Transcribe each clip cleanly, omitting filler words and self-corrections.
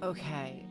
Okay.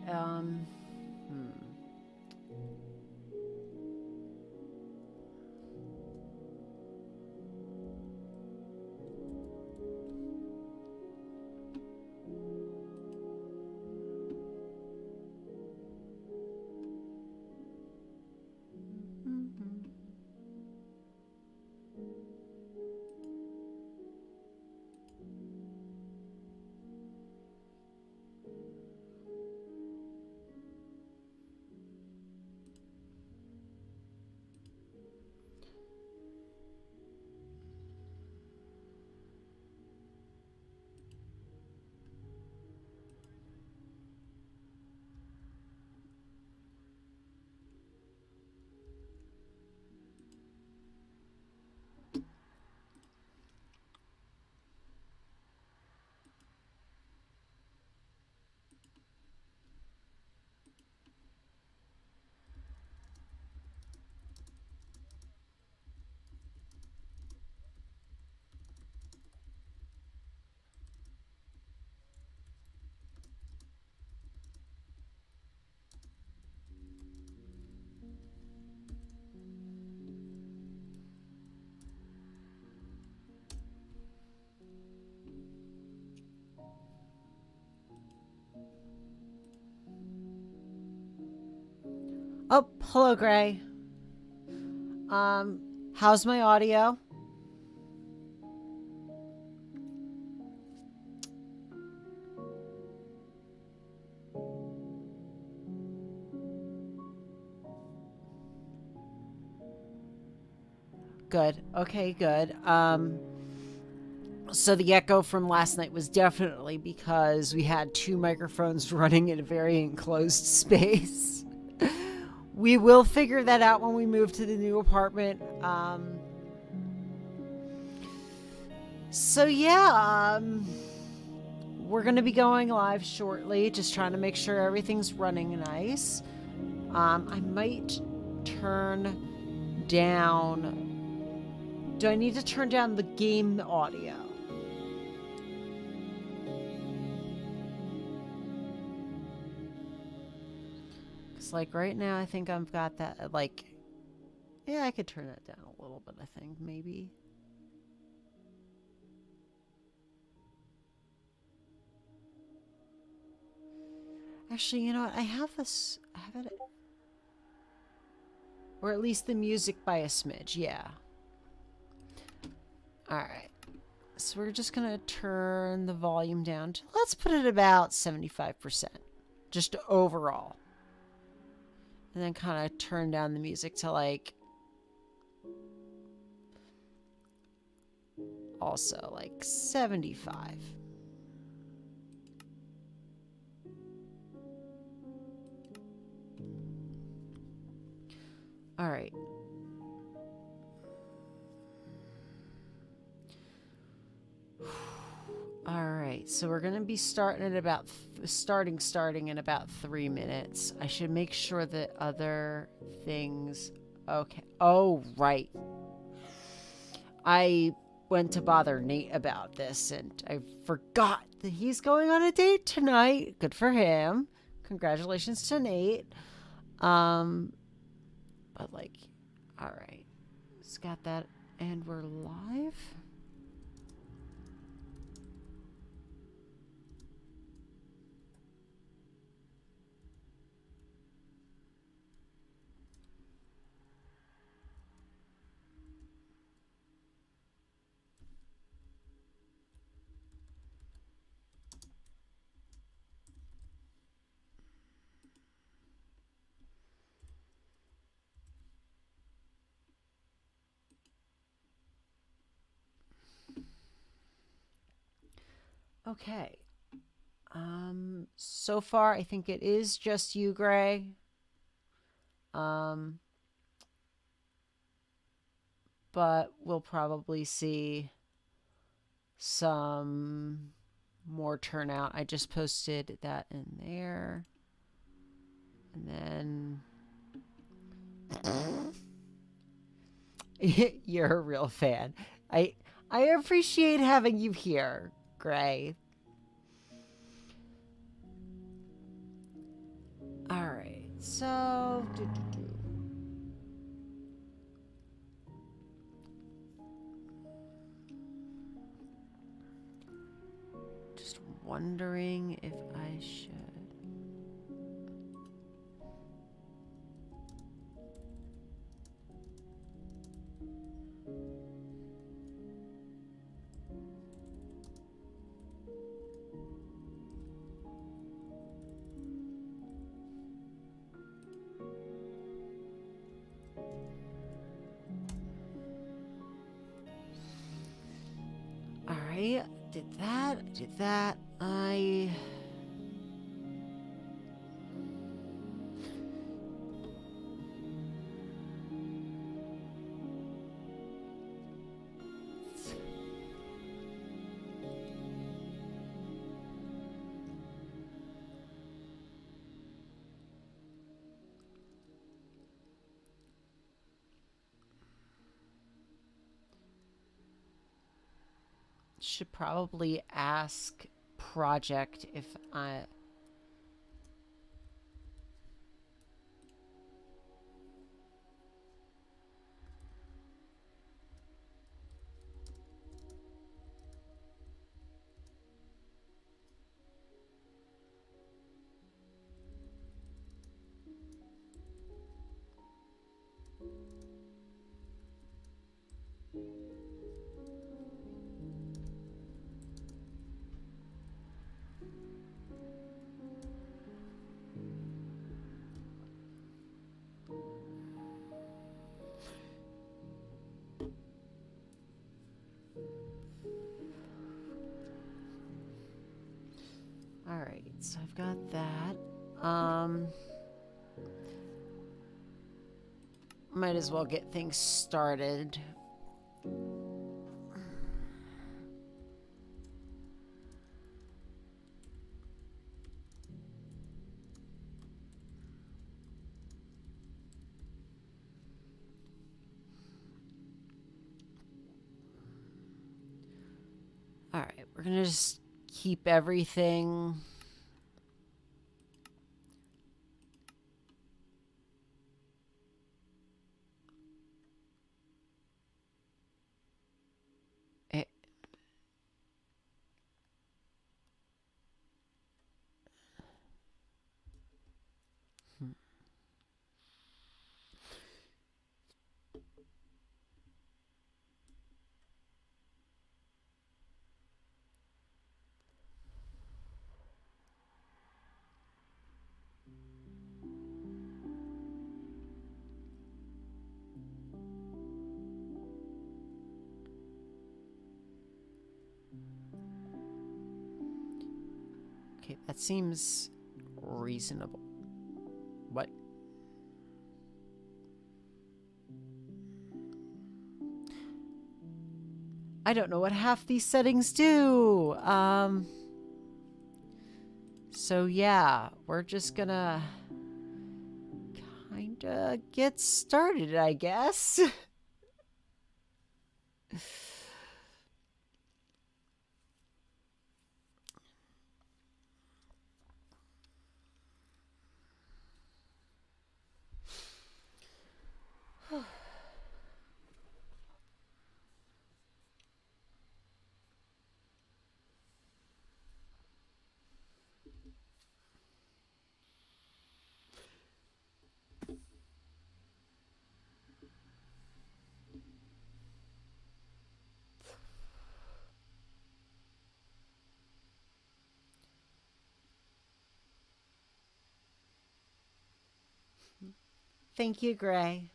Oh, hello, Gray. How's my audio? Good. Okay, good. So the echo from last night was definitely because we had two microphones running in a very enclosed space. We will figure that out when we move to the new apartment. So yeah, we're gonna be going live shortly. Just trying to make sure everything's running nice. I might turn down. Do I need to turn down the game audio? Because, like, right now, I think I've got that, like, yeah, I could turn that down a little bit, I think, maybe. Actually, you know what? I have this, I have it, or at least the music by a smidge, yeah. All right. So we're just going to turn the volume down to, let's put it about 75%, just overall. And then kind of turn down the music to, like, also like 75. All right. All right, so we're gonna be starting in about starting in about 3 minutes. I should make sure that other things. Okay. Oh, right. I went to bother Nate about this, and I forgot that he's going on a date tonight. Good for him. Congratulations to Nate. Um, but like, all right, it's got that, and we're live. Okay. So far, I think it is just you, Gray. Um, but we'll probably see some more turnout. I just posted that in there. And then you're a real fan. I I appreciate having you here, Gray. So, just wondering if I should. Alright, did that. Should probably ask project if I... Alright, so I've got that. Might as well get things started. Alright, we're gonna just keep everything. Okay, that seems reasonable. What? I don't know what half these settings do. So yeah, we're just gonna kinda get started, I guess. Thank you, Gray.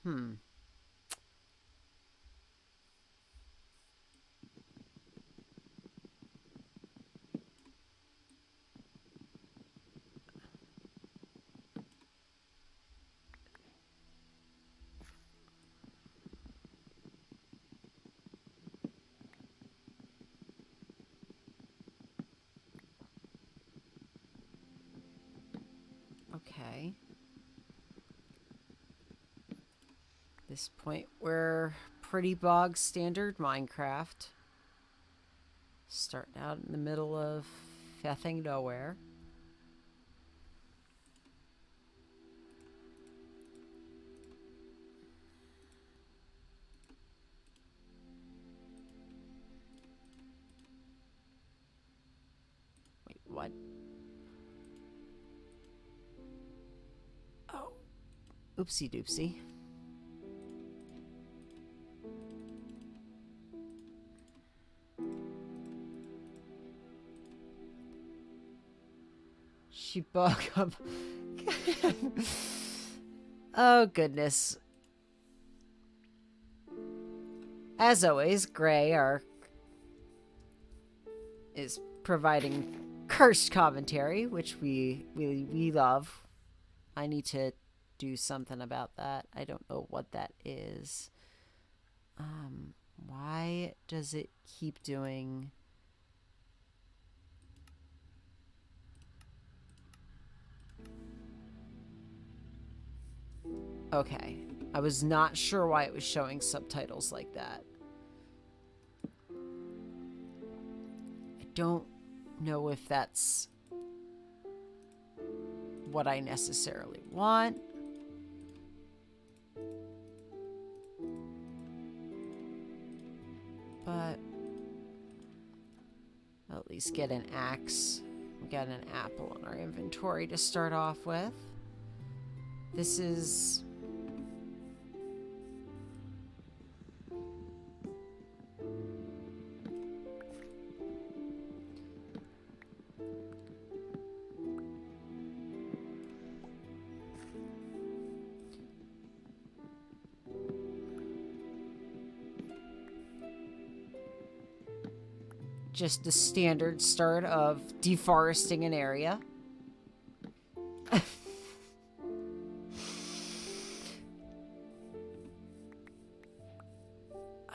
Hmm. Okay. At this point, we're pretty bog standard Minecraft. Starting out in the middle of effing nowhere. Wait, what? Oh. Oopsie doopsie. She bug up. Oh, goodness. As always, Gray is providing cursed commentary, which we love. I need to do something about that. I don't know what that is. Why does it keep doing... Okay. I was not sure why it was showing subtitles like that. I don't know if that's what I necessarily want. But I'll at least get an axe. We got an apple in our inventory to start off with. This is... just the standard start of deforesting an area.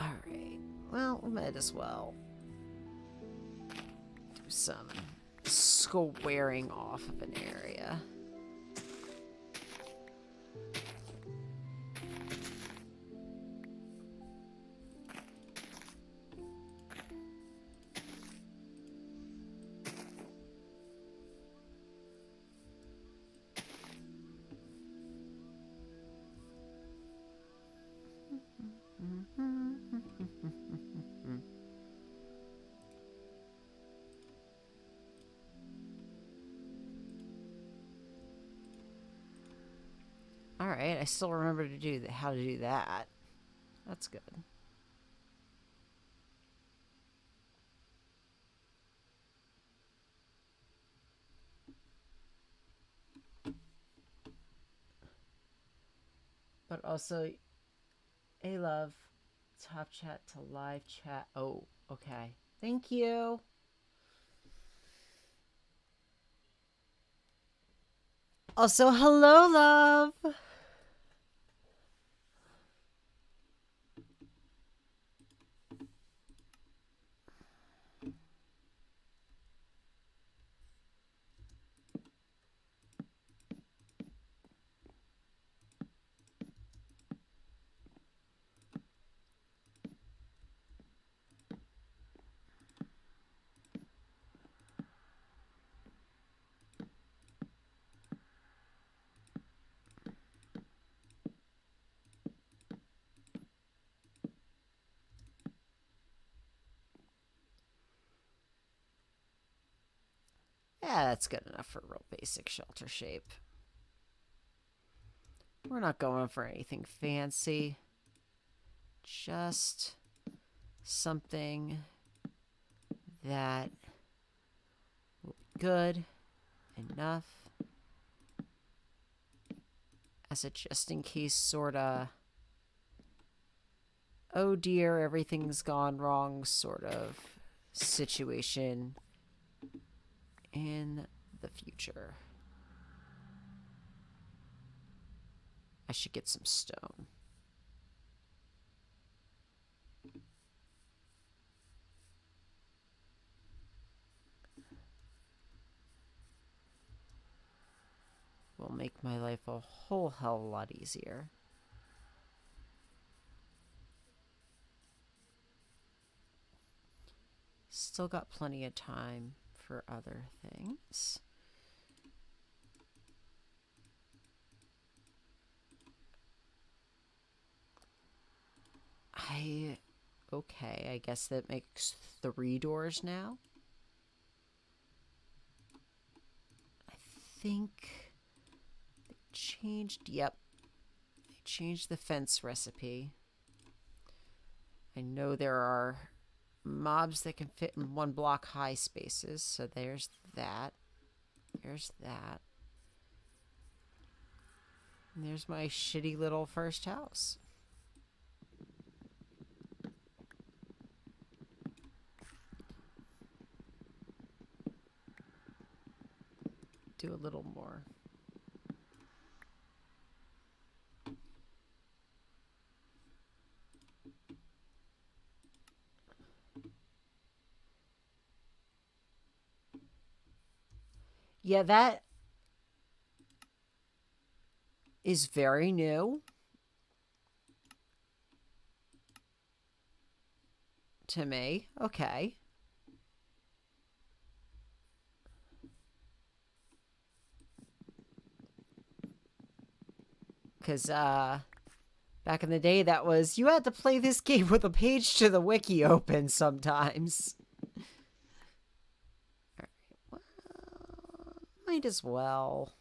Alright, well, we might as well do some squaring off of an area. Alright, I still remember to do how to do that. That's good. But also, hey love, top chat to live chat. Oh, okay. Thank you. Also, hello, love. Yeah, that's good enough for a real basic shelter shape. We're not going for anything fancy. Just something that will be good enough as a just in case sort of, oh dear, everything's gone wrong sort of situation in the future. I should get some stone. Will make my life a whole hell of a lot easier. still got plenty of time for other things. Okay, I guess that makes 3 doors now. I think they changed, yep. They changed the fence recipe. I know there are mobs that can fit in 1 block high spaces, so there's that. There's that. And there's my shitty little first house. Do a little more. Yeah, that is very new to me. Okay. Because, back in the day, that was, you had to play this game with a page to the wiki open sometimes. Alright, well, might as well.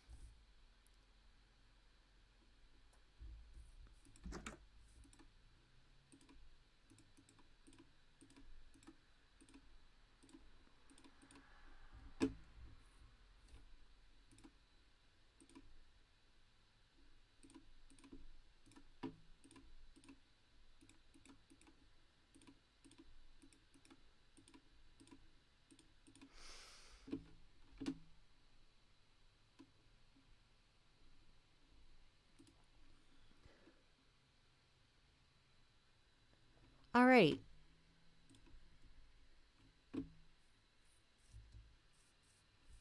All right.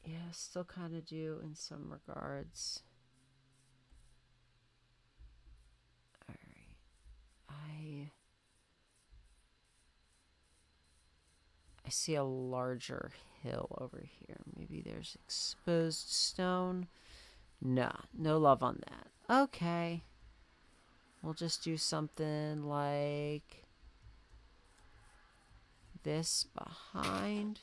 Yeah, still kind of do in some regards. All right. I see a larger hill over here. Maybe there's exposed stone. Nah, no love on that. Okay. We'll just do something like this behind.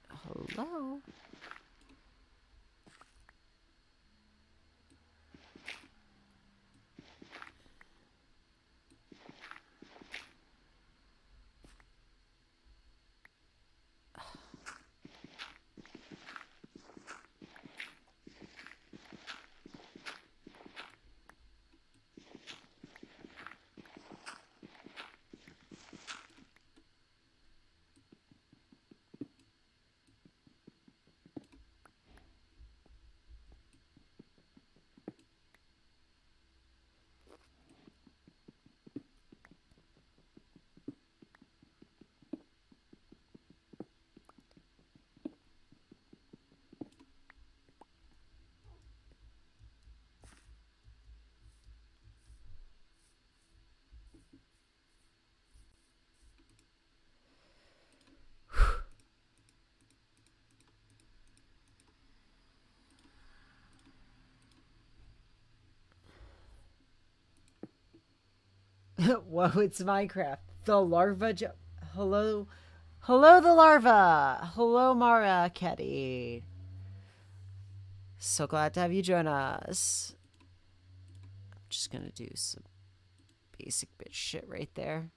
Hello? Whoa, it's Minecraft. The larva. Hello. Hello, the larva. Hello, Mara Ketty. So glad to have you join us. I'm just going to do some basic bitch shit right there.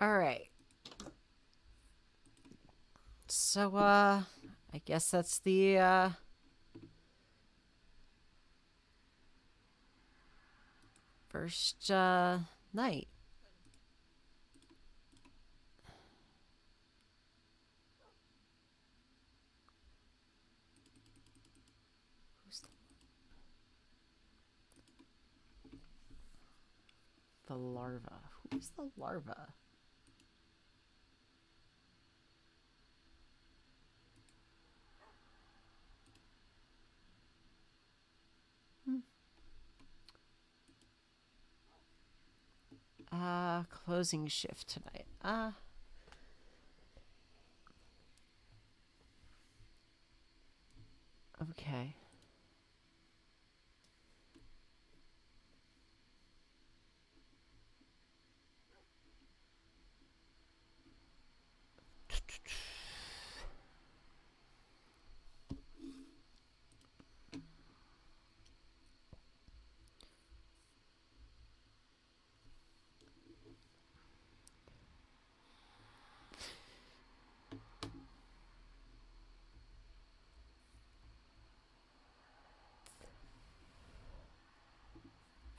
All right. So, I guess that's the, first, night. Who's the larva? Who's the larva? Closing shift tonight. Okay.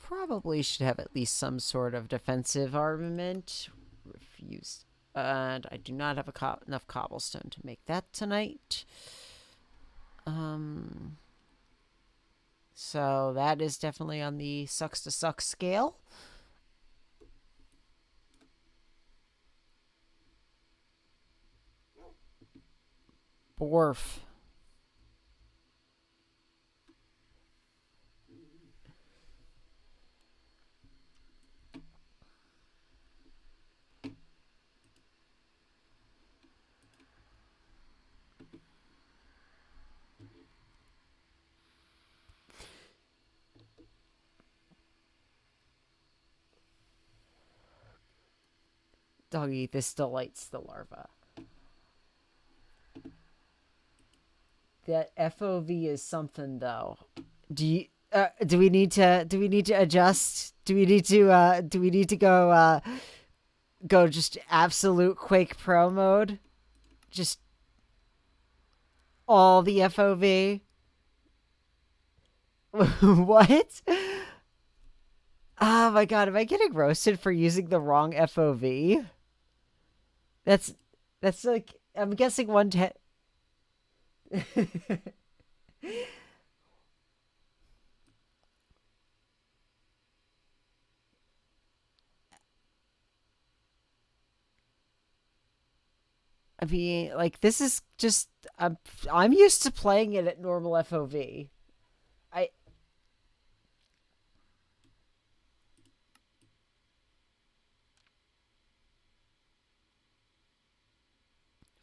Probably should have at least some sort of defensive armament. Refused. And I do not have enough cobblestone to make that tonight. So that is definitely on the sucks to suck scale. Borf. Doggy, this delights the larva. That FOV is something though. Do we need to adjust? Do we need to go just absolute Quake Pro mode? Just all the FOV? What? Oh my god, am I getting roasted for using the wrong FOV? That's like I'm guessing 110. I mean, like this is just I'm used to playing it at normal FOV. I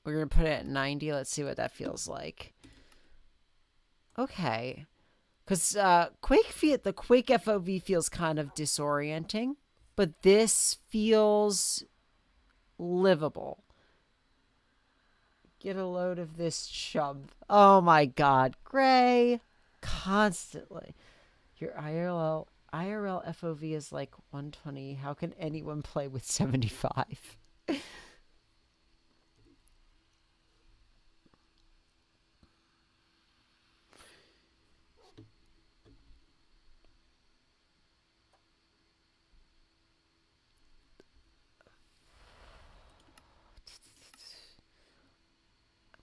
We're gonna put it at 90. Let's see what that feels like. Okay, because the Quake FOV feels kind of disorienting, but this feels livable. Get a load of this chump. Oh my god, Gray, constantly. Your IRL FOV is like 120. How can anyone play with 75?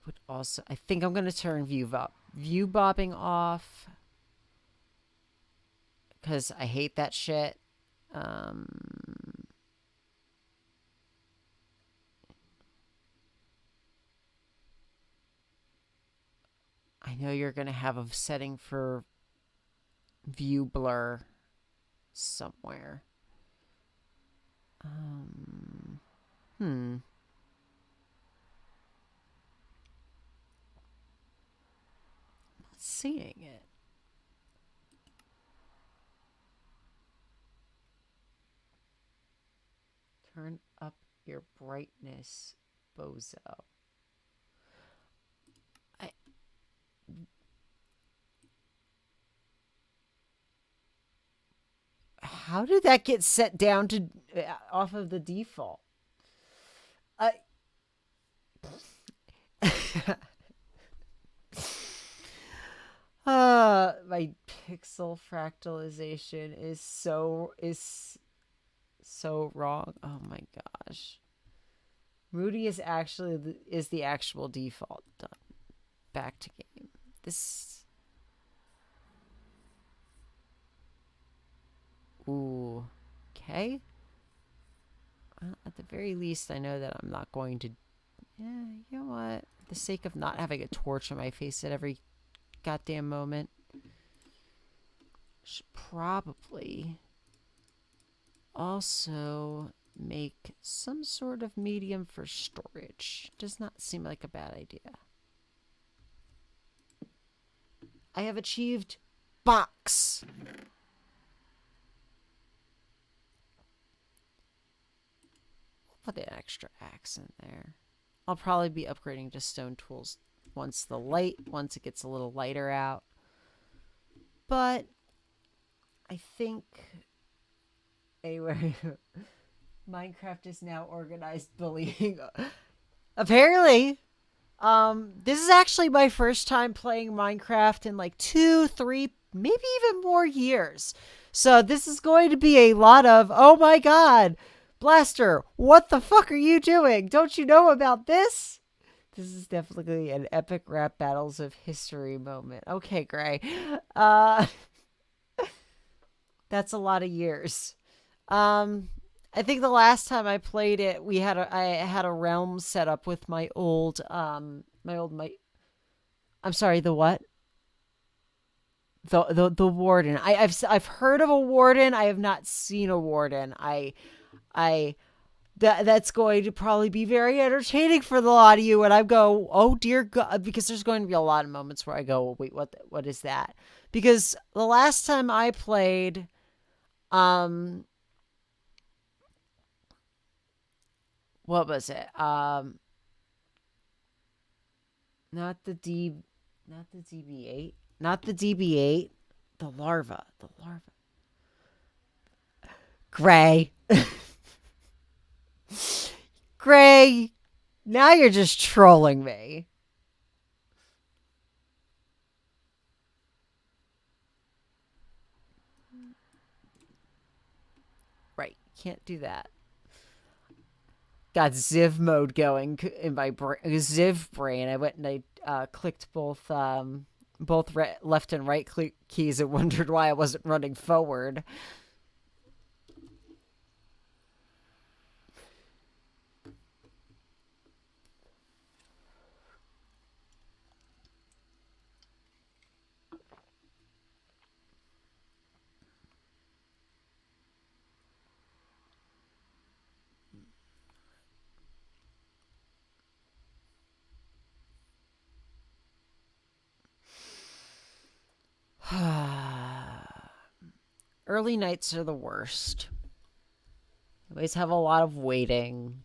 Would also, I think I'm gonna turn view bobbing off because I hate that shit. Um, I know you're gonna have a setting for view blur somewhere. Hmm. Not seeing it. Turn up your brightness, bozo. I How did that get set down to off of the default? I my pixel fractalization is so wrong. Oh my gosh. Moody is actually the actual default. Done. Back to game. This. Ooh. Okay. Well, at the very least, I know that I'm not going to. Yeah, you know what? For the sake of not having a torch on my face at every goddamn moment, should probably also make some sort of medium for storage. Does not seem like a bad idea. I have achieved box. Put an extra axe in there. I'll probably be upgrading to stone tools once it gets a little lighter out. But I think anyway, Minecraft is now organized bullying. Apparently, this is actually my first time playing Minecraft in like 2, 3, maybe even more years. So this is going to be a lot of, oh my god, Blaster, what the fuck are you doing? Don't you know about this? This is definitely an epic rap battles of history moment. Okay, Gray. That's a lot of years. I think the last time I played it, I had a realm set up with my old I'm sorry, the what? The warden. I've heard of a warden. I have not seen a warden. I that's going to probably be very entertaining for the lot of you. And I go, oh dear God, because there's going to be a lot of moments where I go, well, wait, what is that? Because the last time I played, what was it? Not the DB8, not the DB8, the larva. Gray. Gray, now you're just trolling me. Right, can't do that. Got Ziv mode going in my Ziv brain. I went and I clicked both left and right keys and wondered why I wasn't running forward. Early nights are the worst. You always have a lot of waiting.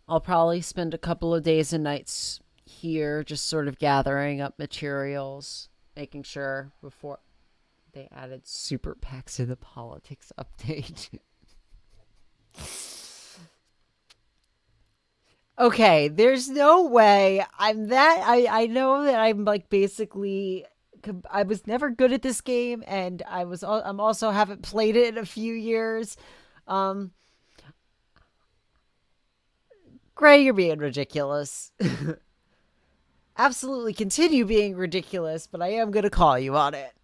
I'll probably spend a couple of days and nights here just sort of gathering up materials, making sure before they added super packs in the politics update. Okay, there's no way I know that I'm like basically I was never good at this game, and I'm also haven't played it in a few years. Um Gray, you're being ridiculous. Absolutely continue being ridiculous, but I am going to call you on it.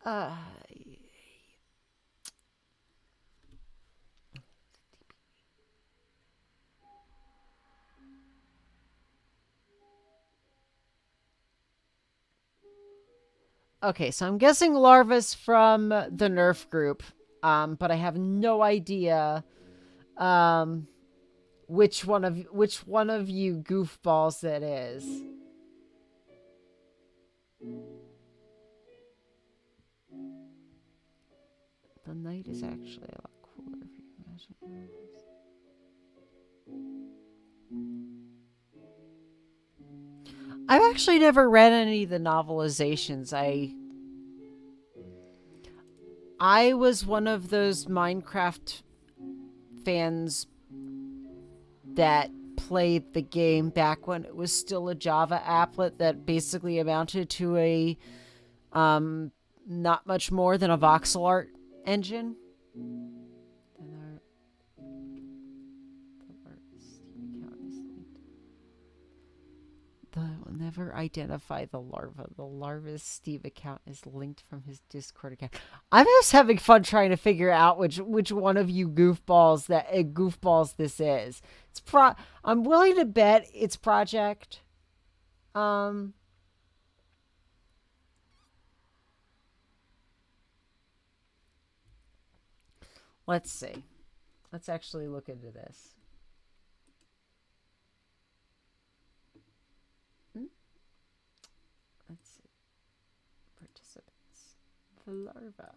Uh Okay, so I'm guessing larva's from the Nerf group, but I have no idea um, which one of you goofballs that is. The night is actually a lot cooler if you imagine. I've actually never read any of the novelizations. I was one of those Minecraft fans that played the game back when it was still a Java applet that basically amounted to a not much more than a voxel art engine. Will never identify the larva. The larva's Steve account is linked from his Discord account. I'm just having fun trying to figure out which one of you goofballs this is. I'm willing to bet it's Project. Let's see. Let's actually look into this. Let's see. Participants. The larva.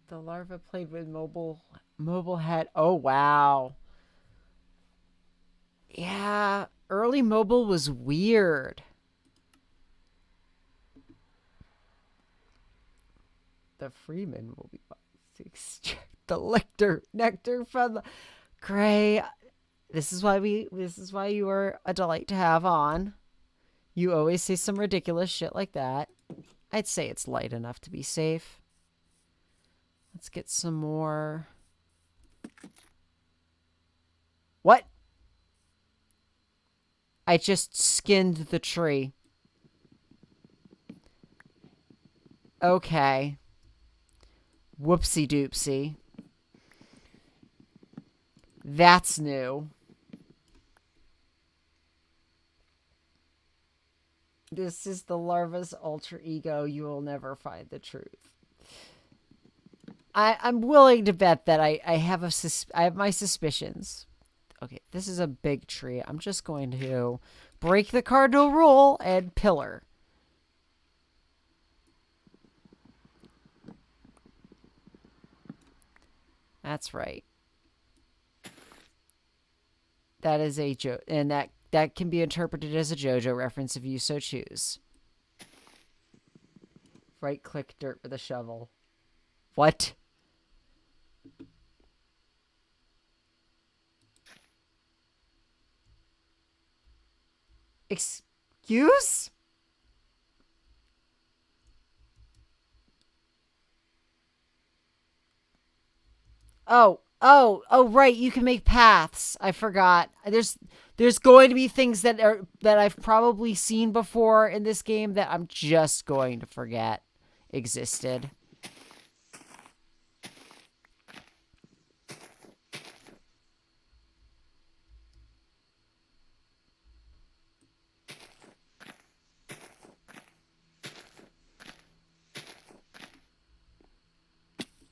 The larva played with mobile head. Oh, wow. Yeah, early mobile was weird. The Freeman will be to extract the nectar from the Gray. This is why you are a delight to have on. You always say some ridiculous shit like that. I'd say it's light enough to be safe. Let's get some more. What? I just skinned the tree. Okay. Whoopsie doopsie. That's new. This is the larva's alter ego. You will never find the truth. I'm willing to bet that I have my suspicions. Okay, this is a big tree. I'm just going to break the cardinal rule and pillar. That's right. That is a joke, and that can be interpreted as a JoJo reference if you so choose. Right-click dirt with a shovel. What? Excuse? Oh, right. You can make paths. I forgot. There's going to be things that I've probably seen before in this game that I'm just going to forget existed.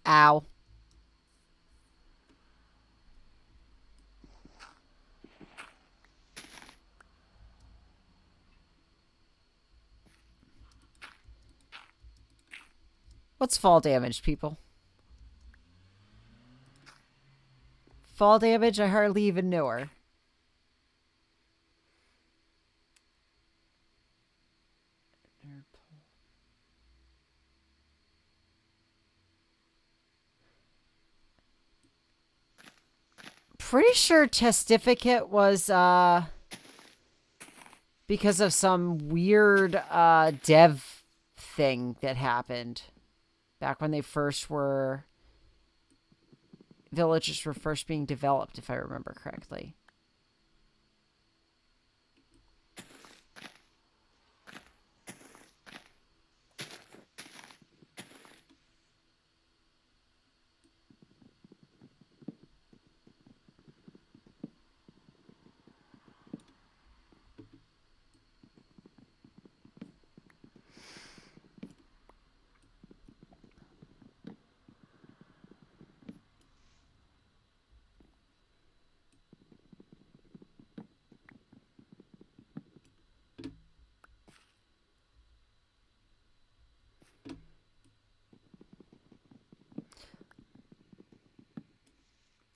Ow. What's fall damage, people? Fall damage, I hardly even knew her. Pretty sure testificate was because of some weird dev thing that happened back when they first were villages were first being developed, if I remember correctly.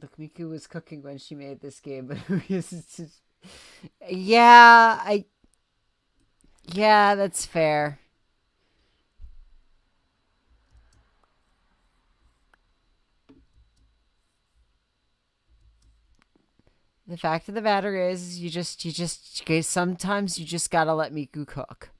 Look, Miku was cooking when she made this game, but yeah, Yeah, that's fair. The fact of the matter is, okay, sometimes you just gotta let Miku cook.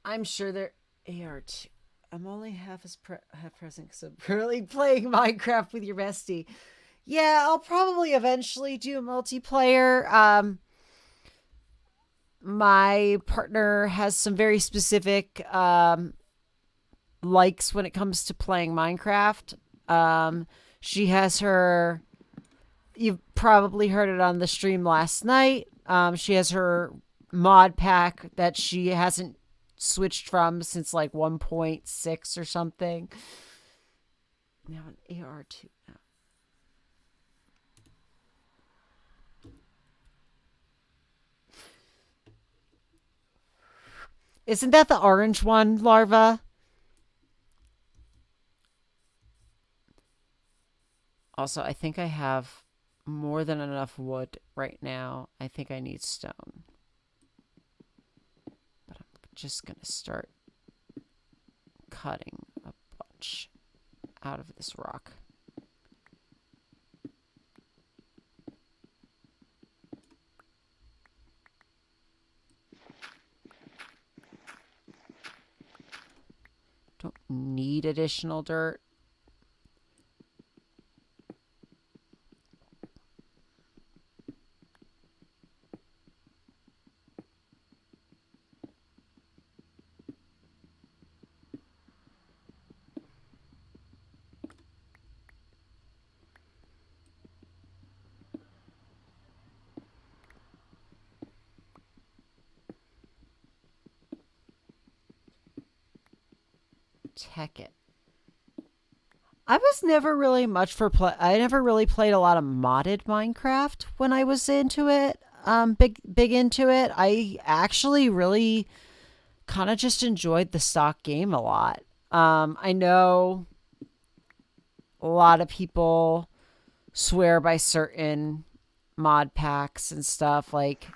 I'm sure there AR2. I'm only half half present because I'm really playing Minecraft with your bestie. Yeah, I'll probably eventually do a multiplayer. My partner has some very specific likes when it comes to playing Minecraft. She has her. You've probably heard it on the stream last night. She has her mod pack that she hasn't switched from since like 1.6 or something. Now an AR2 now. Isn't that the orange one, Larva? Also, I think I have more than enough wood right now. I think I need stone. But I'm just going to start cutting a bunch out of this rock. Don't need additional dirt. Tech it. I was never really much for play. I never really played a lot of modded Minecraft when I was into it. Big into it. I actually really kind of just enjoyed the stock game a lot. I know a lot of people swear by certain mod packs and stuff like,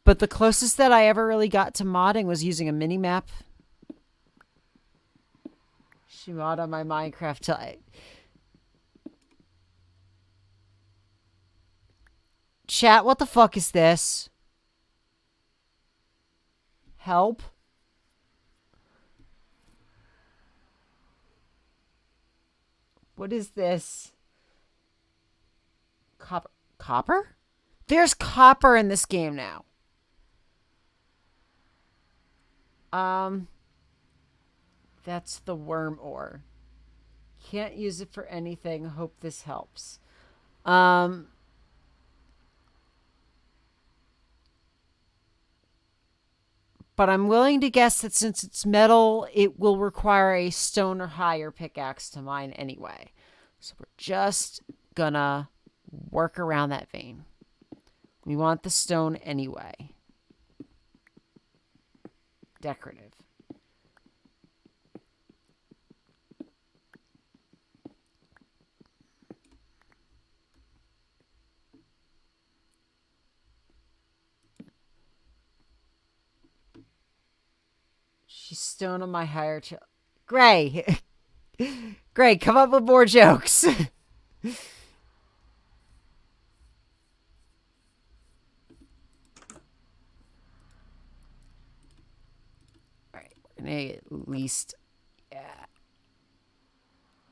but the closest that I ever really got to modding was using a mini map. She mod on my Minecraft till Chat, what the fuck is this? Help. What is this? Copper? Copper? There's copper in this game now. That's the worm ore. Can't use it for anything. Hope this helps. But I'm willing to guess that since it's metal, it will require a stone or higher pickaxe to mine anyway. So we're just gonna work around that vein. We want the stone anyway. Decorative. She's stone on my higher Gray. Gray, come up with more jokes. All right, we're gonna at least, yeah.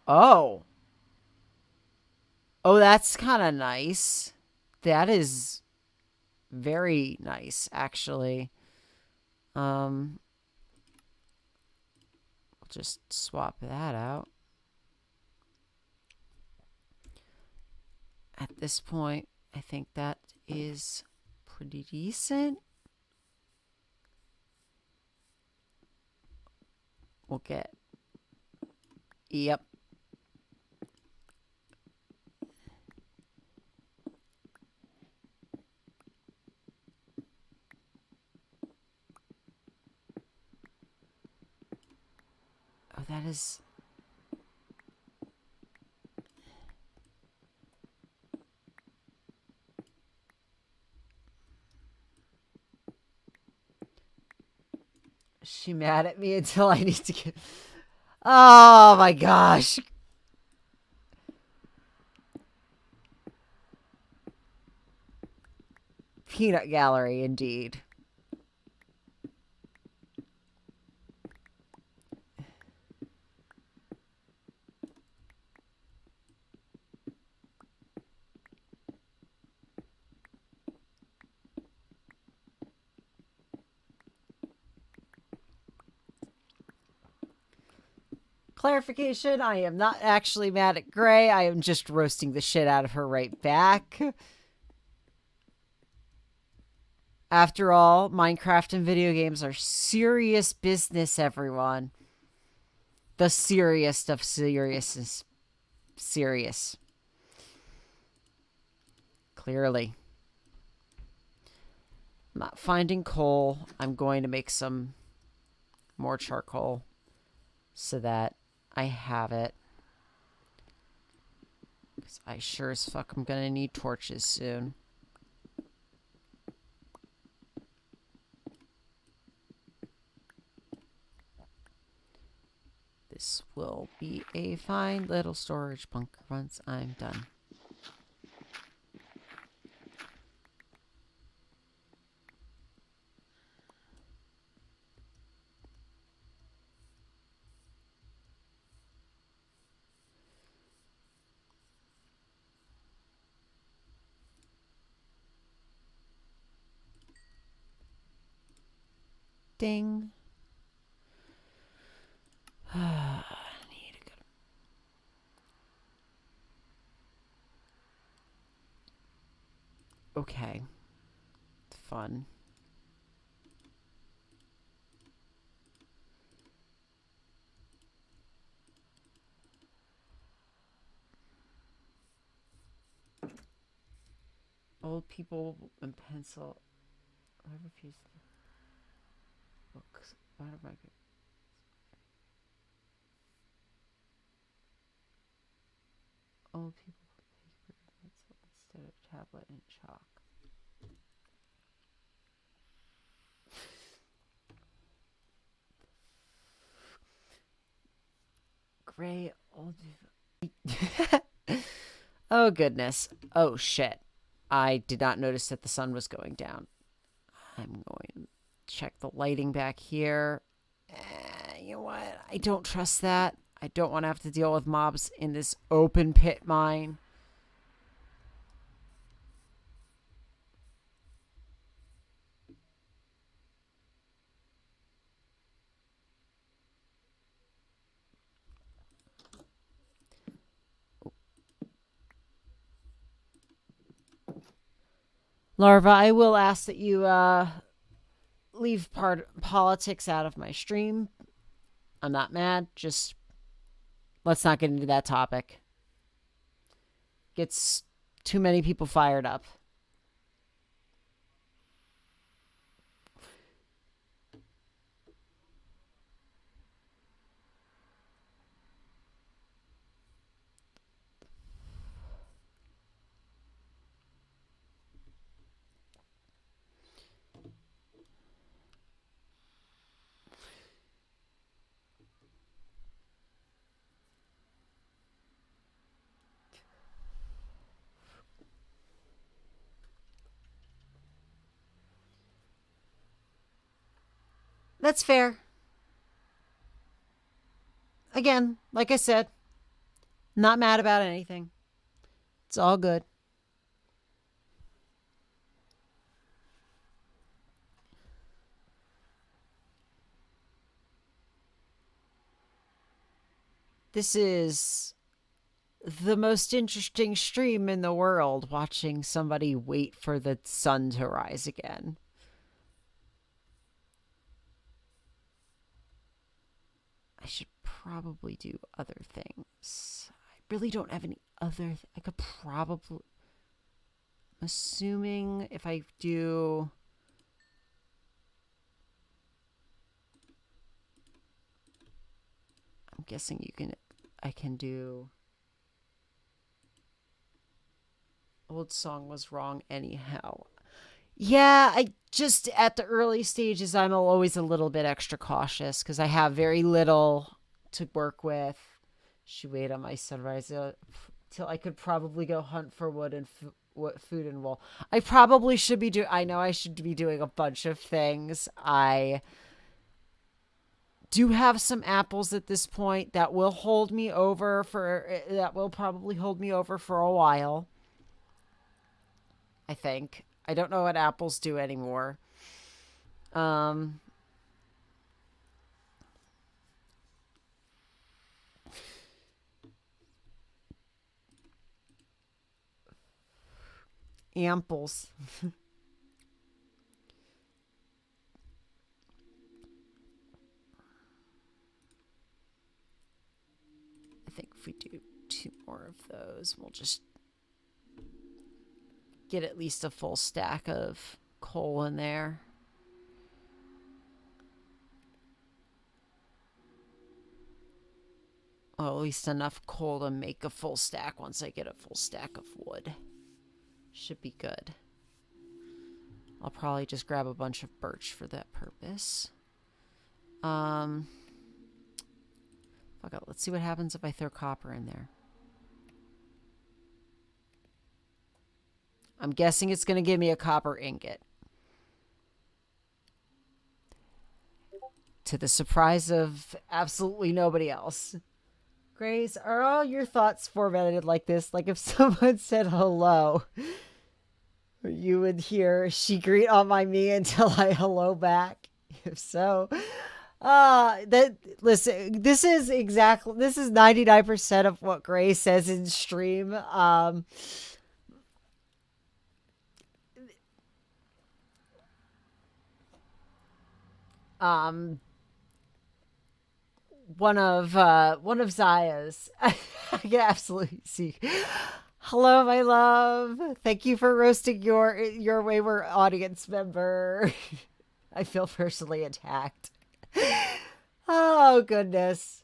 Oh, that's kind of nice. That is very nice, actually. We'll just swap that out. At this point, I think that is pretty decent. We'll get Yep. Oh, that is... Is she mad at me until I need to get... Oh my gosh. Peanut gallery, indeed. Clarification, I am not actually mad at Gray. I am just roasting the shit out of her right back. After all, Minecraft and video games are serious business, everyone. The serious of seriousness. Serious. Clearly. I'm not finding coal. I'm going to make some more charcoal so that I have it. Because I sure as fuck am going to need torches soon. This will be a fine little storage bunker once I'm done. Ding. I need a good... Okay. Fun. Old people and pencil. I refuse books. Why do I get... Old people paper and pencil instead of tablet and chalk. Gray old... Oh, goodness. Oh, shit. I did not notice that the sun was going down. I'm going to check the lighting back here. You know what? I don't trust that. I don't want to have to deal with mobs in this open pit mine. Larva, I will ask that you leave politics out of my stream. I'm not mad. Just let's not get into that topic. Gets too many people fired up. That's fair. Again, like I said, not mad about anything. It's all good. This is the most interesting stream in the world, watching somebody wait for the sun to rise again. I should probably do other things. I really don't have any other... I could probably... I'm assuming if I do... I'm guessing I can do... Old song was wrong anyhow. Yeah, I just, at the early stages, I'm always a little bit extra cautious because I have very little to work with. Should wait on my sunrise till I could probably go hunt for wood and food and wool. I probably should be I know I should be doing a bunch of things. I do have some apples at this point that will hold me over that will probably hold me over for a while. I think. I don't know what apples do anymore. Amples. I think if we do 2 more of those, we'll just get at least a full stack of coal in there. Well, at least enough coal to make a full stack once I get a full stack of wood. Should be good. I'll probably just grab a bunch of birch for that purpose. Fuck it. Let's see what happens if I throw copper in there. I'm guessing it's going to give me a copper ingot. To the surprise of absolutely nobody else. Grace, are all your thoughts formatted like this? Like if someone said hello, you would hear, she greet on my me until I hello back. If so, listen, this is 99% of what Grace says in stream. One of Zaya's. I can absolutely see. Hello, my love. Thank you for roasting your wayward audience member. I feel personally attacked. Oh goodness.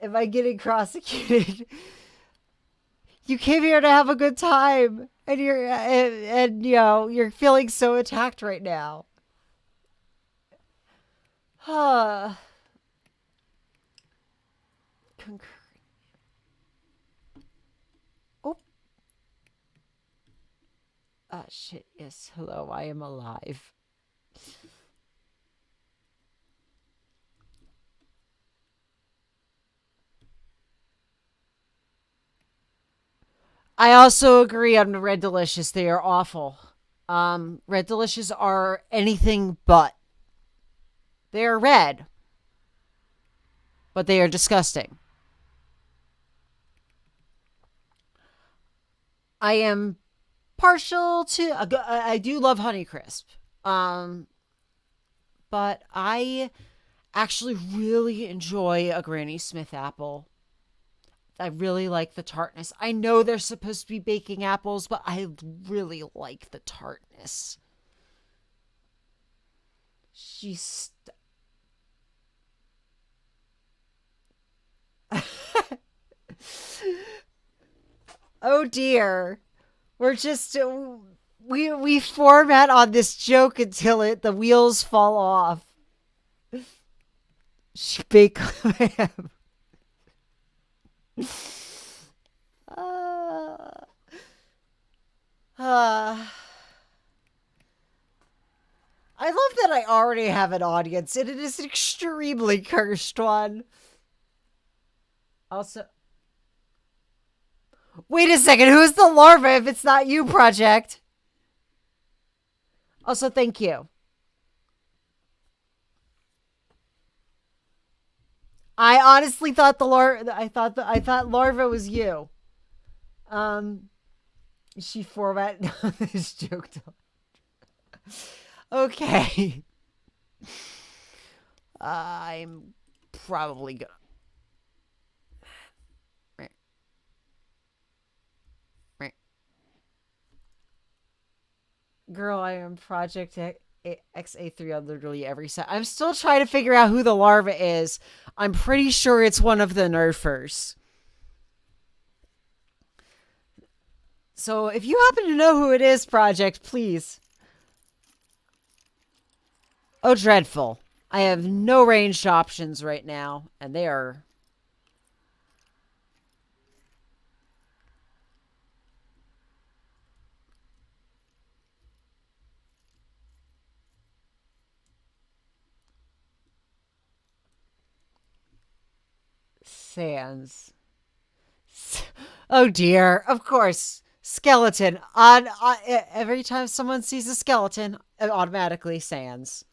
Am I getting prosecuted? You came here to have a good time, and you're feeling so attacked right now. Oh shit. Yes, hello, I am alive. I also agree on the Red Delicious. They are awful. Red Delicious are anything but. They are red, but they are disgusting. I am partial to... I do love Honeycrisp. But I actually really enjoy a Granny Smith apple. I really like the tartness. I know they're supposed to be baking apples, but I really like the tartness. Oh dear. We're just we format on this joke until the wheels fall off. Bake lamb. I love that I already have an audience, and it is an extremely cursed one. Also, wait a second, who's the larva if it's not you, Project? Also, thank you. I honestly thought I thought larva was you. She formatted this joke. Okay. I'm probably gonna... Girl, I am Project XA3 on literally every set. I'm still trying to figure out who the larva is. I'm pretty sure it's one of the nerfers. So if you happen to know who it is, Project, please. Oh, dreadful. I have no ranged options right now, and they are... Sans. Oh dear. Of course. Skeleton. On every time someone sees a skeleton, it automatically sans.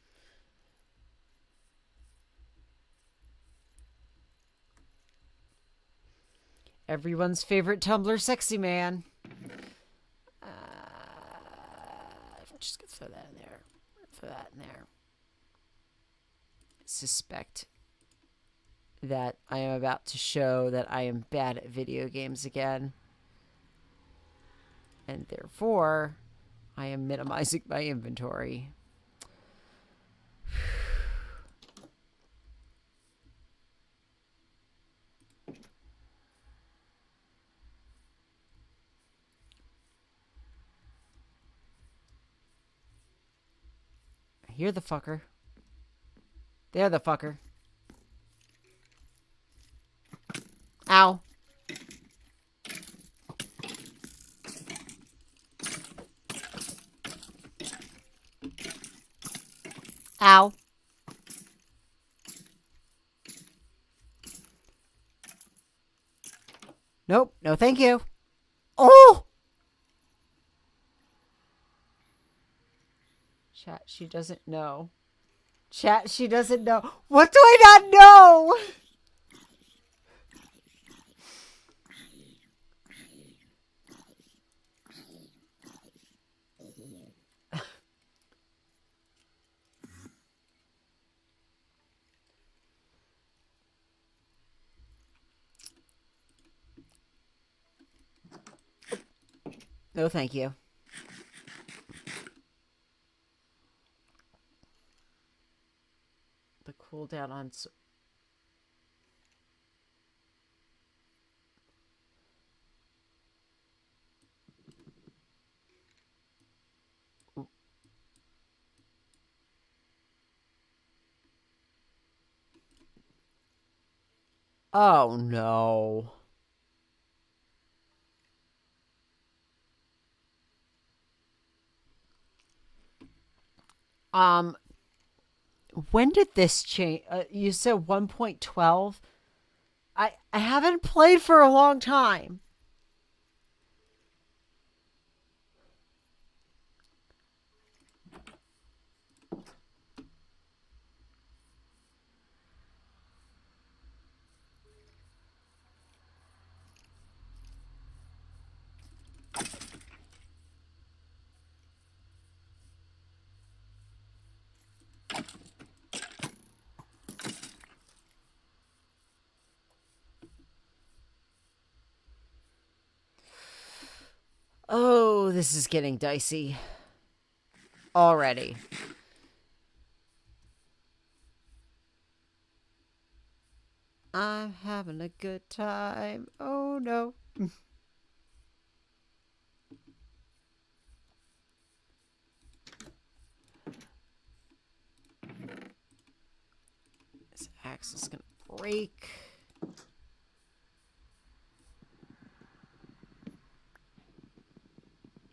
Everyone's favorite Tumblr sexy man. Just gonna throw that in there. Throw that in there. Suspect that I am about to show that I am bad at video games again. And therefore, I am minimizing my inventory. Here the fucker. There the fucker. Ow. Ow. Nope. No, thank you. Oh! Chat, she doesn't know. Chat, she doesn't know. What do I not know? No, thank you. The cooldown on... Oh, no. When did this change? You said 1.12? I haven't played for a long time. Oh, this is getting dicey. Already. I'm having a good time. Oh, no. This axe is going to break.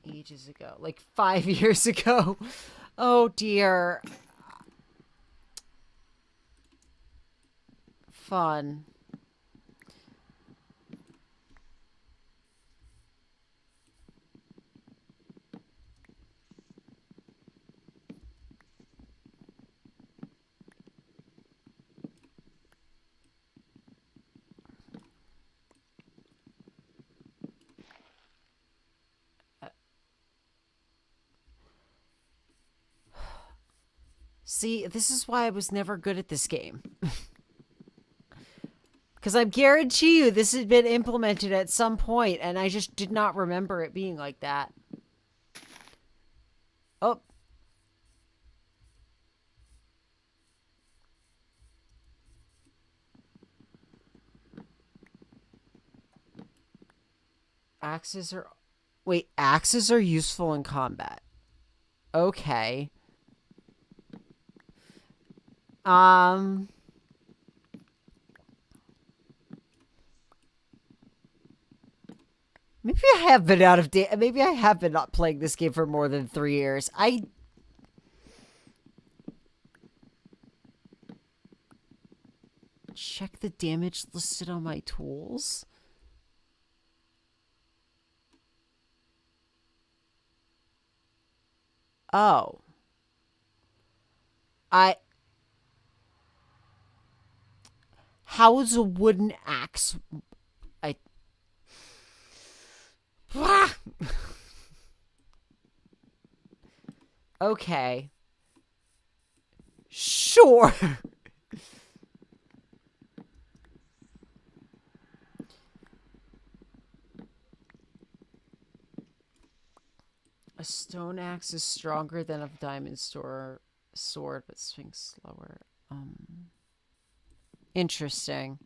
Ages ago. Like 5 years ago. Oh, dear. Fun. See, this is why I was never good at this game. Because I guarantee you this had been implemented at some point, and I just did not remember it being like that. Oh. Axes are... Wait, axes are useful in combat. Okay. Maybe I have been out of date. Maybe I have been not playing this game for more than 3 years. Check the damage listed on my tools. Oh. How is a wooden axe... Okay. Sure. A stone axe is stronger than a diamond sword, but swings slower. Interesting.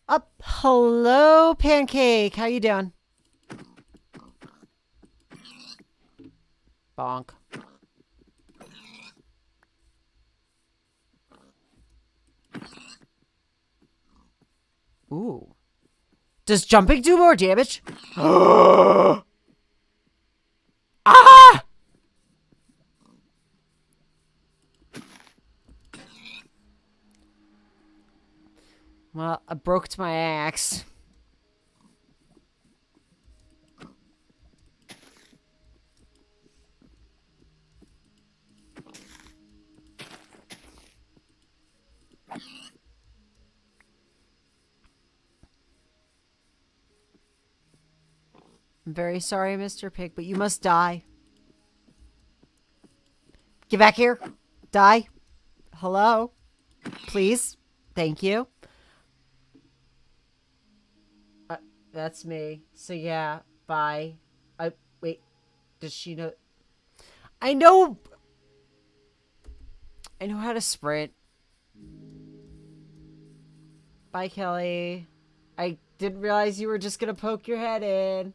Up, hello, Pancake. How you doing? Bonk. Ooh. Does jumping do more damage? Ah! Well, I broke my axe. I'm very sorry, Mr. Pig, but you must die. Get back here. Die. Hello? Please? Thank you. That's me. So yeah, bye. Wait. Does she know? I know how to sprint. Bye, Kelly. I didn't realize you were just gonna poke your head in.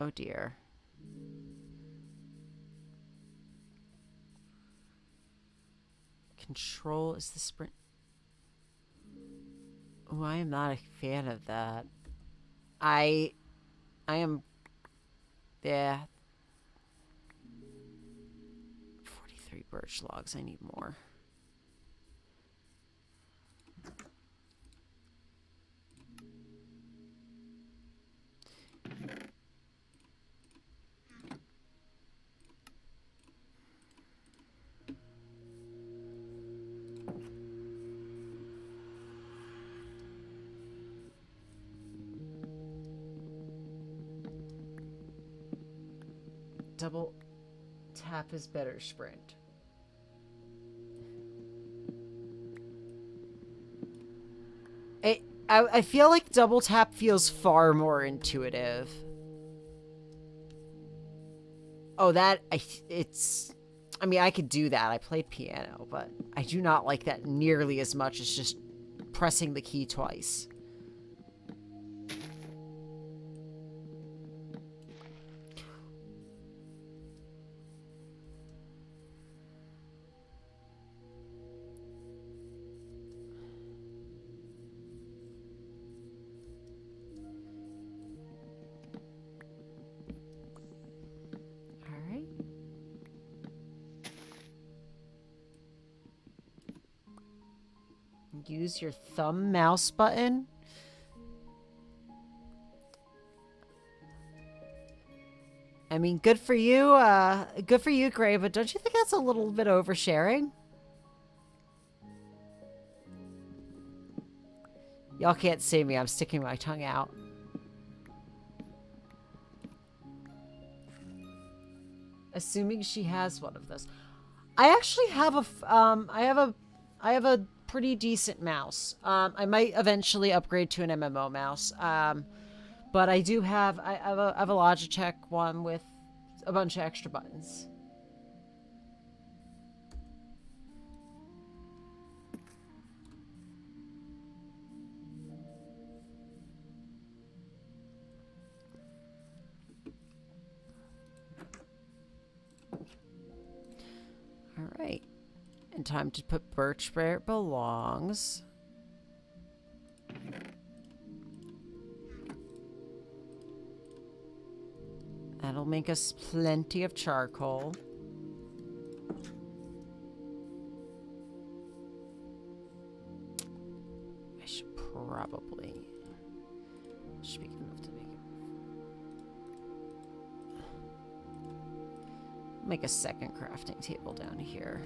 Oh dear. Control is the sprint. Oh, I am not a fan of that. I am... Yeah. 43 birch logs. I need more. Double tap is better sprint. I feel like double tap feels far more intuitive. Oh, it's... I mean, I could do that. I play piano, but I do not like that nearly as much as just pressing the key twice. use your thumb mouse button. I mean, good for you, Gray, but don't you think that's a little bit oversharing? Y'all can't see me, I'm sticking my tongue out. Assuming she has one of those. I actually have I have a pretty decent mouse. I might eventually upgrade to an MMO mouse. But I do have, I have a Logitech one with a bunch of extra buttons. All right. And time to put Birch where it belongs. That'll make us plenty of charcoal. I should probably... Should be good enough to make a second crafting table down here.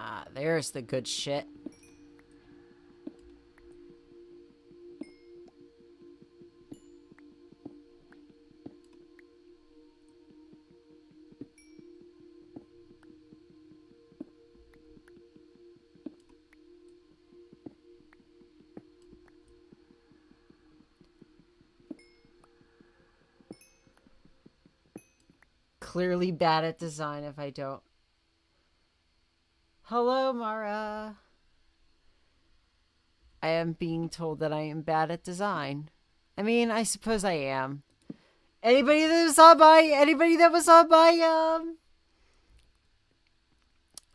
Ah, there's the good shit. Clearly bad at design if I don't. Hello, Mara. I am being told that I am bad at design. I mean, I suppose I am. Anybody that was on my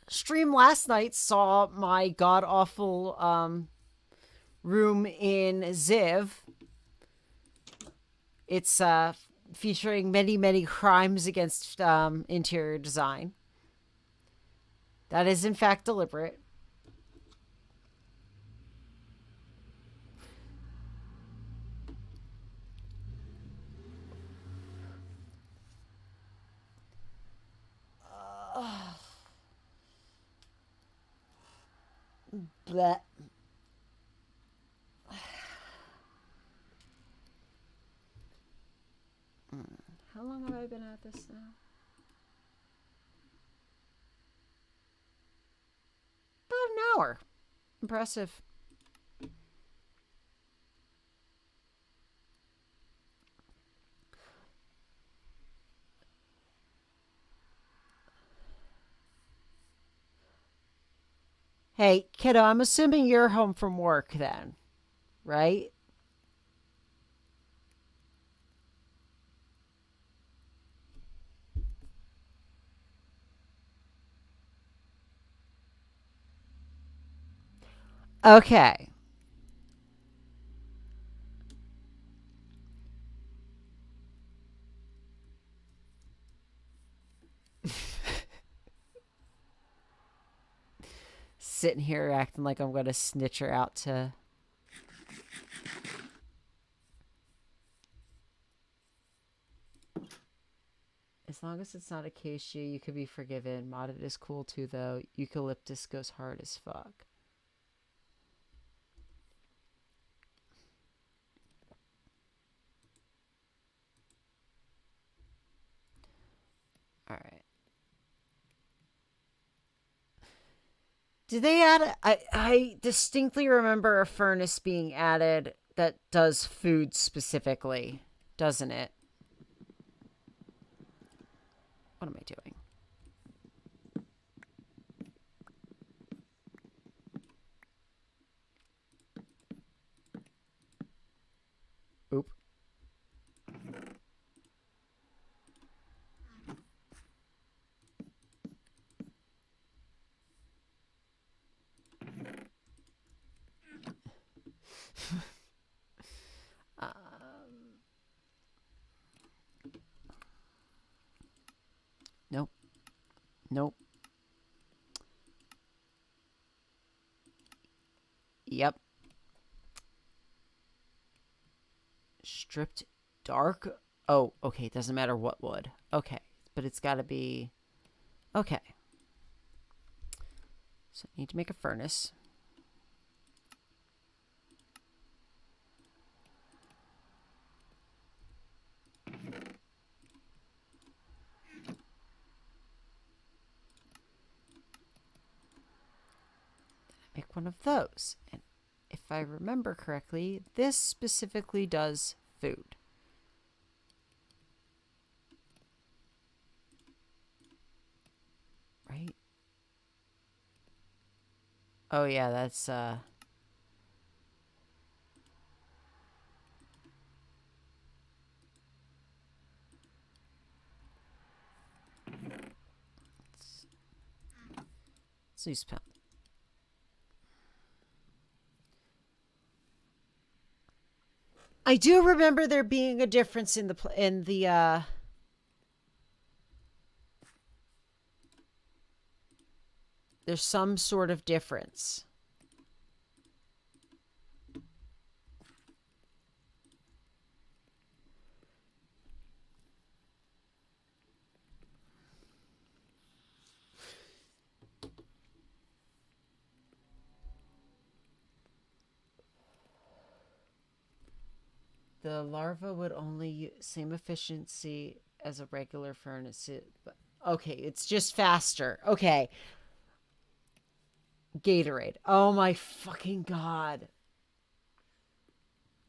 stream last night saw my god awful room in Ziv. It's featuring many crimes against interior design. That is in fact deliberate. Bleh. How long have I been at this now? About an hour. Impressive. Hey, kiddo, I'm assuming you're home from work then, right? Okay. Sitting here acting like I'm going to snitch her out to... As long as it's not acacia, you could be forgiven. Modded is cool too, though. Eucalyptus goes hard as fuck. Alright. Did they add? I distinctly remember a furnace being added that does food specifically, doesn't it? What am I doing? Oop. Nope. Nope. Yep. Stripped dark? Oh, okay. It doesn't matter what wood. Okay. But it's got to be... Okay. So I need to make a furnace. Make one of those. And if I remember correctly, this specifically does food. Right? Oh yeah, that's let's use pound. I do remember there being a difference in the there's some sort of difference. The larva would only use same efficiency as a regular furnace. But okay, it's just faster. Okay. Gatorade. Oh my fucking god.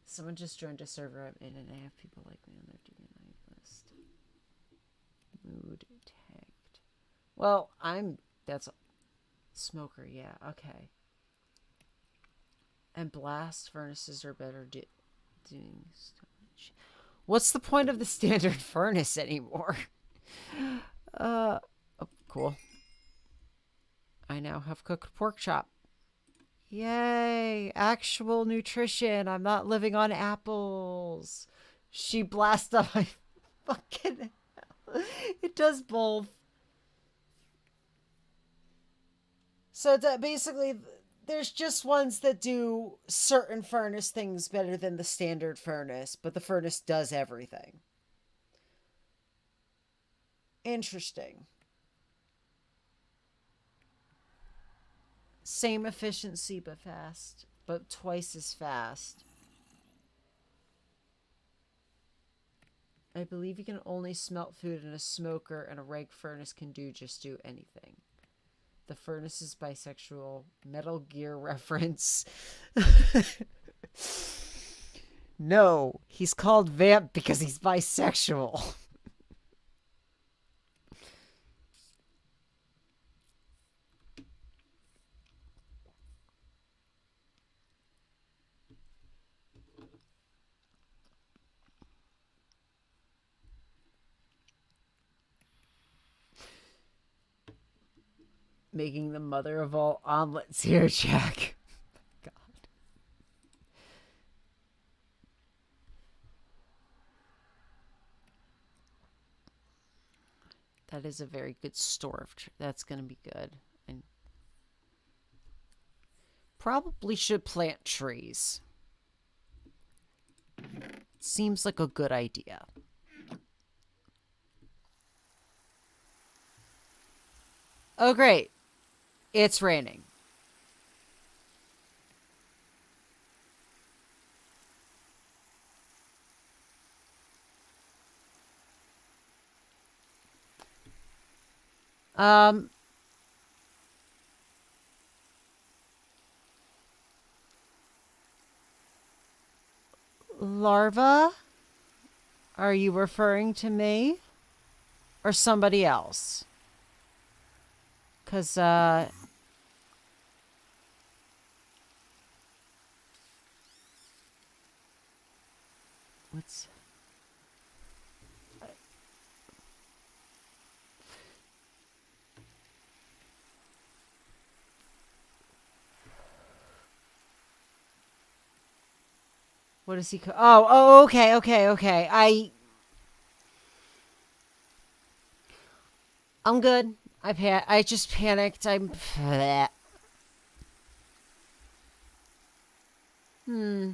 Someone just joined a server I'm in and I have people like me on their DNI list. Mood tagged. Well, that's smoker, yeah, okay. And blast furnaces are better doing storage. What's the point of the standard furnace anymore? Oh, cool. I now have cooked pork chop. Yay, actual nutrition. I'm not living on apples. She blasts up my fucking hell. It does both. So that basically there's just ones that do certain furnace things better than the standard furnace, but the furnace does everything. Interesting. Same efficiency but fast, but twice as fast. I believe you can only smelt food in a smoker, and a reg furnace can just do anything. The furnace is bisexual. Metal Gear reference. No, he's called Vamp because he's bisexual. Making the mother of all omelets here, Jack. God. That is a very good store of that's going to be good. And probably should plant trees. Seems like a good idea. Oh, great. It's raining. Um, Larva? Are you referring to me? Or somebody else? Because, what's... What is he? Oh, okay. I'm good. I just panicked. I'm. Hmm.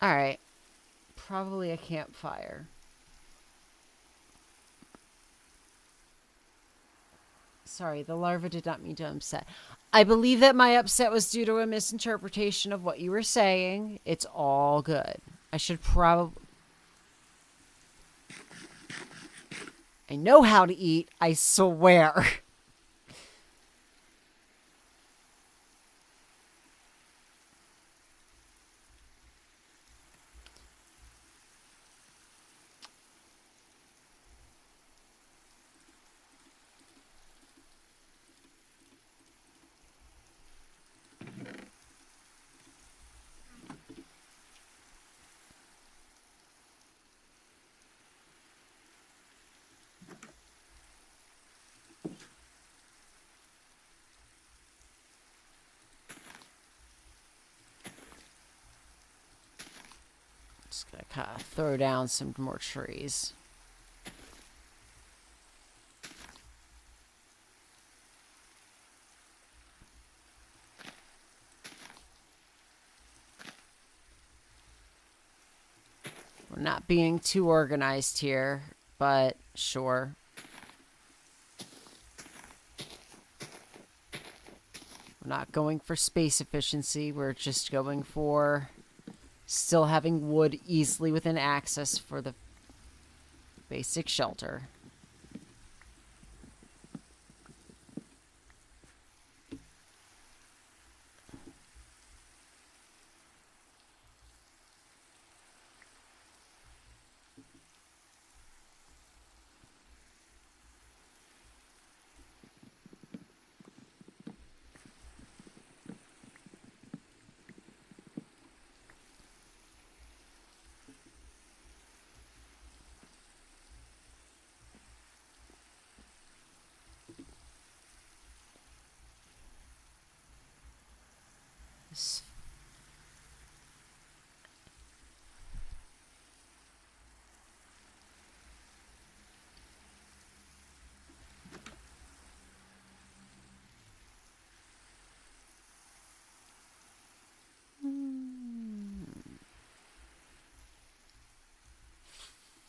All right. Probably a campfire. Sorry, the larva did not mean to upset. I believe that my upset was due to a misinterpretation of what you were saying. It's all good. I should probably... I know how to eat, I swear. Just gonna kind of throw down some more trees. We're not being too organized here, but sure. We're not going for space efficiency. We're just going for still having wood easily within access for the basic shelter.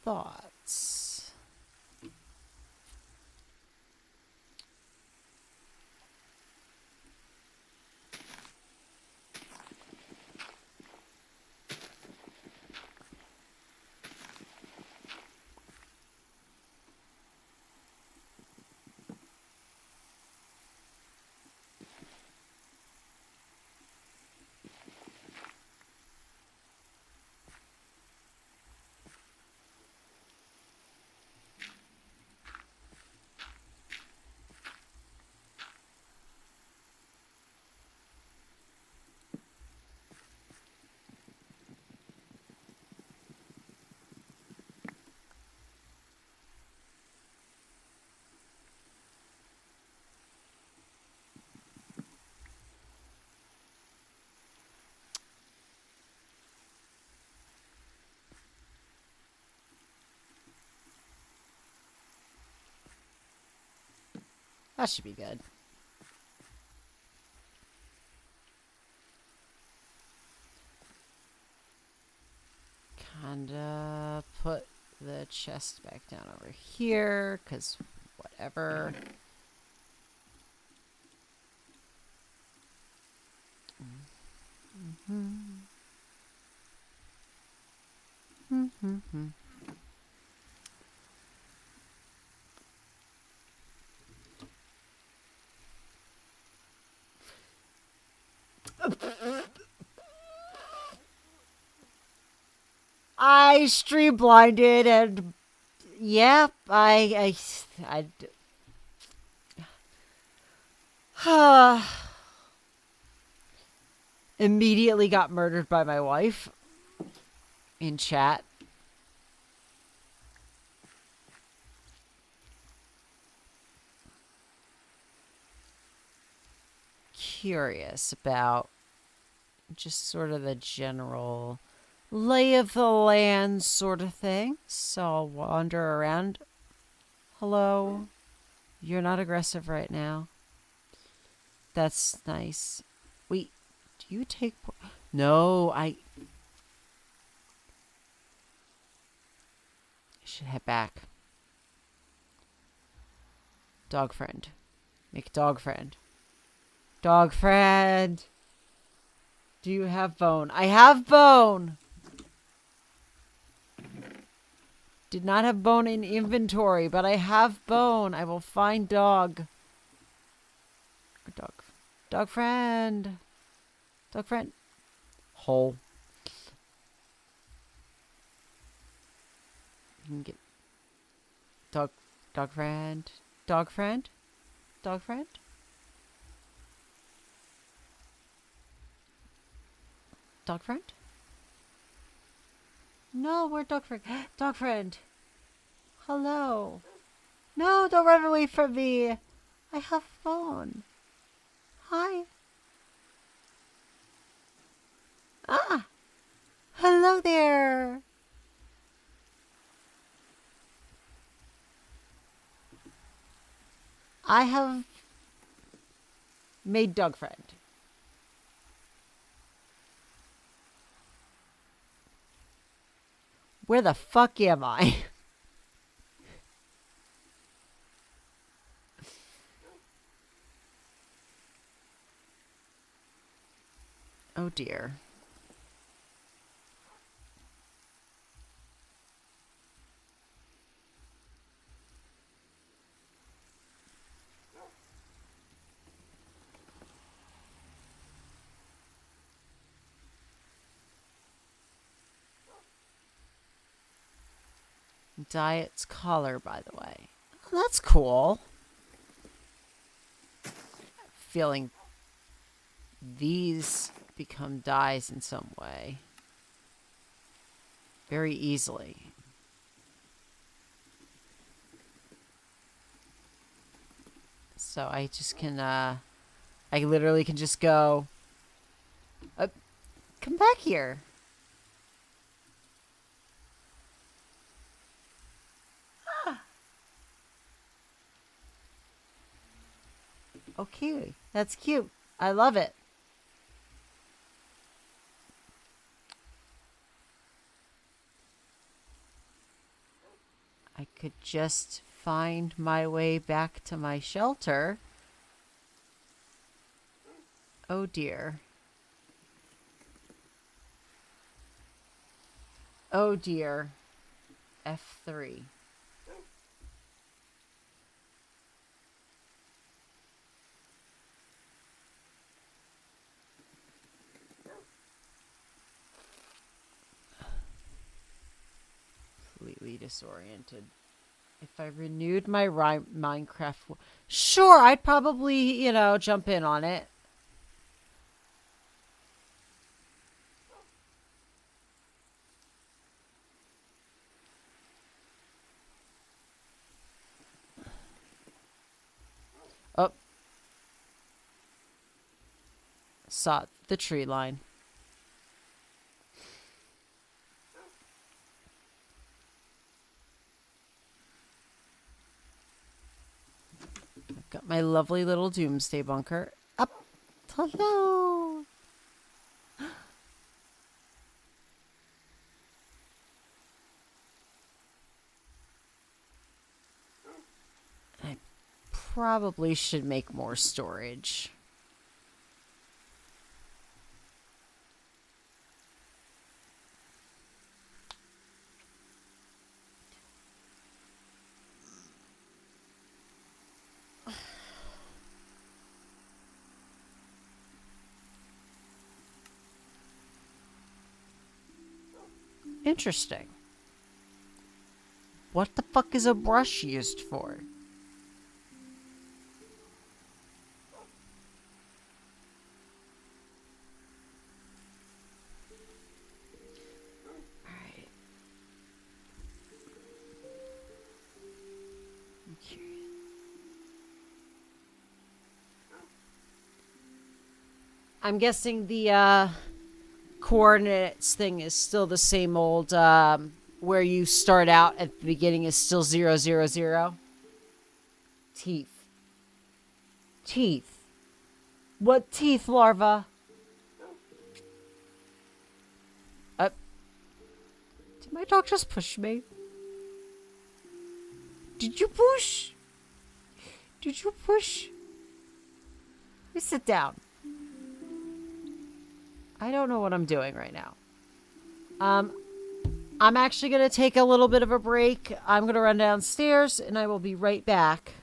Thoughts? That should be good. Kinda put the chest back down over here, because whatever. I stream blinded and yeah, immediately got murdered by my wife in chat. Curious about just sort of the general lay of the land sort of thing. So I'll wander around. Hello. You're not aggressive right now. That's nice. Wait, do you take... No, I should head back. Dog friend. Make dog friend. Dog friend. Do you have bone? I have bone. Did not have bone in inventory, but I have bone. I will find dog. Dog. Dog friend. Dog friend. Hole. You can get dog friend. Dog friend. Dog friend. Dog friend? No, we're dog friend. Dog friend. Hello. No, don't run away from me. I have phone. Hi. Ah. Hello there. I have made dog friend. Where the fuck am I? Oh dear. Diet's collar, by the way. Oh, that's cool. Feeling these become dyes in some way. Very easily. So I just can, I literally can just go, come back here. Okay, that's cute. I love it. I could just find my way back to my shelter. Oh dear. Oh dear. F3. Completely disoriented. If I renewed my Minecraft... Sure, I'd probably, you know, jump in on it. Oh. Saw the tree line. Got my lovely little doomsday bunker. Up. Hello. I probably should make more storage. Interesting. What the fuck is a brush used for? Alright. I'm curious. I'm guessing the coordinates thing is still the same old, where you start out at the beginning is still 000. Teeth. Teeth. What teeth, larva? Did my dog just push me? Did you push? Did you push? Let me sit down. I don't know what I'm doing right now. I'm actually going to take a little bit of a break. I'm going to run downstairs and I will be right back.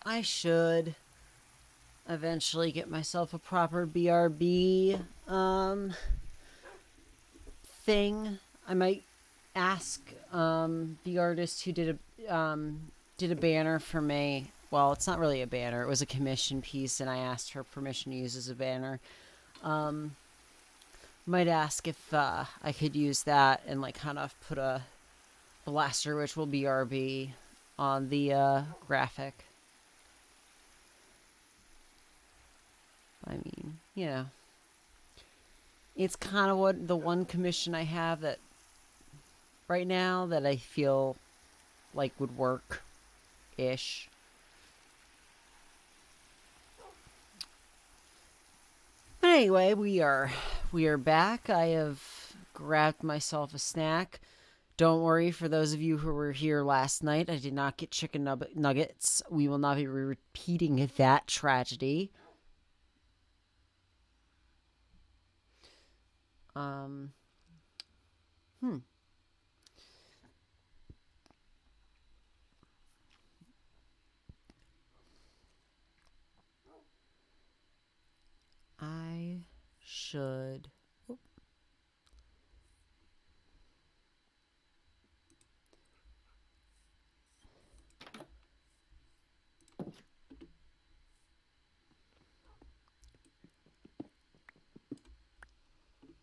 I should eventually get myself a proper BRB thing. I might ask the artist who did a banner for me. Well, it's not really a banner. It was a commission piece, and I asked her permission to use as a banner. Might ask if I could use that and like kind of put a BlasterWitch will BRB on the graphic. I mean, you know, it's kind of what the one commission I have that right now that I feel like would work ish. But anyway, we are back. I have grabbed myself a snack. Don't worry, for those of you who were here last night, I did not get chicken nuggets. We will not be repeating that tragedy. I should.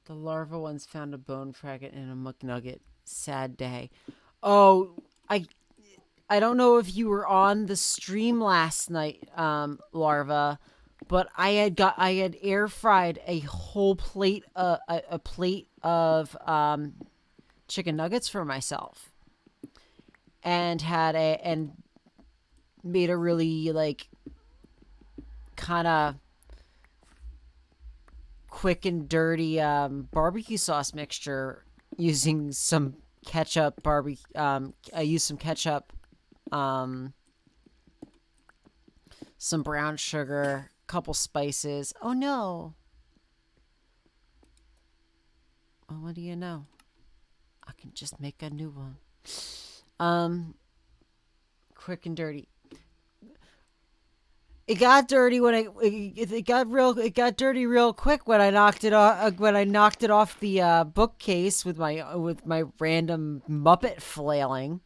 The larva once found a bone fragment in a McNugget. Sad day. Oh, I don't know if you were on the stream last night, Larva, but I had air fried a whole plate, a plate of chicken nuggets for myself, and made a really like kind of quick and dirty barbecue sauce mixture using some ketchup. I used some ketchup. Some brown sugar, couple spices. Oh no. Well, what do you know? I can just make a new one. Quick and dirty. It got dirty when it got dirty real quick when I knocked it off the bookcase with my random Muppet flailing.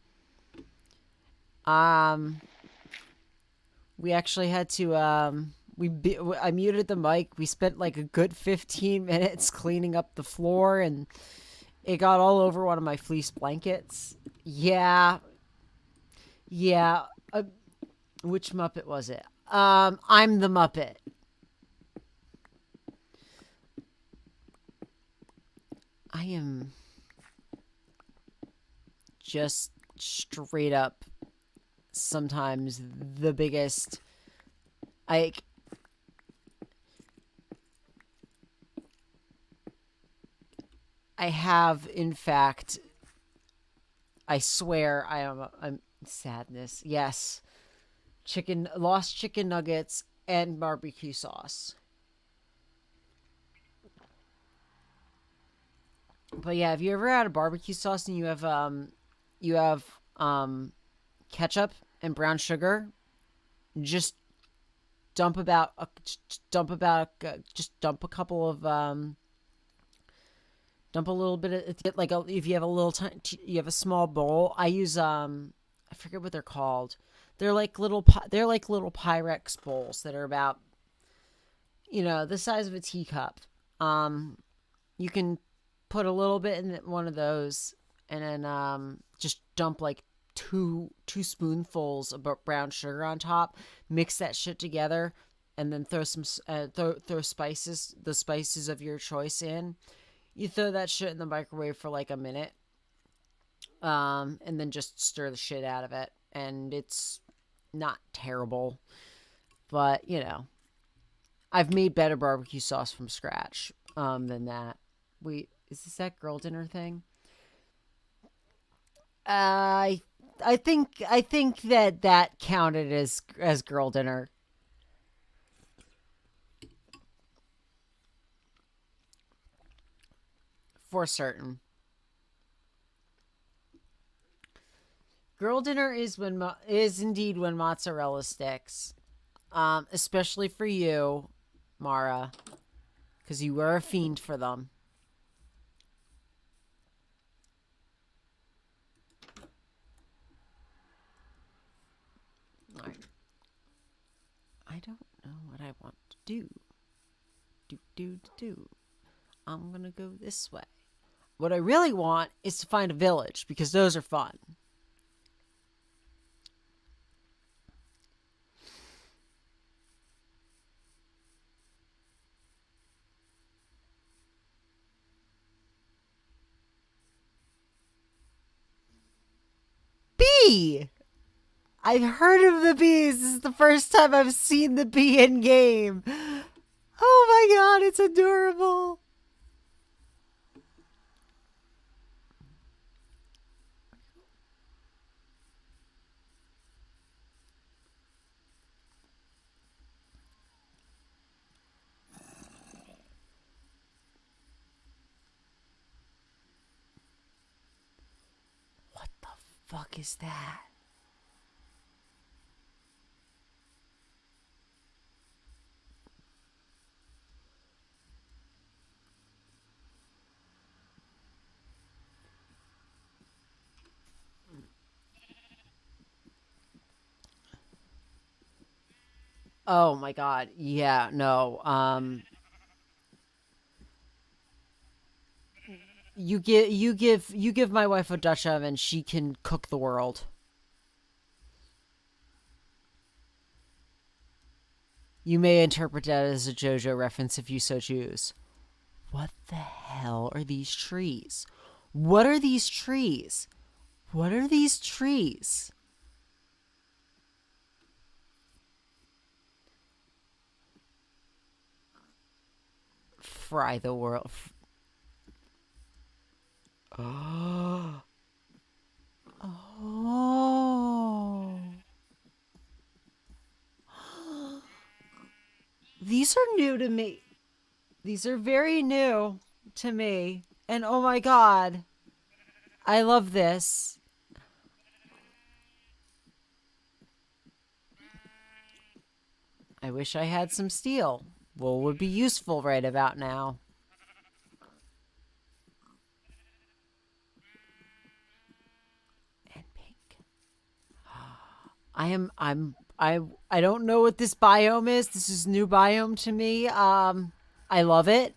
We actually had to I muted the mic. We spent like a good 15 minutes cleaning up the floor, and it got all over one of my fleece blankets. Yeah. Which Muppet was it? I'm the Muppet. I am just straight up sometimes the biggest. I have, in fact, I swear I'm sadness. Yes. Lost chicken nuggets and barbecue sauce. But yeah, have you ever had a barbecue sauce and you have ketchup and brown sugar? Just dump a couple of dump a little bit of like if you have a little you have a small bowl. I use I forget what they're called. They're like little Pyrex bowls that are about the size of a teacup. You can put a little bit in one of those, and then just dump like two spoonfuls of brown sugar on top. Mix that shit together, and then throw some throw spices, the spices of your choice in. You throw that shit in the microwave for like a minute, and then just stir the shit out of it, and it's not terrible, but I've made better barbecue sauce from scratch than that. Wait, is this that girl dinner thing? I think that counted as girl dinner. For certain. Girl dinner is is indeed when mozzarella sticks. Especially for you, Mara, because you were a fiend for them. All right. I don't know what I want to do. Do. I'm gonna go this way. What I really want is to find a village because those are fun. Bee! I've heard of the bees. This is the first time I've seen the bee in game. Oh my god, it's adorable. What the fuck is that? Oh my god. Yeah, no. You give my wife a Dutch oven, she can cook the world. You may interpret that as a JoJo reference if you so choose. What the hell are these trees? What are these trees? What are these trees? Fry the world. Oh. Oh. These are new to me. These are very new to me. And oh my god. I love this. I wish I had some steel. Wool would be useful right about now. And pink. I don't know what this biome is. This is new biome to me. I love it.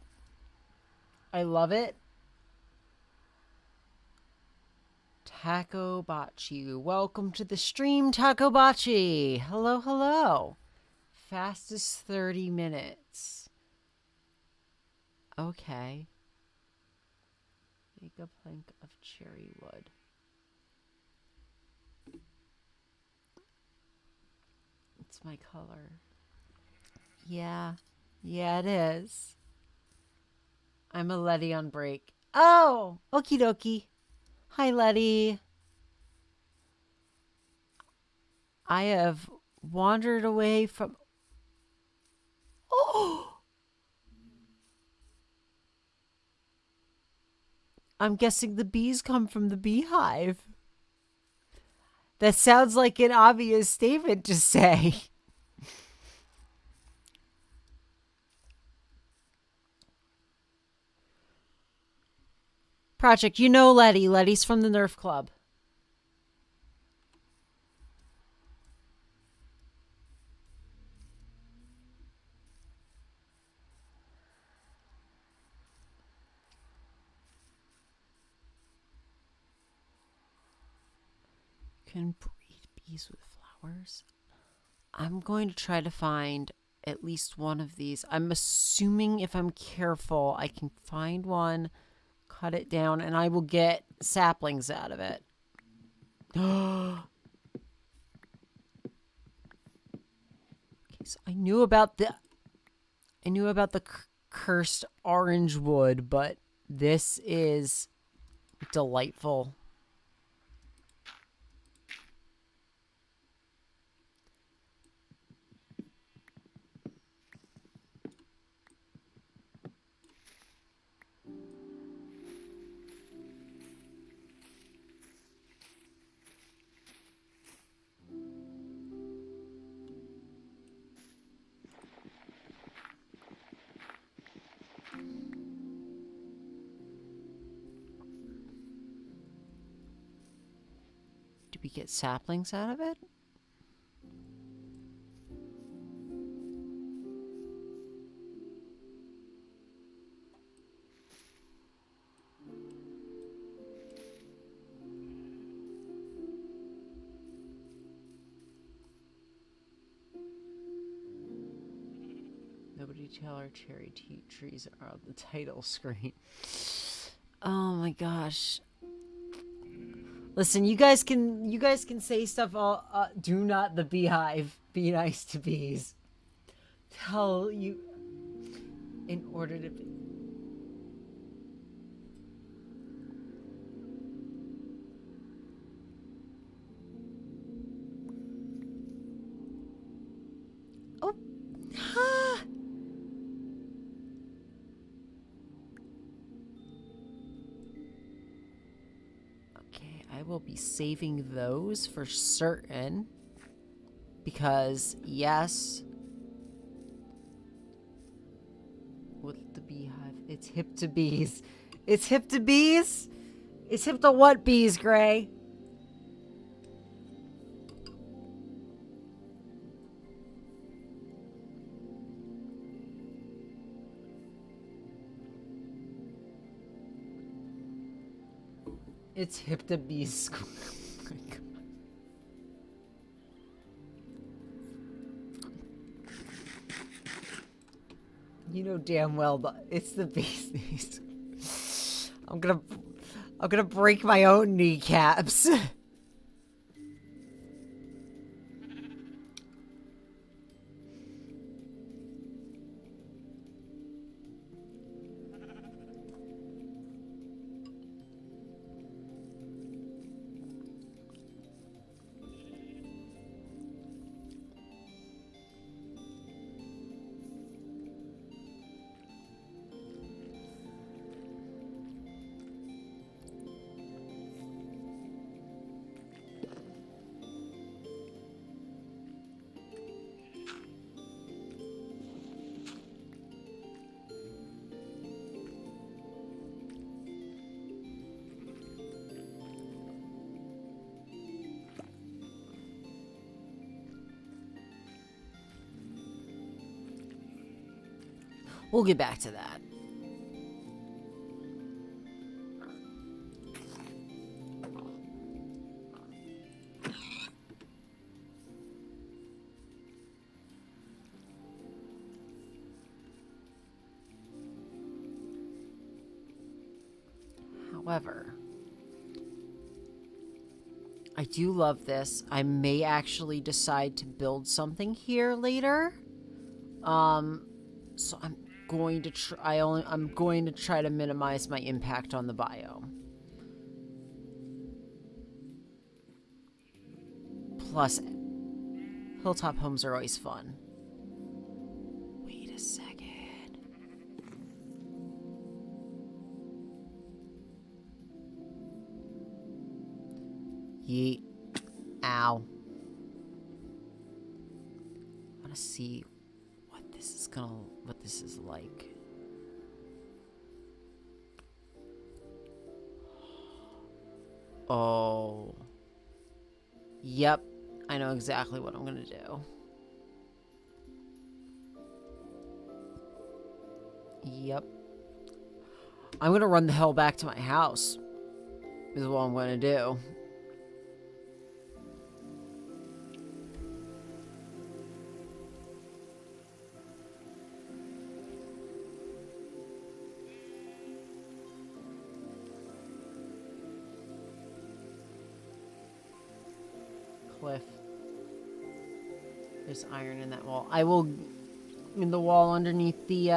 I love it. Taco Bachi. Welcome to the stream, Taco Bachi. Hello, hello. Fastest 30 minutes. Okay. Make a plank of cherry wood. It's my color. Yeah. Yeah, it is. I'm a Letty on break. Oh! Okie dokie. Hi, Letty. I have wandered away from... Oh! I'm guessing the bees come from the beehive. That sounds like an obvious statement to say. Project, you know Letty. Letty's from the Nerf Club. Can breed bees with flowers? I'm going to try to find at least one of these. I'm assuming if I'm careful, I can find one, cut it down, and I will get saplings out of it. Okay, so I knew about the cursed orange wood, but this is delightful. we get saplings out of it? Nobody tell our cherry trees are on the title screen. Oh my gosh. Listen, you guys can say stuff all do not the beehive. Be nice to bees. Tell you in order to be. Oh. Ha. Okay, I will be saving those for certain. Because, yes. With the beehive. It's hip to bees. It's hip to bees? It's hip to what bees, Gray? It's hip to bees school. Oh my God. You know damn well that it's the bees. I'm gonna break my own kneecaps. We'll get back to that. However, I do love this. I may actually decide to build something here later. So I'm going to try. I'm going to try to minimize my impact on the biome. Plus, hilltop homes are always fun. Wait a second. Yeet. Ow. I want to see what this is like. Oh. Yep. I know exactly what I'm gonna do. Yep. I'm gonna run the hell back to my house. Is what I'm gonna do. Cliff. There's iron in that wall. I will... in the wall underneath the,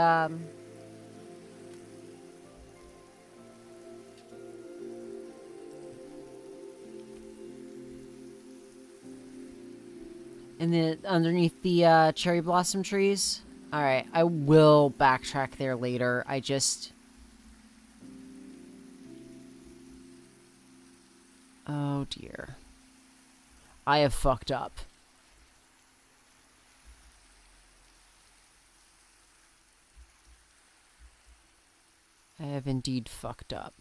underneath the, cherry blossom trees. Alright, I will backtrack there later. I just... oh dear. I have fucked up. I have indeed fucked up.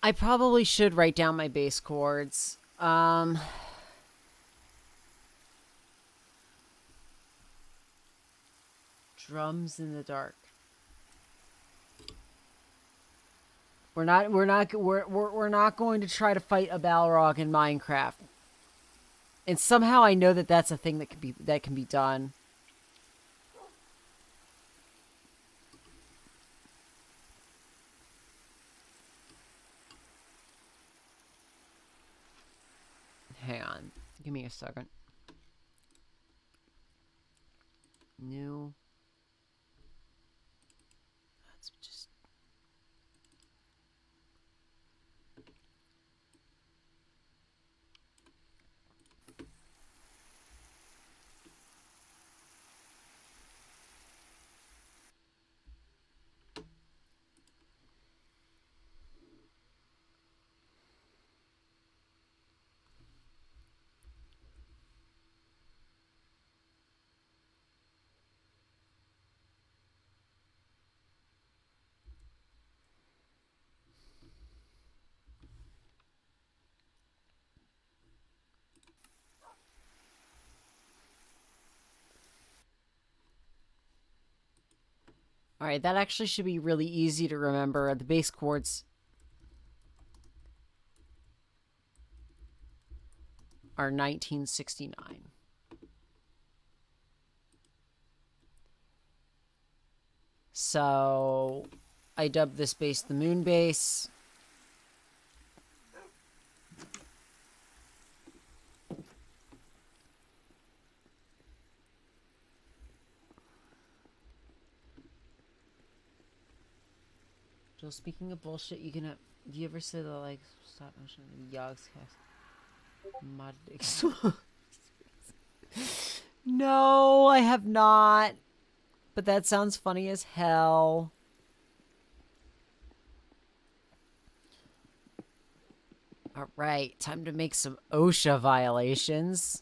I probably should write down my base chords. Drums in the dark. We're not going to try to fight a Balrog in Minecraft. And somehow I know that that's a thing that can be done. Hang on. Give me a second. New. That's just... All right, that actually should be really easy to remember. The base chords are 1969. So I dubbed this bass the moon bass. So speaking of bullshit, do you ever say the like stop motion Yogg's cast mod? No, I have not. But that sounds funny as hell. All right, time to make some OSHA violations.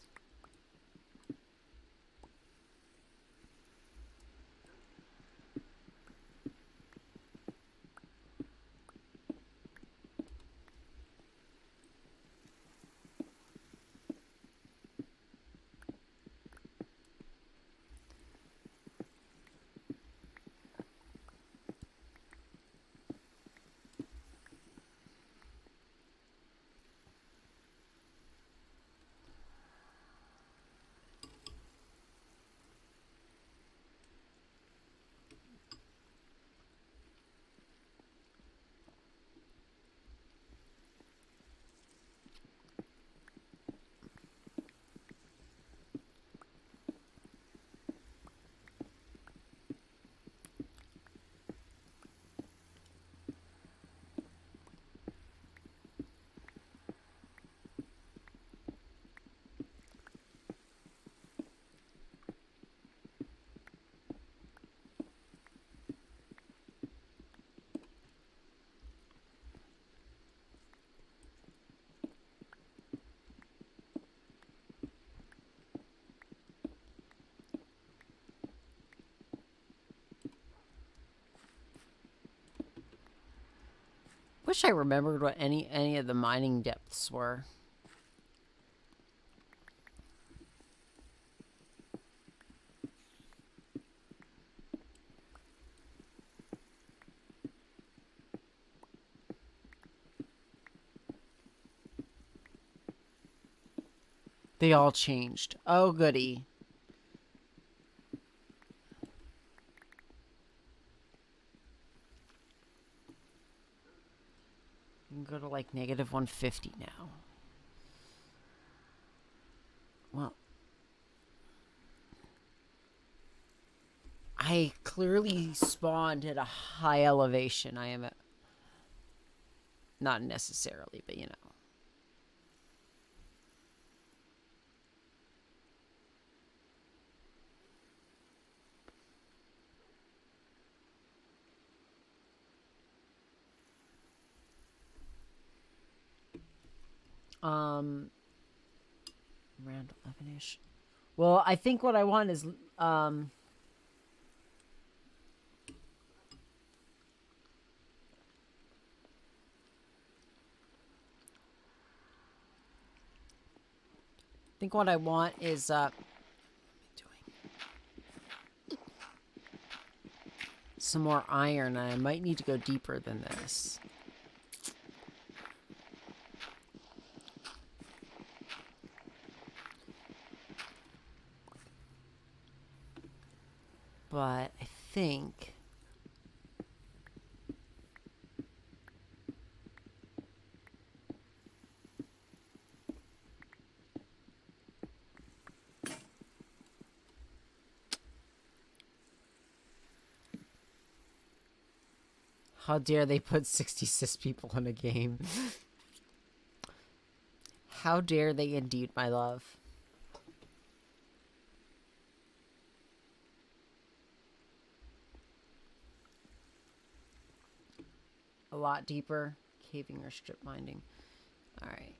Wish I remembered what any of the mining depths were. They all changed. Oh, goody. You can go to like -150 now. Well, I clearly spawned at a high elevation. I am at... Not necessarily, but you know. Around 11-ish. Well, I think what I want is, think what I want is some more iron, and I might need to go deeper than this. But I think how dare they put 66 people in a game? How dare they indeed, my love. A lot deeper. Caving or strip mining. Alright.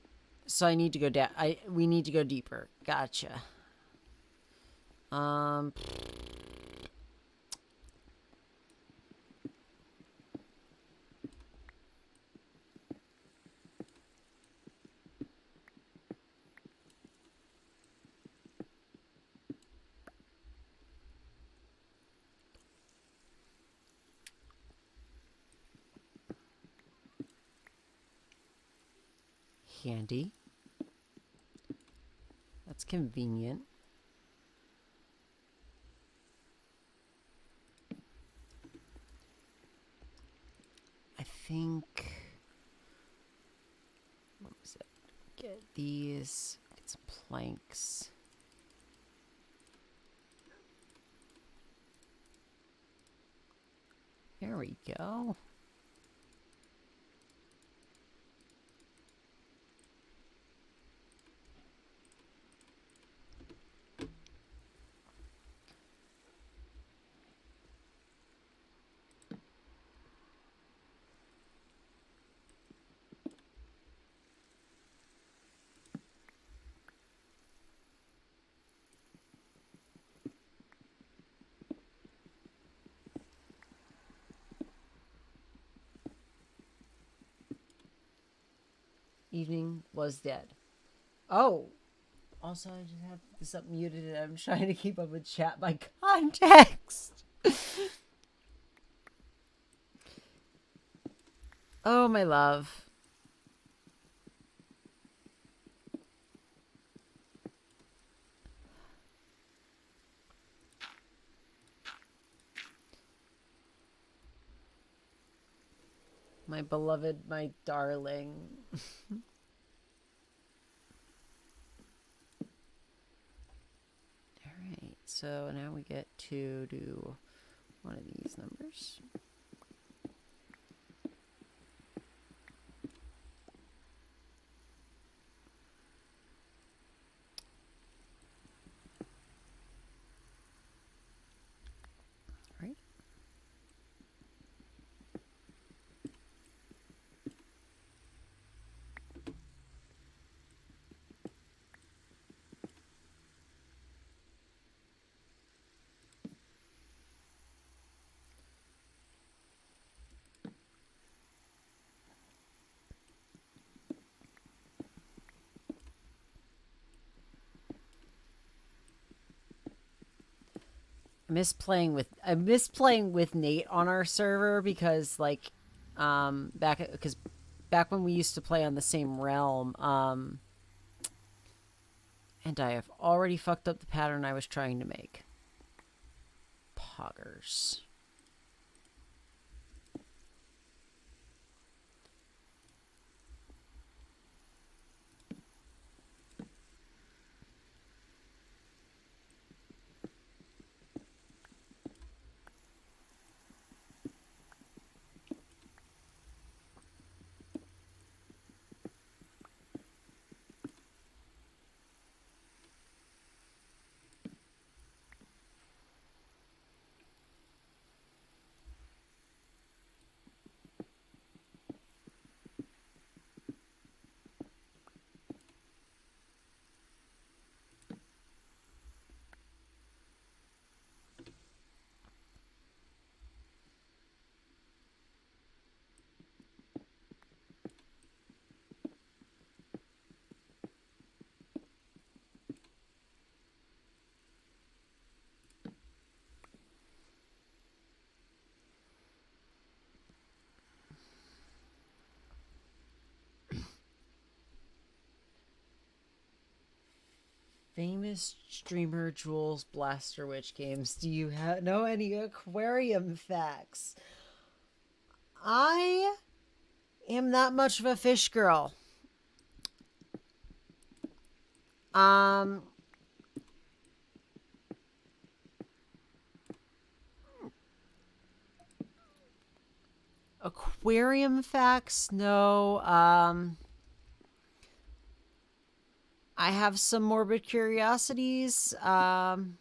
So I need to go down. We need to go deeper. Gotcha. Handy. That's convenient. I think... What was it? Get these. Get some planks. There we go. Evening was dead. Oh. Also, I just have this up muted and I'm trying to keep up with chat by context. Oh, my love. My beloved, my darling. Alright, so now we get to do one of these numbers. Right. I miss playing with Nate on our server because like back when we used to play on the same realm, and I have already fucked up the pattern I was trying to make. Poggers. Famous streamer Jules BlasterWitch games. Do you know any aquarium facts? I am not much of a fish girl. Aquarium facts? No. I have some morbid curiosities. Some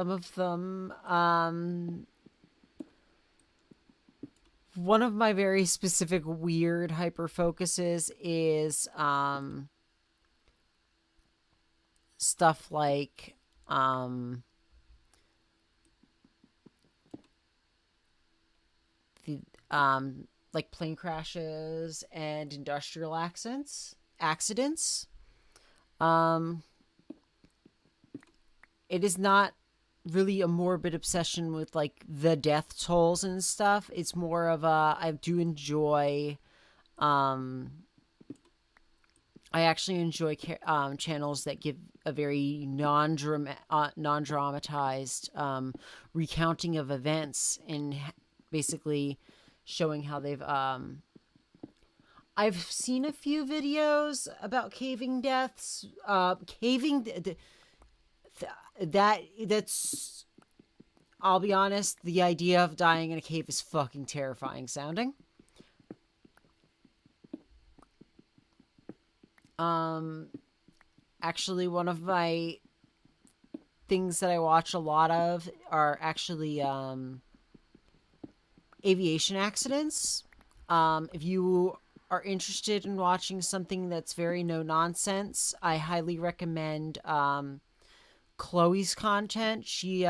of them, one of my very specific weird hyper focuses is, stuff like, the, like plane crashes and industrial accidents. It is not really a morbid obsession with like the death tolls and stuff. It's more of a, I do enjoy, I actually enjoy channels that give a very non-dramatized recounting of events and basically showing how they've I've seen a few videos about caving deaths. That's I'll be honest, the idea of dying in a cave is fucking terrifying sounding. Actually, one of my things that I watch a lot of are actually aviation accidents. If you are interested in watching something that's very no nonsense, I highly recommend Chloe's content. She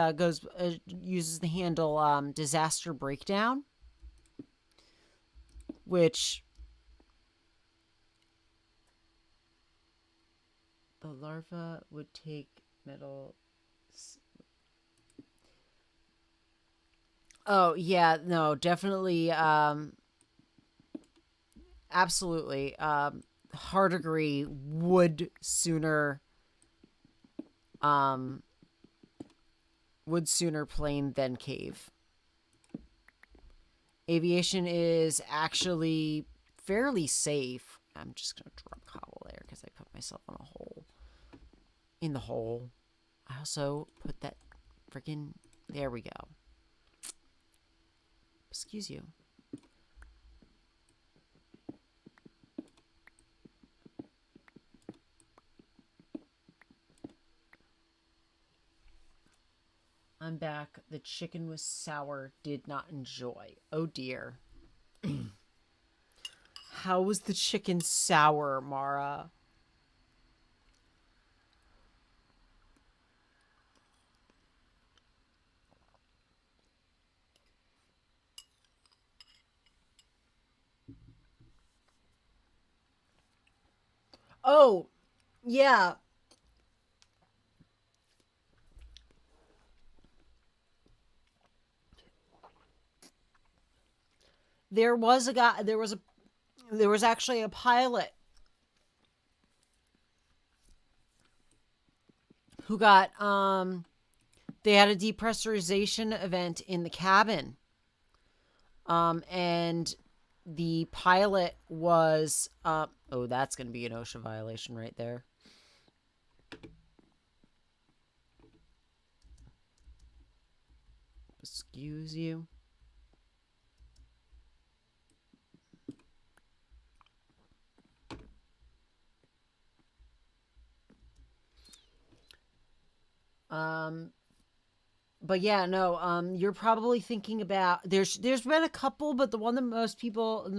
uses the handle Disaster Breakdown, which the larva would take metal. Oh yeah, no, definitely, absolutely. Hard agree. Would sooner plane than cave. Aviation is actually fairly safe. I'm just gonna drop cobble there because I put myself on a hole. In the hole. I also put that freaking. There we go. Excuse you. I'm back. The chicken was sour. Did not enjoy. Oh dear. How was the chicken sour, Mara? Oh, yeah. There was a guy, there was actually a pilot who got they had a depressurization event in the cabin. And the pilot was oh, that's going to be an OSHA violation right there. Excuse you. But yeah, no, you're probably thinking about there's been a couple, but the one that most people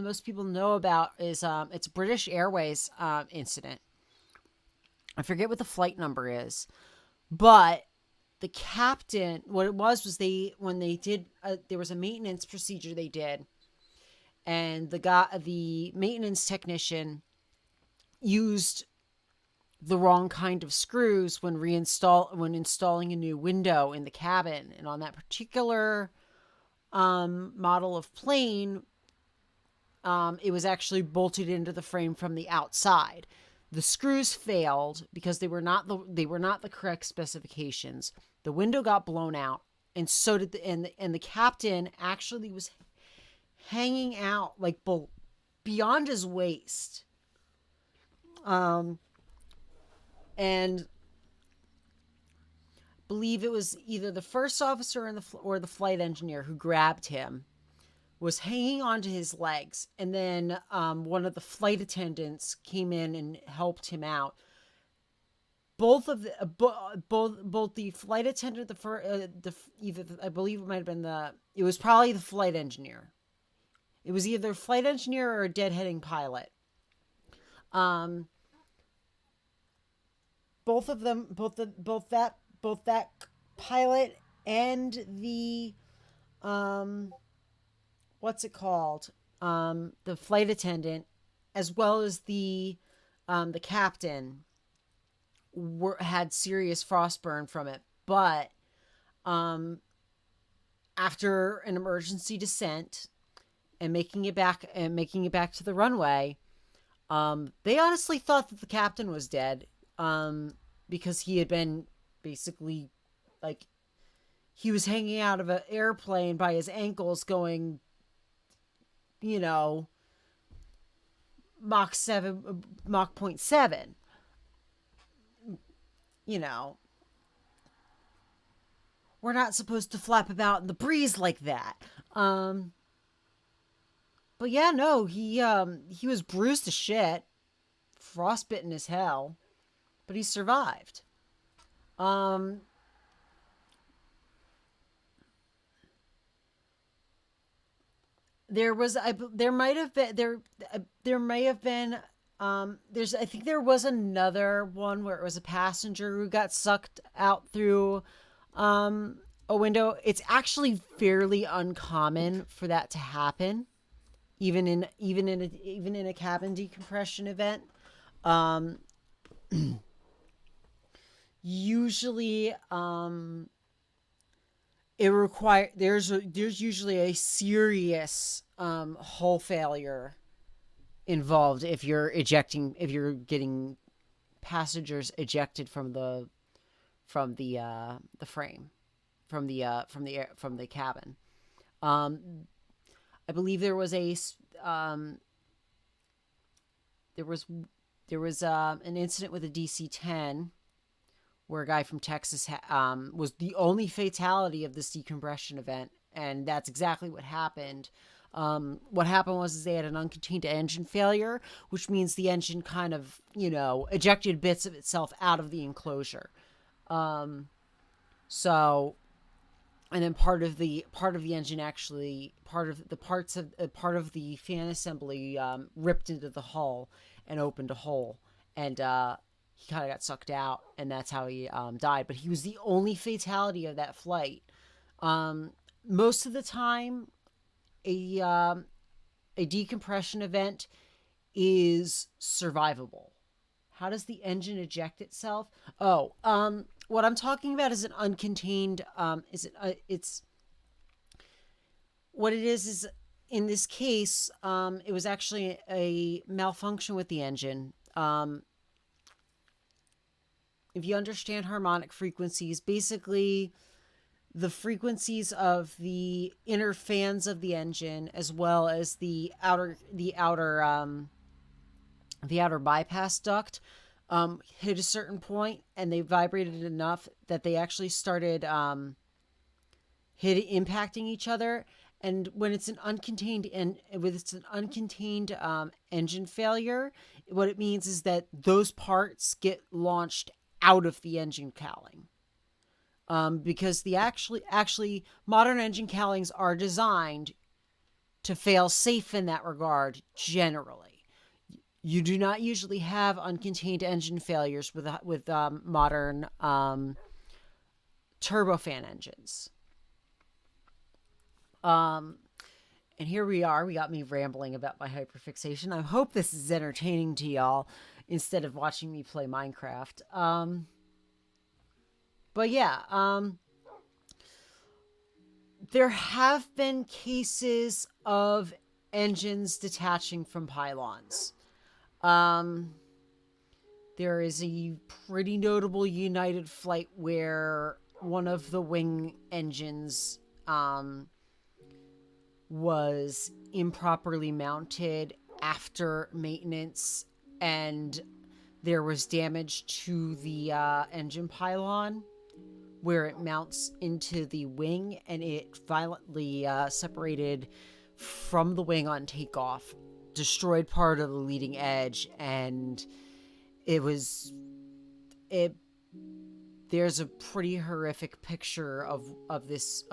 know about is it's a British Airways incident. I forget what the flight number is, but the captain, what it was when they did there was a maintenance procedure they did, and the maintenance technician used the wrong kind of screws when installing a new window in the cabin. And on that particular model of plane, it was actually bolted into the frame from the outside. the screws failed because they were not the correct specifications. The window got blown out, and so did the captain actually was hanging out like beyond his waist. And believe it was either the first officer or the flight engineer who grabbed him was hanging onto his legs, and then one of the flight attendants came in and helped him out. Both of the both the flight attendant, I believe it might have been it was probably the flight engineer. It was either a flight engineer or a deadheading pilot. Both of them, both that pilot and the what's it called? The flight attendant, as well as the captain, had serious frostburn from it. But after an emergency descent and making it back to the runway, they honestly thought that the captain was dead, because he had been basically, like, he was hanging out of an airplane by his ankles going, Mach 0.7. We're not supposed to flap about in the breeze like that. But yeah, no, he was bruised to shit, frostbitten as hell, but he survived. There may have been I think there was another one where it was a passenger who got sucked out through a window. It's actually fairly uncommon for that to happen, even in a cabin decompression event. Usually, there's usually a serious hull failure involved if you're getting passengers ejected from the frame, from the cabin. I believe there was an incident with a DC-10 where a guy from Texas was the only fatality of this decompression event, and that's exactly what happened. What happened was they had an uncontained engine failure, which means the engine kind of, ejected bits of itself out of the enclosure. So, and then part of the engine actually, part of the fan assembly ripped into the hull and opened a hole, and he kind of got sucked out, and that's how he died. But he was the only fatality of that flight. Most of the time, a decompression event is survivable. How does the engine eject itself? What I'm talking about is an uncontained. It's what it is in this case. It was actually a malfunction with the engine. If you understand harmonic frequencies, basically the frequencies of the inner fans of the engine, as well as the outer bypass duct, hit a certain point, and they vibrated enough that they actually started impacting each other. And when it's an uncontained engine failure, what it means is that those parts get launched out of the engine cowling. Because the actually modern engine cowlings are designed to fail safe in that regard. Generally, you do not usually have uncontained engine failures with modern turbofan engines. And here we are. We got me rambling about my hyperfixation. I hope this is entertaining to y'all instead of watching me play Minecraft. But yeah, there have been cases of engines detaching from pylons. there is a pretty notable United flight where one of the wing engines was improperly mounted after maintenance, and there was damage to the engine pylon where it mounts into the wing, and it violently separated from the wing on takeoff, destroyed part of the leading edge, and there's a pretty horrific picture of this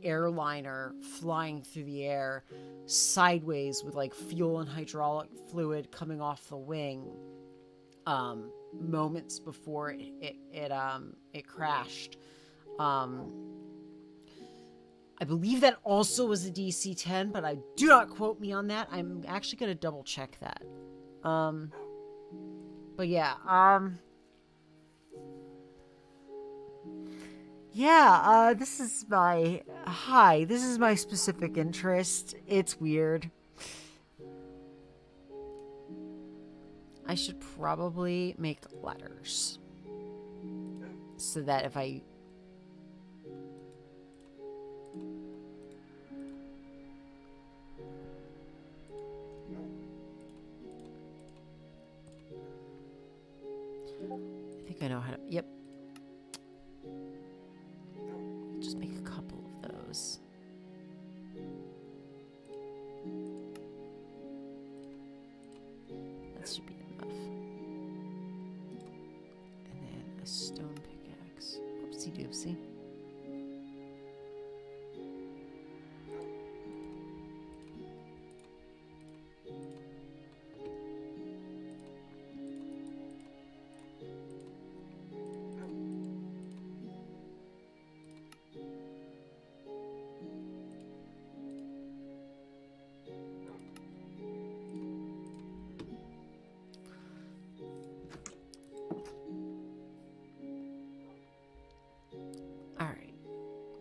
airliner flying through the air sideways with like fuel and hydraulic fluid coming off the wing moments before it crashed. I believe that also was a DC-10, but I do not quote me on that. I'm actually going to double check that. But yeah, this is my specific interest. It's weird. I should probably make letters so that if I think I know how to, yep. Just make a couple of those. That should be enough. And then a stone pickaxe. Oopsie doopsie.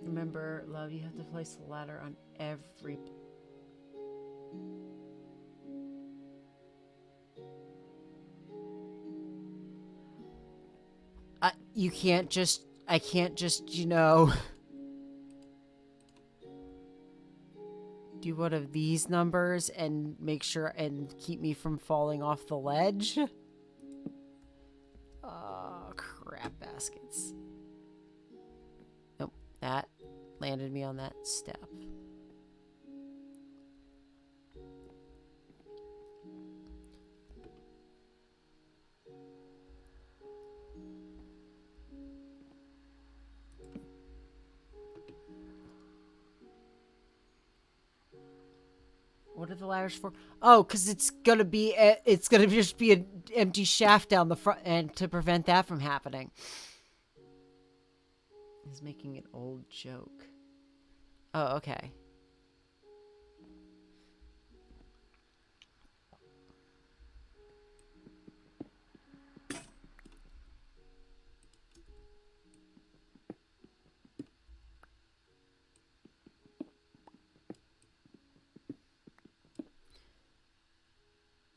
Remember, love, you have to place the ladder on every... you can't just... I can't just, you know... do one of these numbers and make sure and keep me from falling off the ledge? Oh, crap baskets. Nope, that landed me on that step. What are the ladders for? Oh, because it's gonna just be an empty shaft down the front, and to prevent that from happening. He's making an old joke. Oh, okay.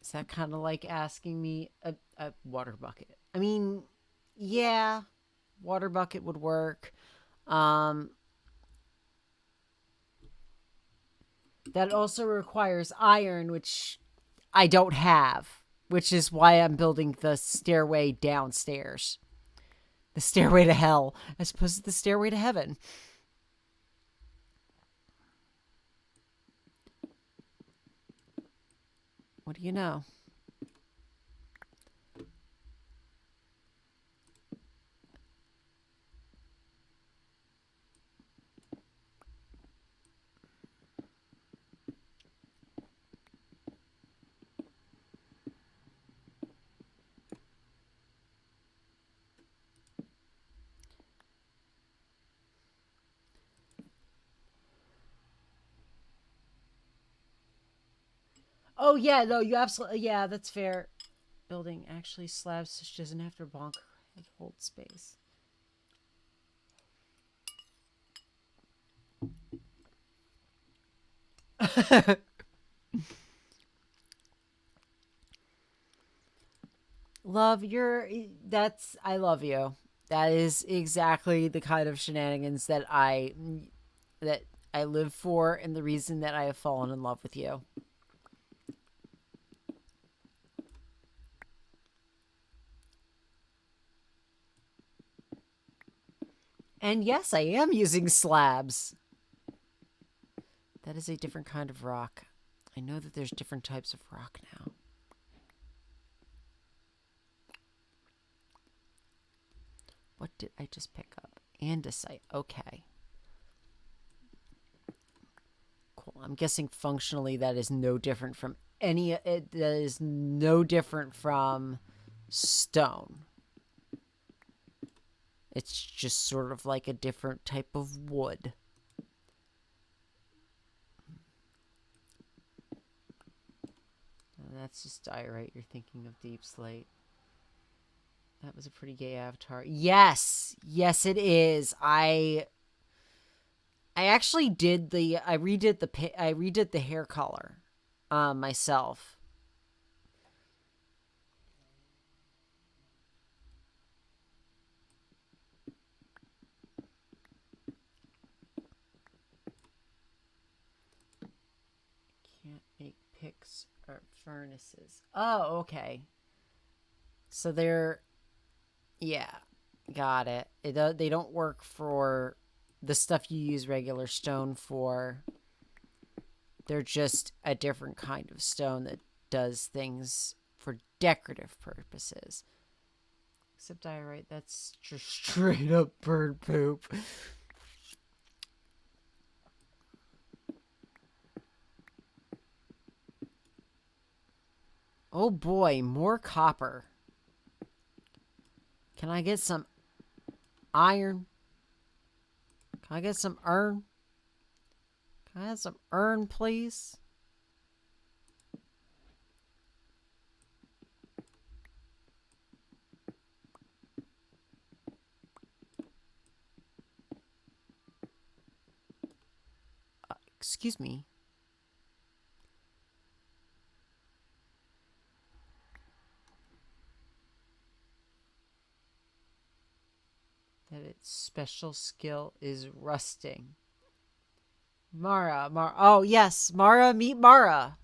Is that kind of like asking me a water bucket? I mean, yeah, water bucket would work. That also requires iron, which I don't have, which is why I'm building the stairway downstairs. The stairway to hell, as opposed to the stairway to heaven. What do you know? Oh, yeah, no, you absolutely... Yeah, that's fair. Building actually slabs so she doesn't have to bonk and hold space. Love, I love you. That is exactly the kind of shenanigans that I live for, and the reason that I have fallen in love with you. And yes, I am using slabs. That is a different kind of rock. I know that there's different types of rock now. What did I just pick up? Andesite. Okay. Cool. I'm guessing functionally that is no different from that is no different from stone. It's just sort of like a different type of wood. That's just diorite. You're thinking of deep slate. That was a pretty gay avatar. Yes, yes, it is. I actually did I redid the hair color, myself. Can't make picks or furnaces. Oh, okay. So yeah, got it. They don't work for the stuff you use regular stone for. They're just a different kind of stone that does things for decorative purposes. Except diorite, that's just straight up bird poop. Oh boy, more copper. Can I get some iron? Can I get some iron? Can I have some iron, please? Excuse me. That its special skill is rusting. Mara. Oh, yes. Mara, meet Mara.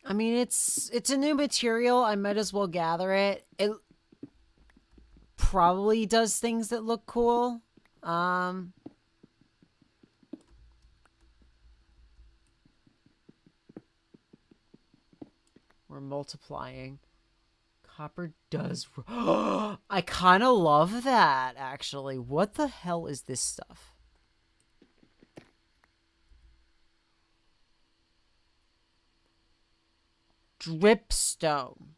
I mean, it's a new material. I might as well gather it. It probably does things that look cool. We're multiplying. Copper does. I kind of love that, actually. What the hell is this stuff? Dripstone.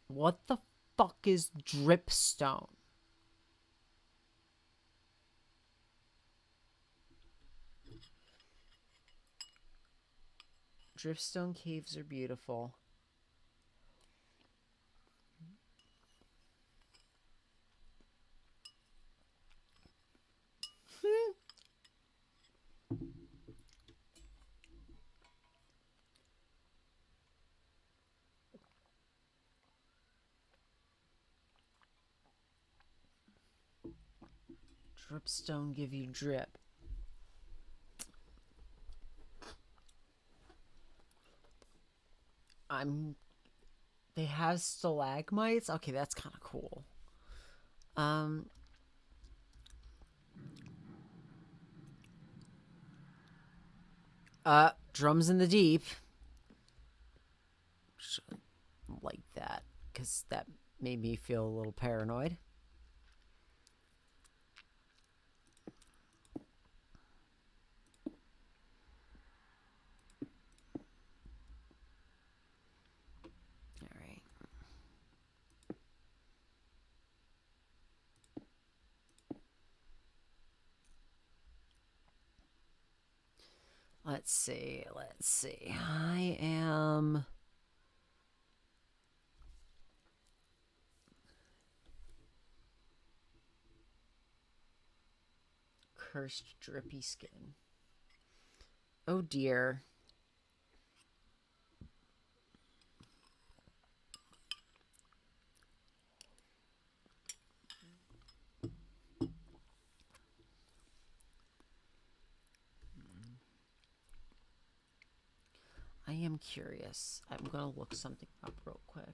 What the fuck is dripstone? Dripstone caves are beautiful. Dripstone give you drip. They have stalagmites. Okay, that's kind of cool. Drums in the deep. Like that, because that made me feel a little paranoid. Let's see. Let's see. I am... Cursed drippy skin. Oh dear. I am curious. I'm going to look something up real quick.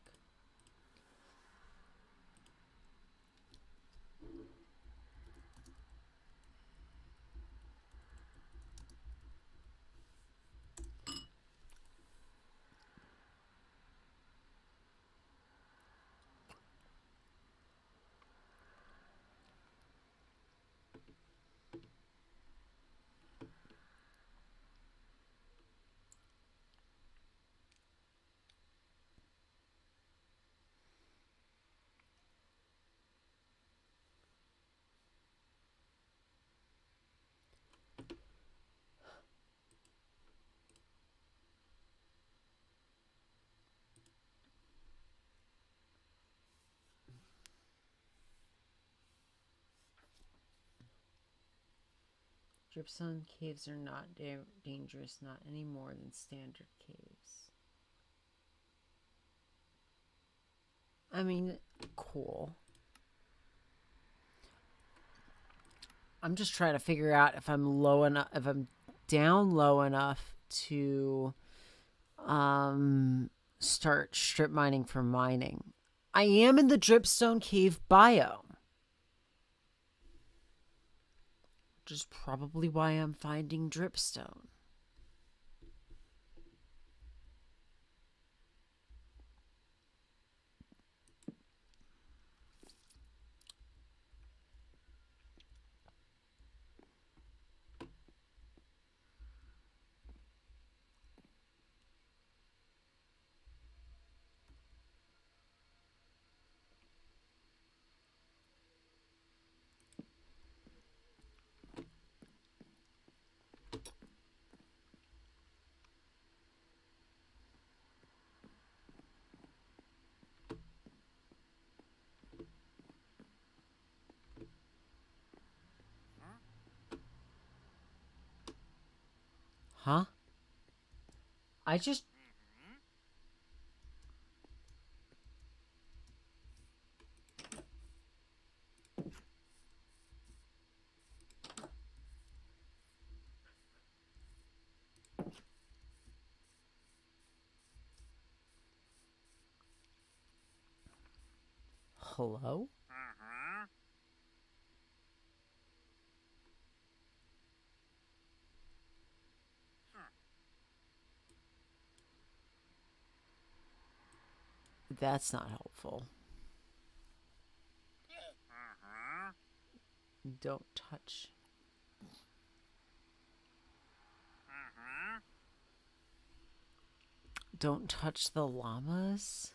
Dripstone caves are not dangerous, not any more than standard caves. I mean, cool. I'm just trying to figure out if I'm low enough, if I'm down low enough to start strip mining for mining. I am in the Dripstone Cave biome, which is probably why I'm finding dripstone. Huh? I just... Hello? That's not helpful. Don't touch. Don't touch the llamas?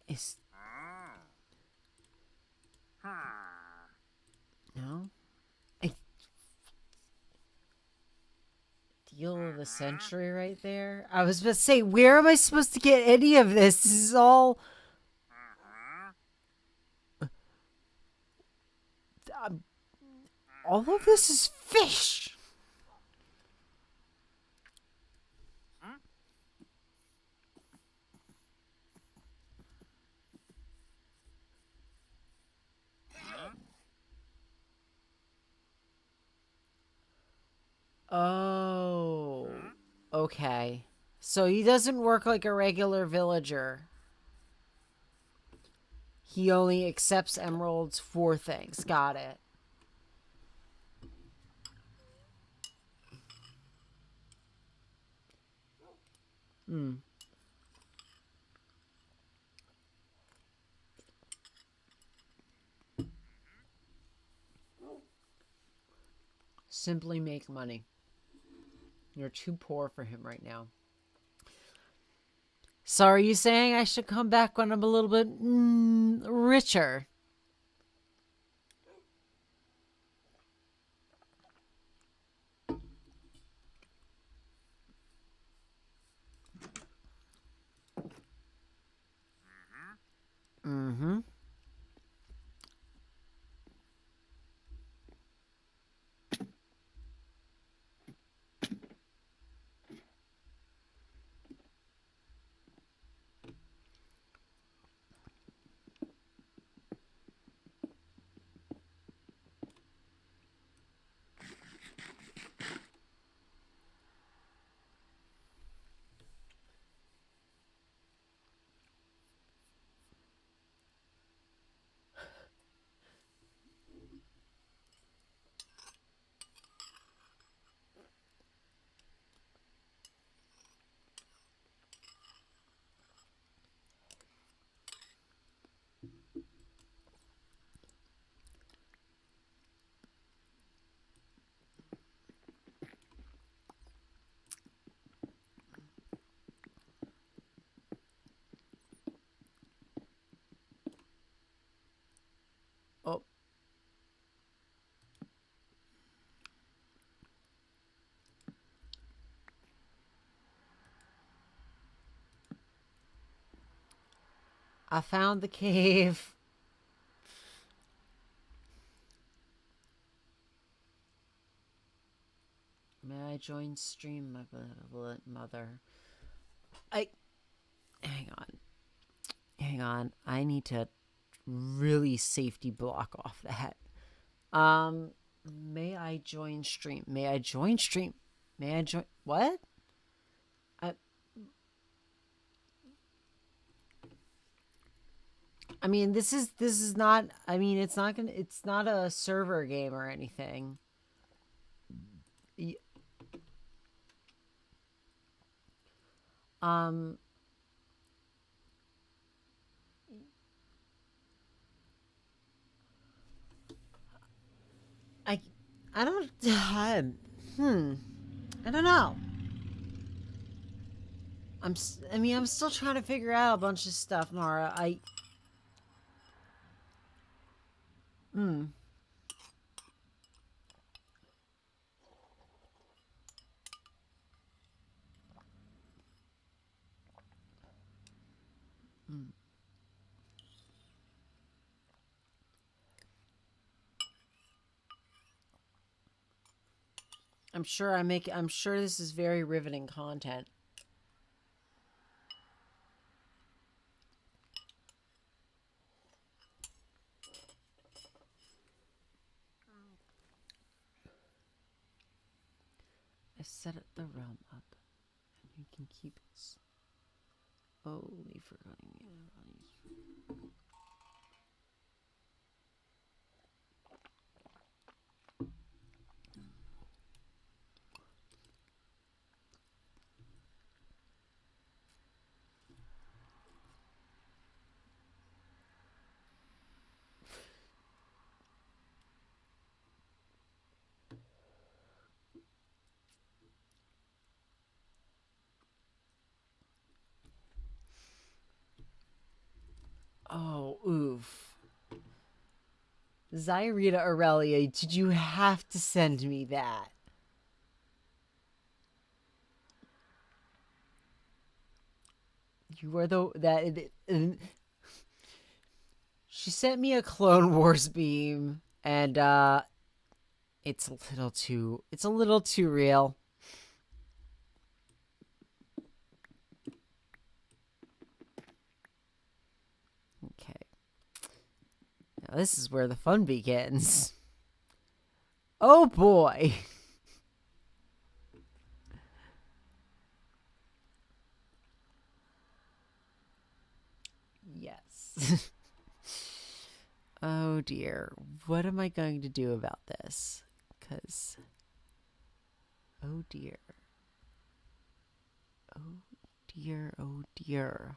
Is... No? Deal of the century right there. I was about to say, where am I supposed to get any of this? This is all... all of this is fish. Oh. Okay. So he doesn't work like a regular villager. He only accepts emeralds for things. Got it. Hmm. simply make money. You're too poor for him right now. So are you saying I should come back when I'm a little bit richer? Mm-hmm. Oh. I found the cave. May I join stream, my benevolent mother? Hang on. Hang on. I need to really safety block off that. May I join stream? May I join stream? May I join? What? I mean, this is not. I mean, it's not gonna. It's not a server game or anything. I don't. I don't know. I mean, I'm still trying to figure out a bunch of stuff, Mara. I'm sure this is very riveting content. I set the realm up, and you can keep it. Only forgotten. Oh, oof. Zyrita Aurelia, did you have to send me that? You were she sent me a Clone Wars beam, and it's a little too real. Okay. Now this is where the fun begins. Oh boy. Yes. Oh dear. What am I going to do about this? Because... oh dear. Oh dear, oh dear.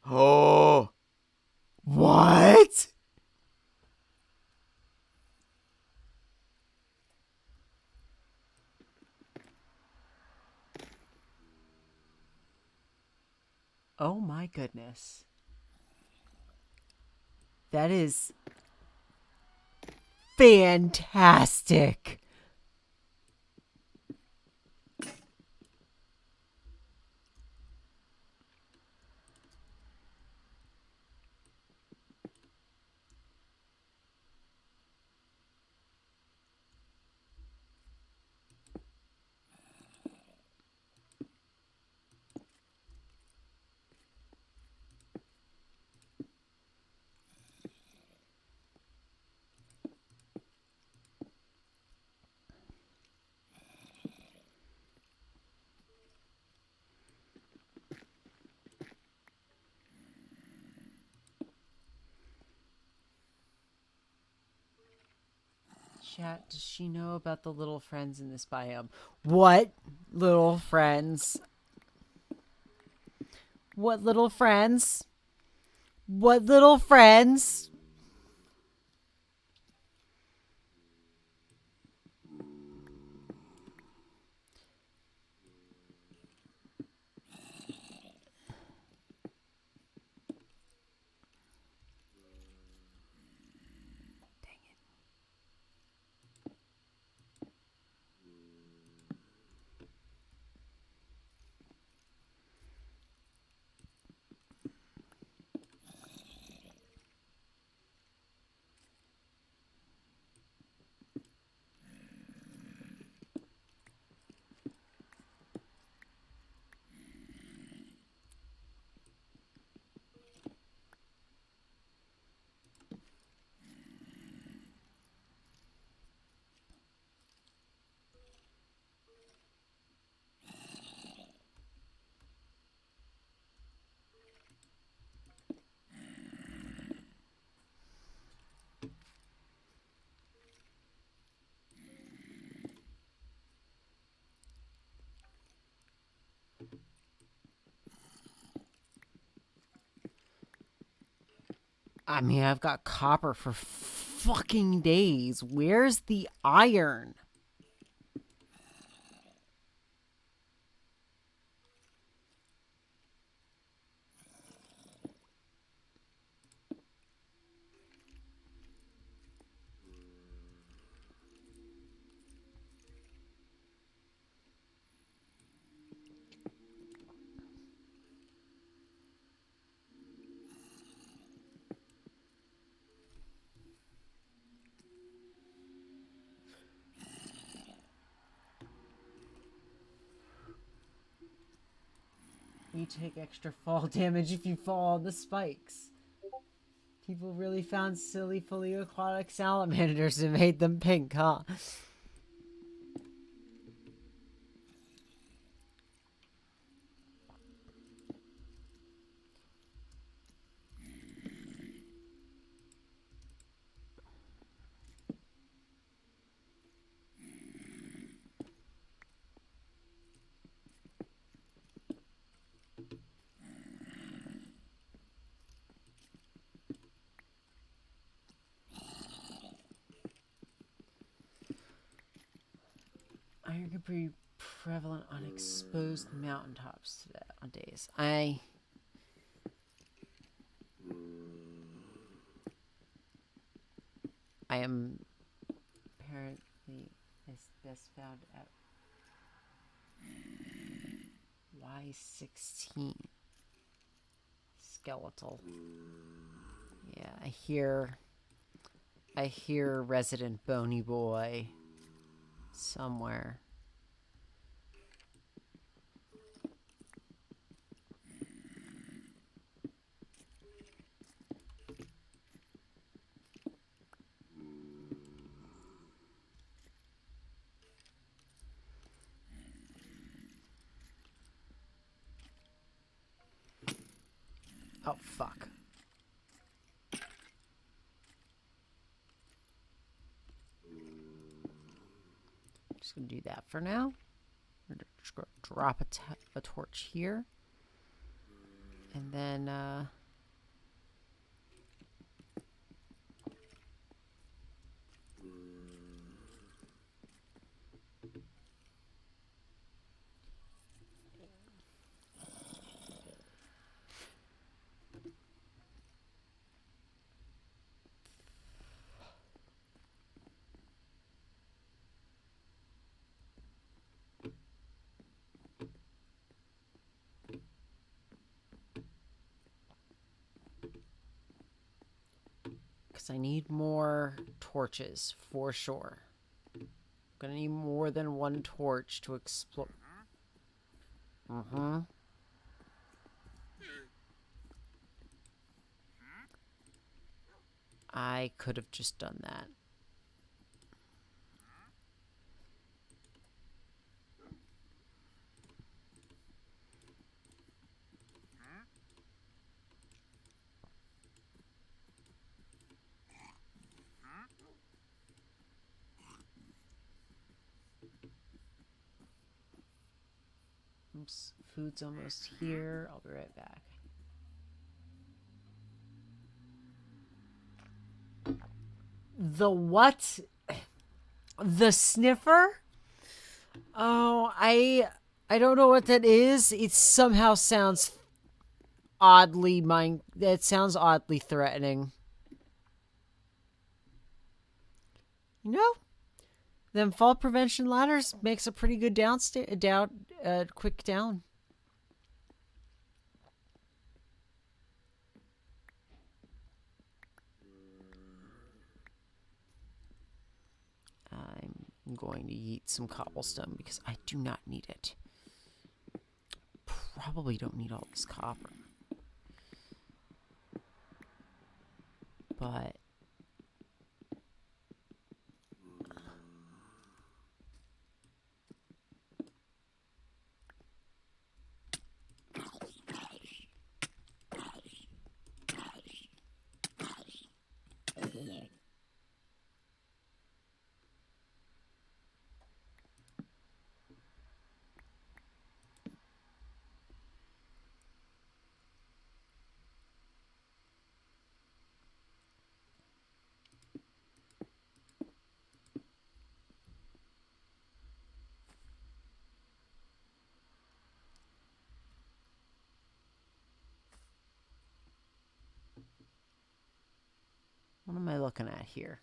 Oh. What? Oh my goodness. That is fantastic. Chat, does she know about the little friends in this biome? What little friends? What little friends? What little friends? I mean, I've got copper for fucking days. Where's the iron? You take extra fall damage if you fall on the spikes. People really found silly, fully aquatic salamanders and made them pink, huh? Iron could be prevalent on exposed mountaintops today on days. I am apparently is best found at Y16. Skeletal. Yeah, I hear resident bony boy somewhere. Oh, fuck. Just gonna do that for now. We're just gonna drop a torch here. And then, because I need more torches for sure. I'm gonna need more than one torch to explode. I could have just done that. Oops, food's almost here. I'll be right back. The what? The sniffer? Oh, I don't know what that is. It somehow sounds oddly it sounds oddly threatening. You know? Them fall prevention ladders makes a pretty good quick down. I'm going to yeet some cobblestone because I do not need it. Probably don't need all this copper. But what am I looking at here?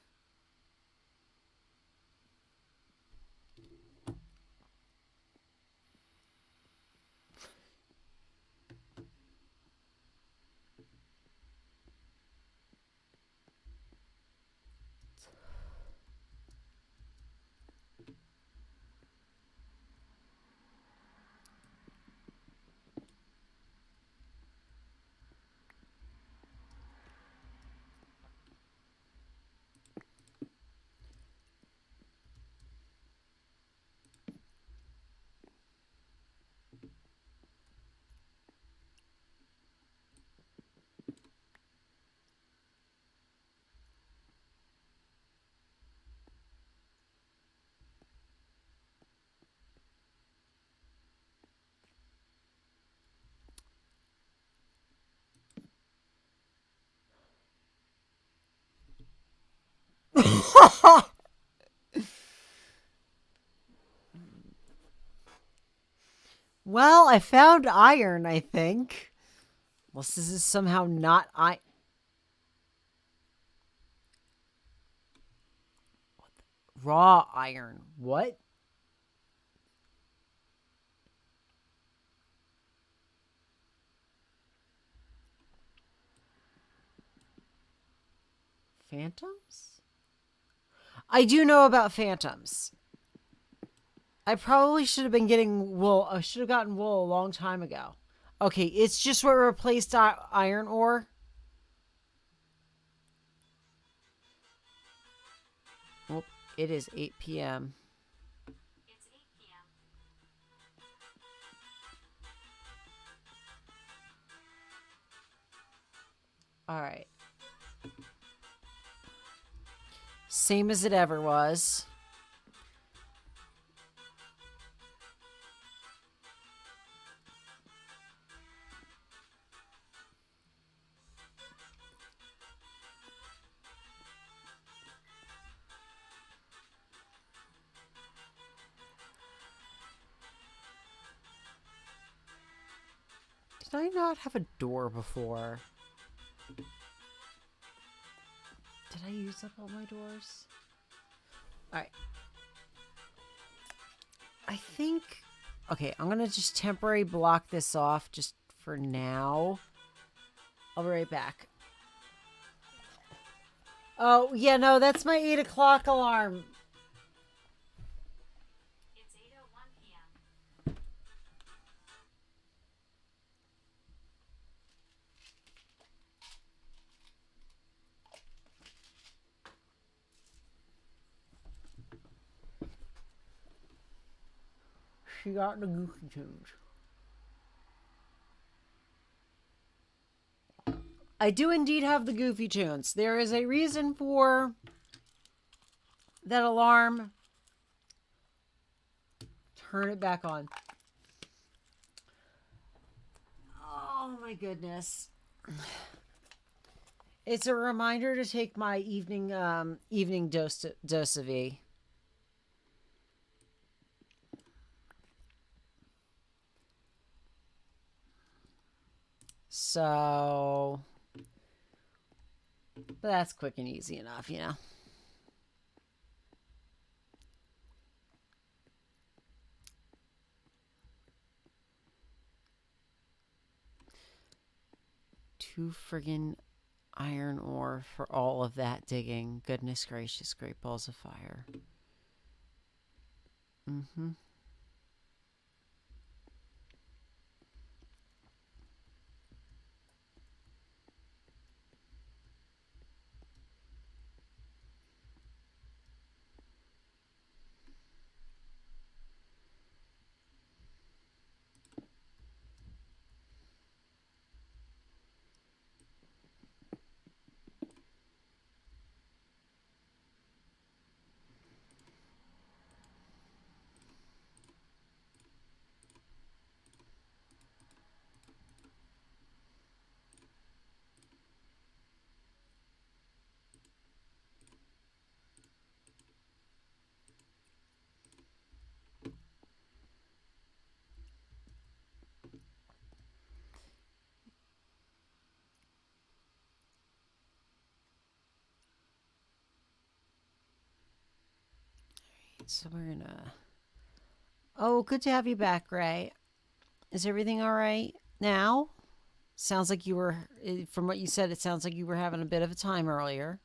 Well, I found iron, I think. Unless this is somehow not raw iron. What? Phantoms? I do know about phantoms. I probably should have been getting wool. I should have gotten wool a long time ago. Okay, it's just what replaced iron ore. Well, it is 8 p.m. It's 8 p.m. All right. Same as it ever was. Did I not have a door before? Did I use up all my doors? Alright. I think... Okay, I'm gonna just temporarily block this off just for now. I'll be right back. Oh, yeah, no, that's my 8 o'clock alarm. It's 8:01 p.m. She got the goofy tunes. I do indeed have the goofy tunes. There is a reason for that alarm. Turn it back on. Oh my goodness. It's a reminder to take my evening dose of E. So, but that's quick and easy enough, you know. Two friggin' iron ore for all of that digging. Goodness gracious, great balls of fire. Mm-hmm. So we're gonna... Oh, good to have you back, Ray. Is everything all right now? Sounds like you were, from what you said, it sounds like you were having a bit of a time earlier.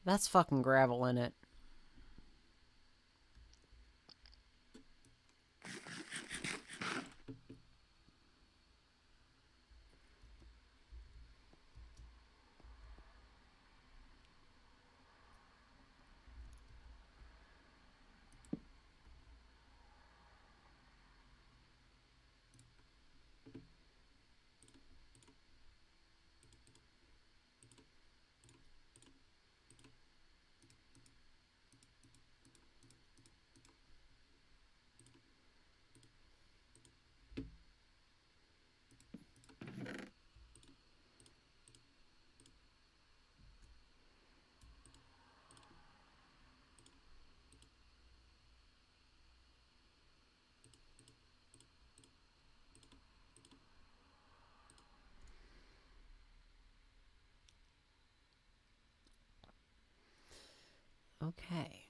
That's fucking gravel in it. Okay.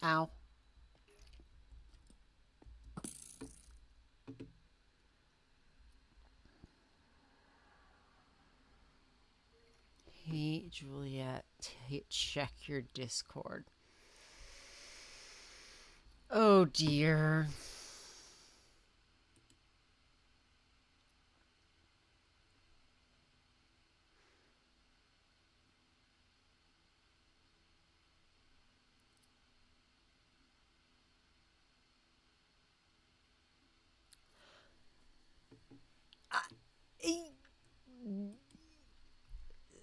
Ow. Hey, Juliet, check your Discord. Oh, dear.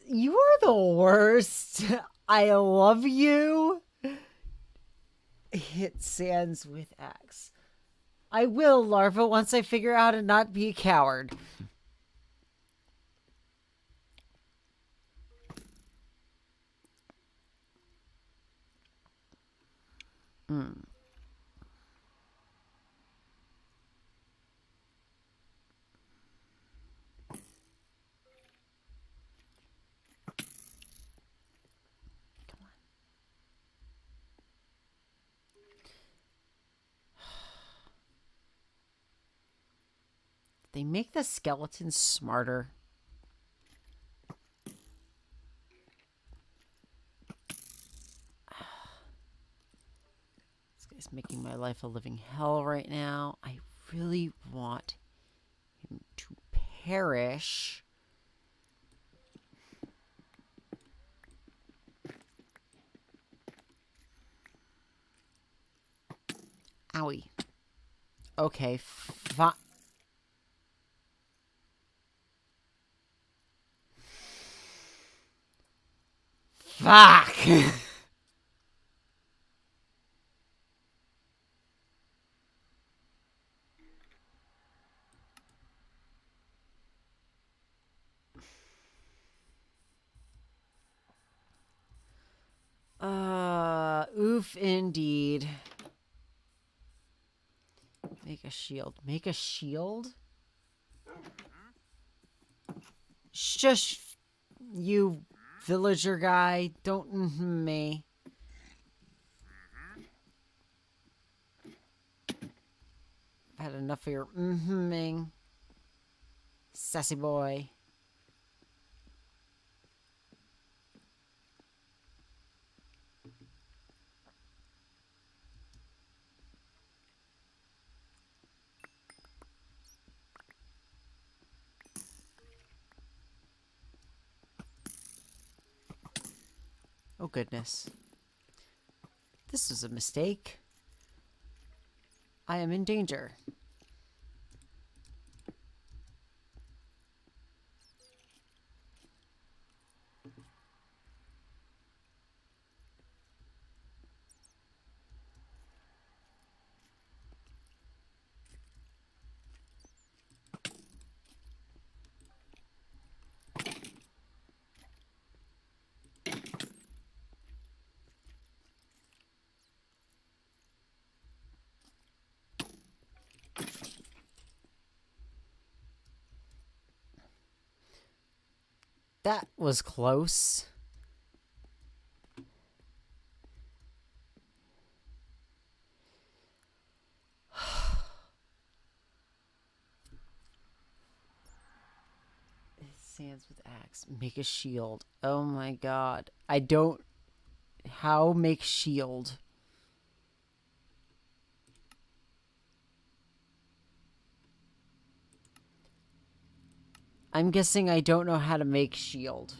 You are the worst. I love you. Hit Sands with X. I will, Larva, once I figure out how to not be a coward. Mm. Come on. They make the skeletons smarter. This guy's making my life a living hell right now. I really want him to perish. Owie. Okay, fine. Fuck! Oof indeed. Make a shield. Make a shield? Shush, you villager guy. Don't me. I've had enough of your ing. Sassy boy. Oh, goodness. This was a mistake. I am in danger. That was close. Sands with axe. Make a shield. Oh my god. I don't... How make shield? I'm guessing I don't know how to make shield.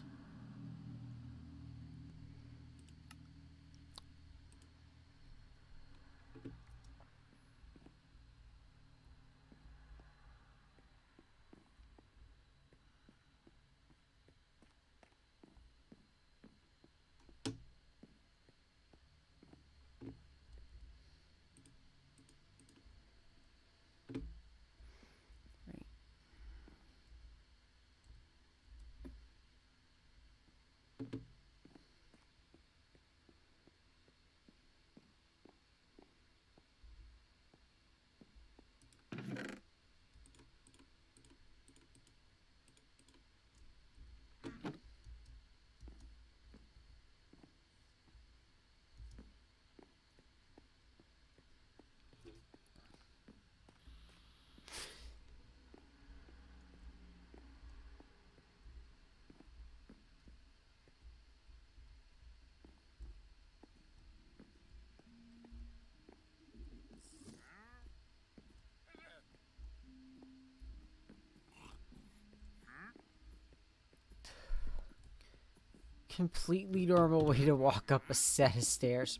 Completely normal way to walk up a set of stairs.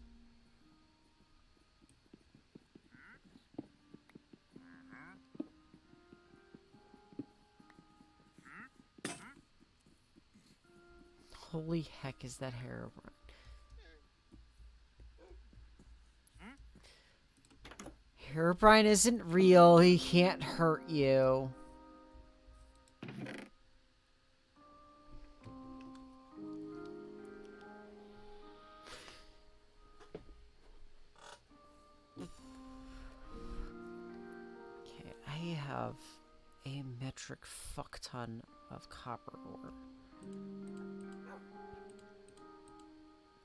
Holy heck, is that Herobrine? Herobrine isn't real. He can't hurt you. Okay, I have a metric fuck ton of copper ore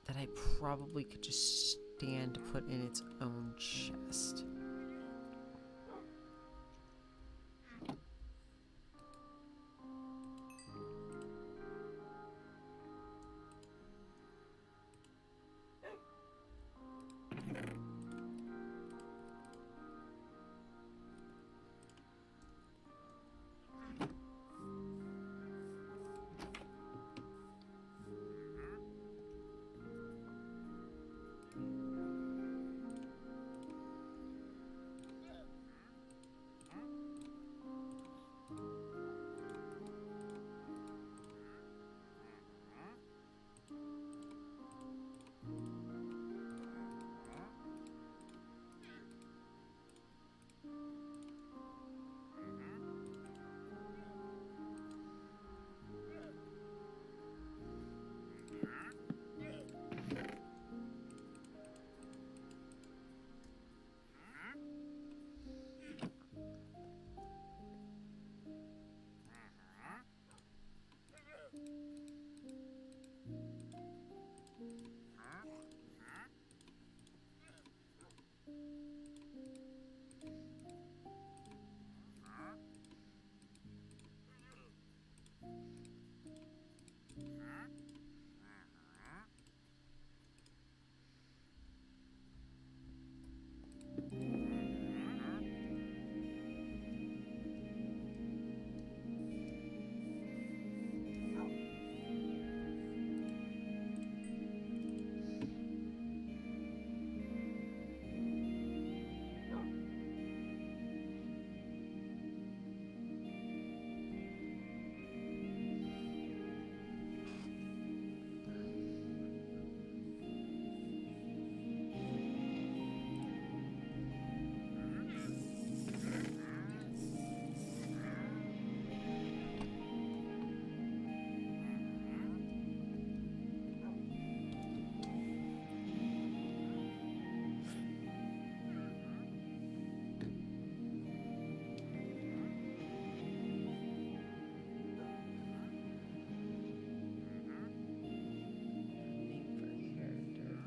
that I probably could just stand to put in its own chest.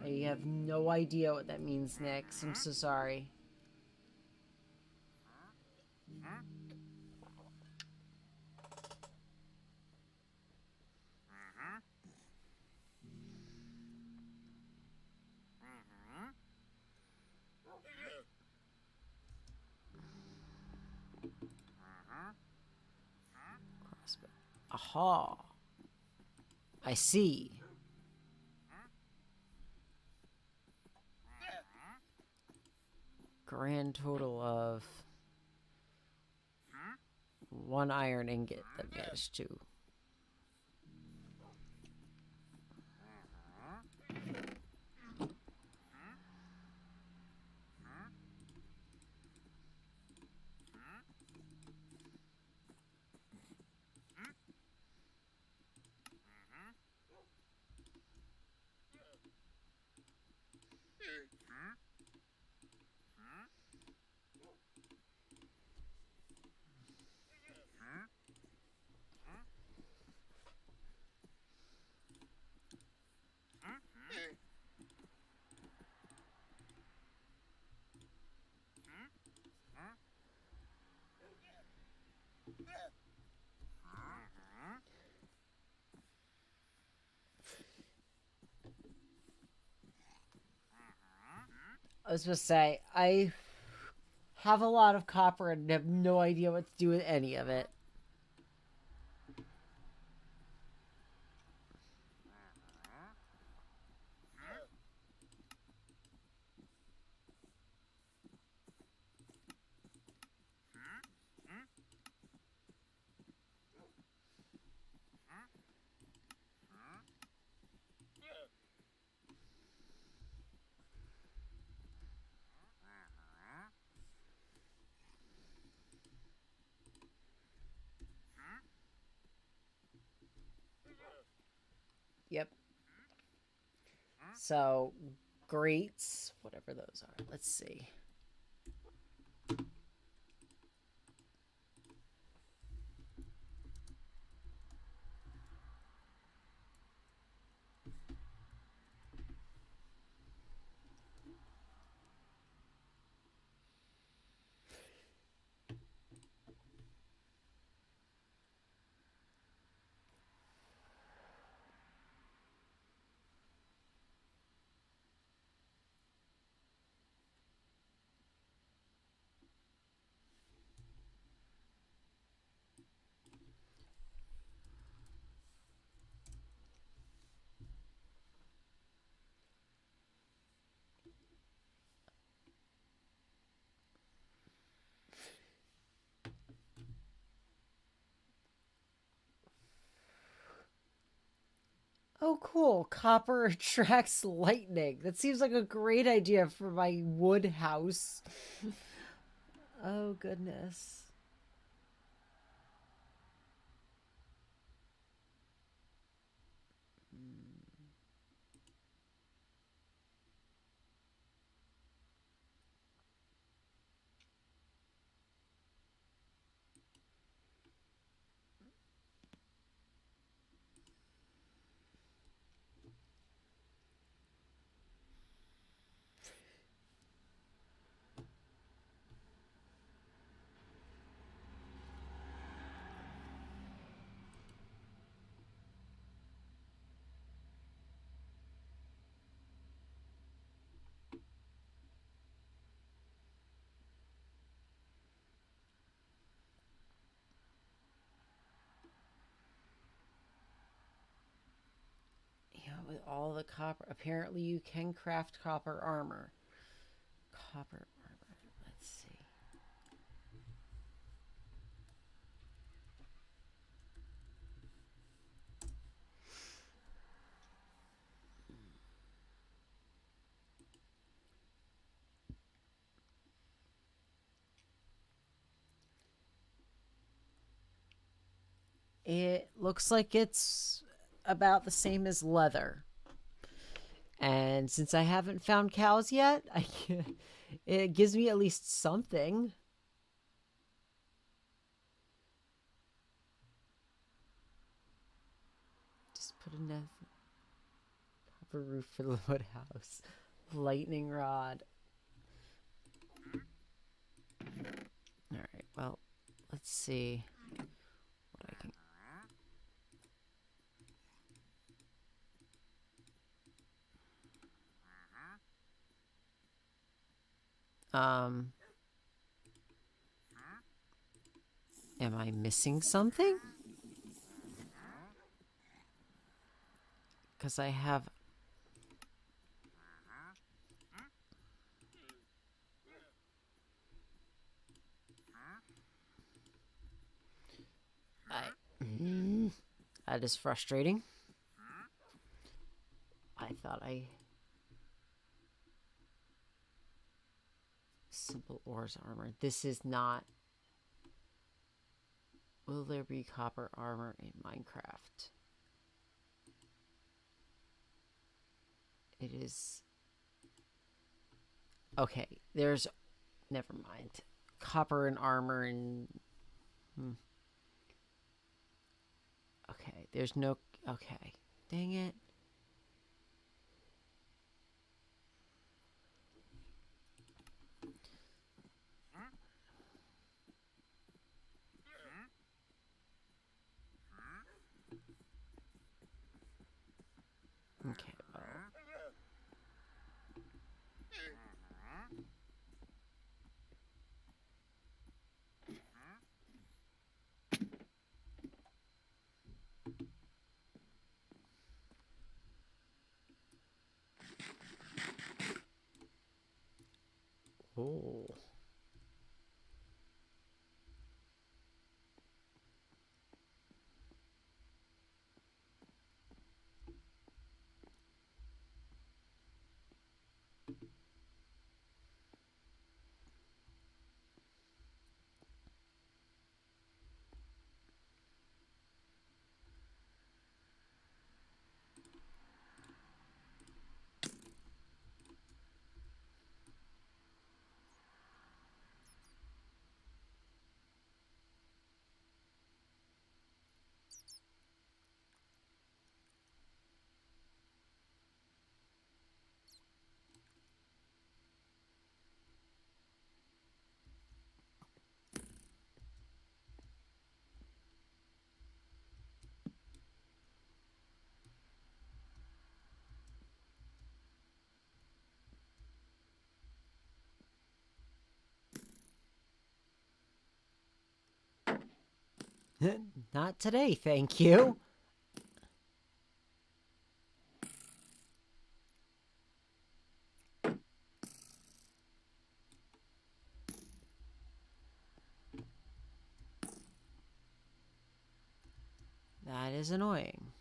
I have no idea what that means, Nix. I'm so sorry. Aha. I see. Grand total of 1 iron ingot that managed to. I was supposed to say, I have a lot of copper and have no idea what to do with any of it. Yep. So, grates, whatever those are. Let's see. Oh, cool. Copper attracts lightning. That seems like a great idea for my wood house. Oh, goodness. Yeah, with all the copper. Apparently, you can craft copper armor. Copper armor. Let's see. It looks like it's about the same as leather. And since I haven't found cows yet, it gives me at least something. Just put a copper roof for the wood house. Lightning rod. Alright, well, let's see what I can. Am I missing something? because I have... That is frustrating. I thought I... Simple ores armor. This is not... Will there be copper armor in Minecraft? It is... Okay, there's... Never mind. Copper and armor and... Okay, there's no... Okay. Dang it. Okay, well... Oh. Not today, thank you. That is annoying.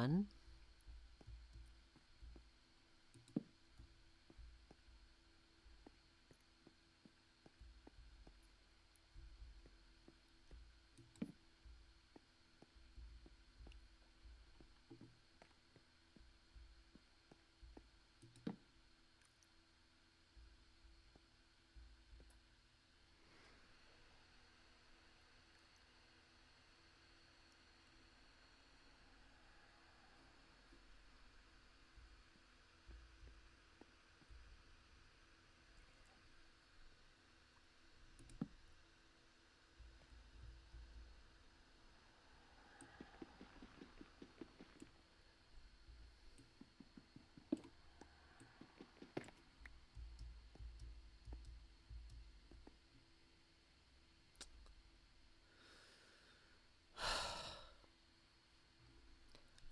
one.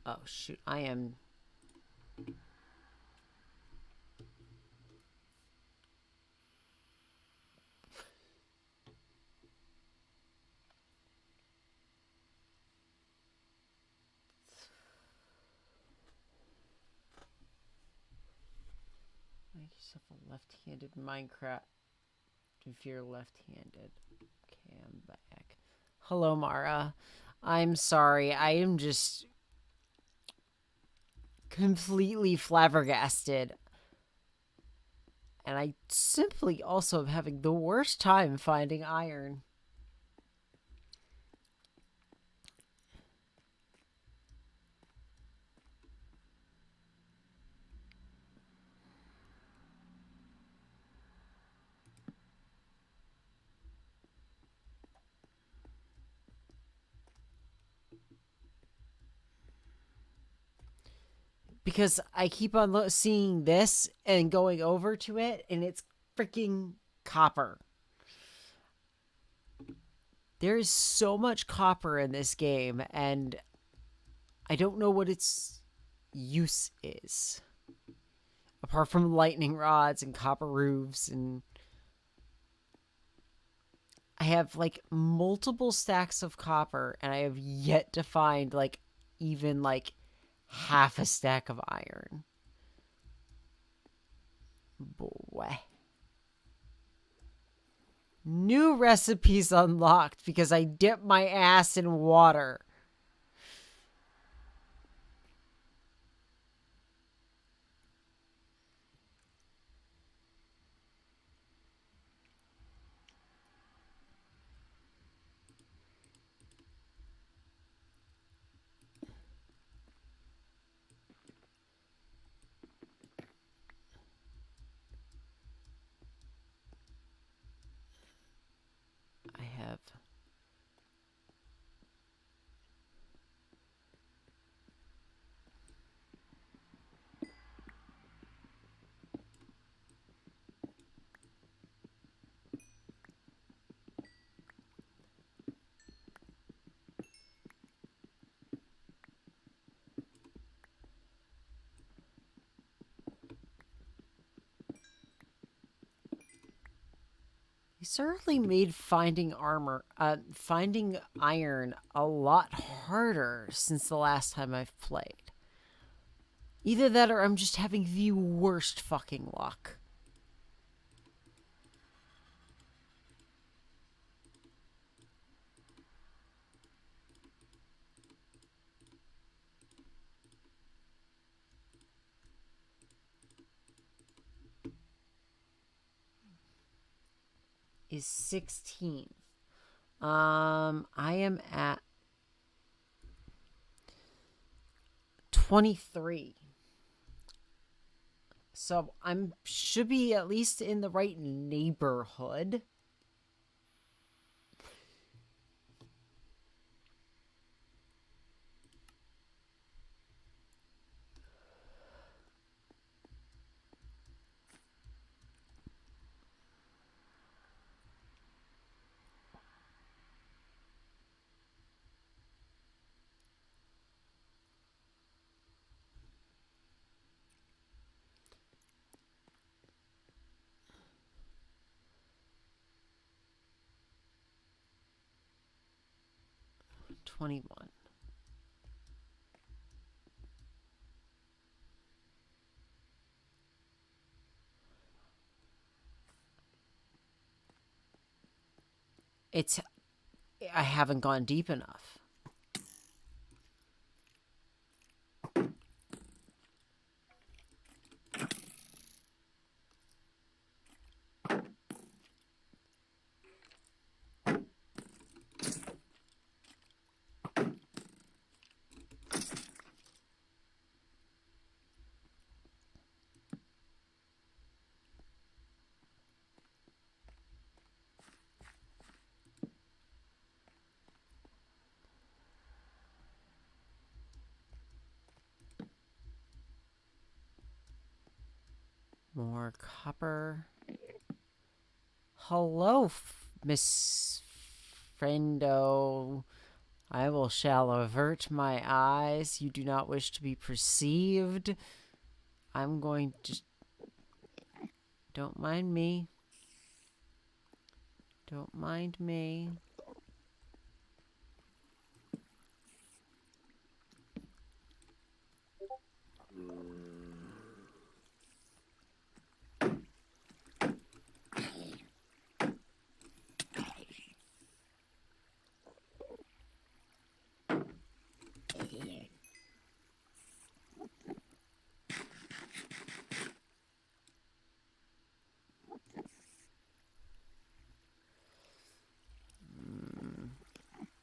Oh, shoot. I am... Make yourself a left-handed Minecraft if you're left-handed. Okay, I'm back. Hello, Mara. I'm sorry. I am just completely flabbergasted. And I simply also am having the worst time finding iron. Because I keep on seeing this and going over to it, and it's freaking copper. There is so much copper in this game, and I don't know what its use is. Apart from lightning rods and copper roofs, and I have like multiple stacks of copper, and I have yet to find like even like half a stack of iron. Boy. New recipes unlocked because I dipped my ass in water. I have... He certainly made finding iron a lot harder since the last time I've played. Either that or I'm just having the worst fucking luck. Is 16. I am at 23. So I'm should be at least in the right neighborhood. $21. It's... I haven't gone deep enough. More copper. Hello, Miss Friendo. I shall avert my eyes. You do not wish to be perceived. I'm going to... Don't mind me. Don't mind me.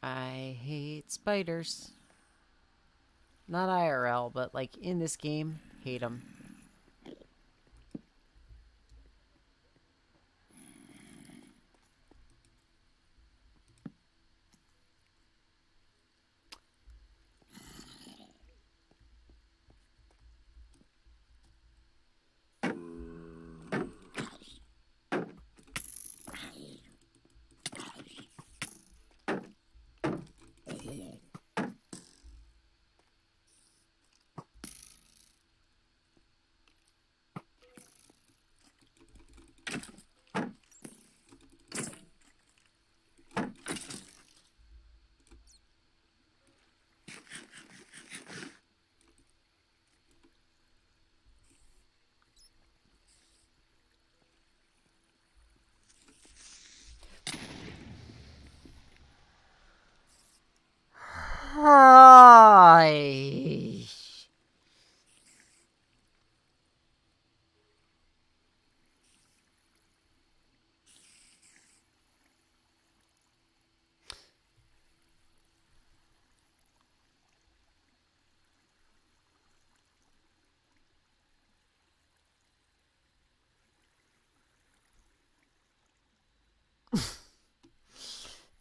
I hate spiders. Not IRL, but like in this game, hate them. Hi.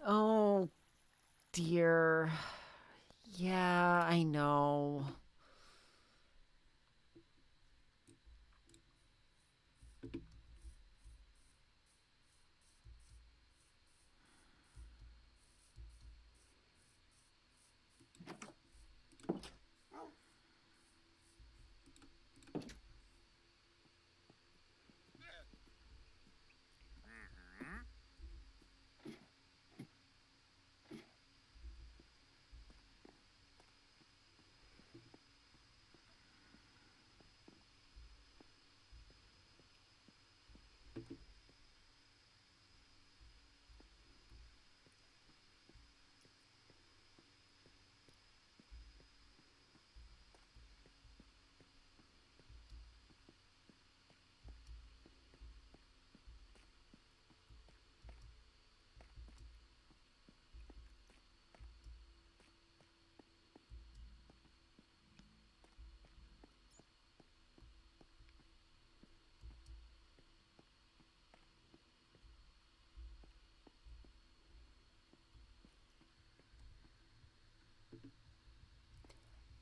Oh, dear. Yeah, I know.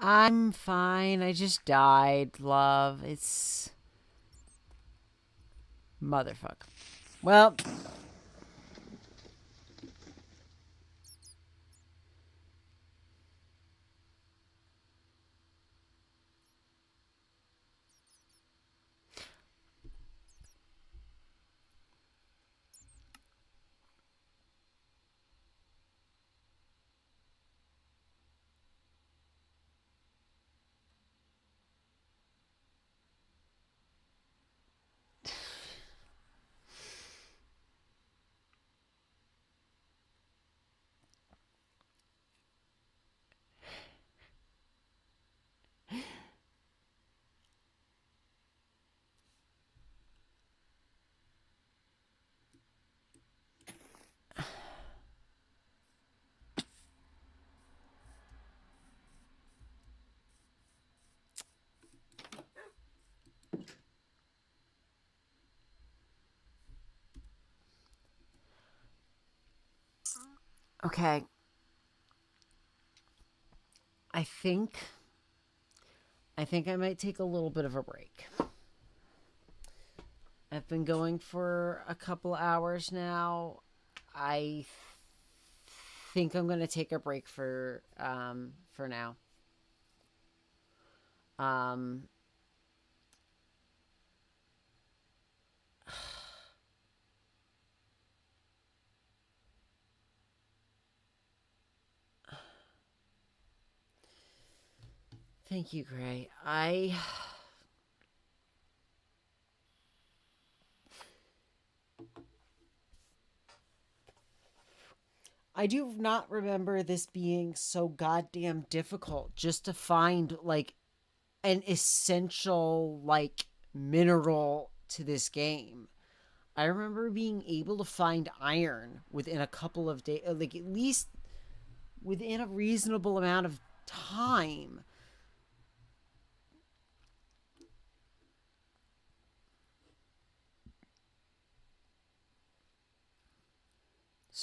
I'm fine. I just died, love. It's... Motherfuck. Well... Okay. I think I might take a little bit of a break. I've been going for a couple hours now. I think I'm going to take a break for now. Um Thank you, Gray. I do not remember this being so goddamn difficult just to find like an essential like mineral to this game. I remember being able to find iron within a couple of days, like at least within a reasonable amount of time.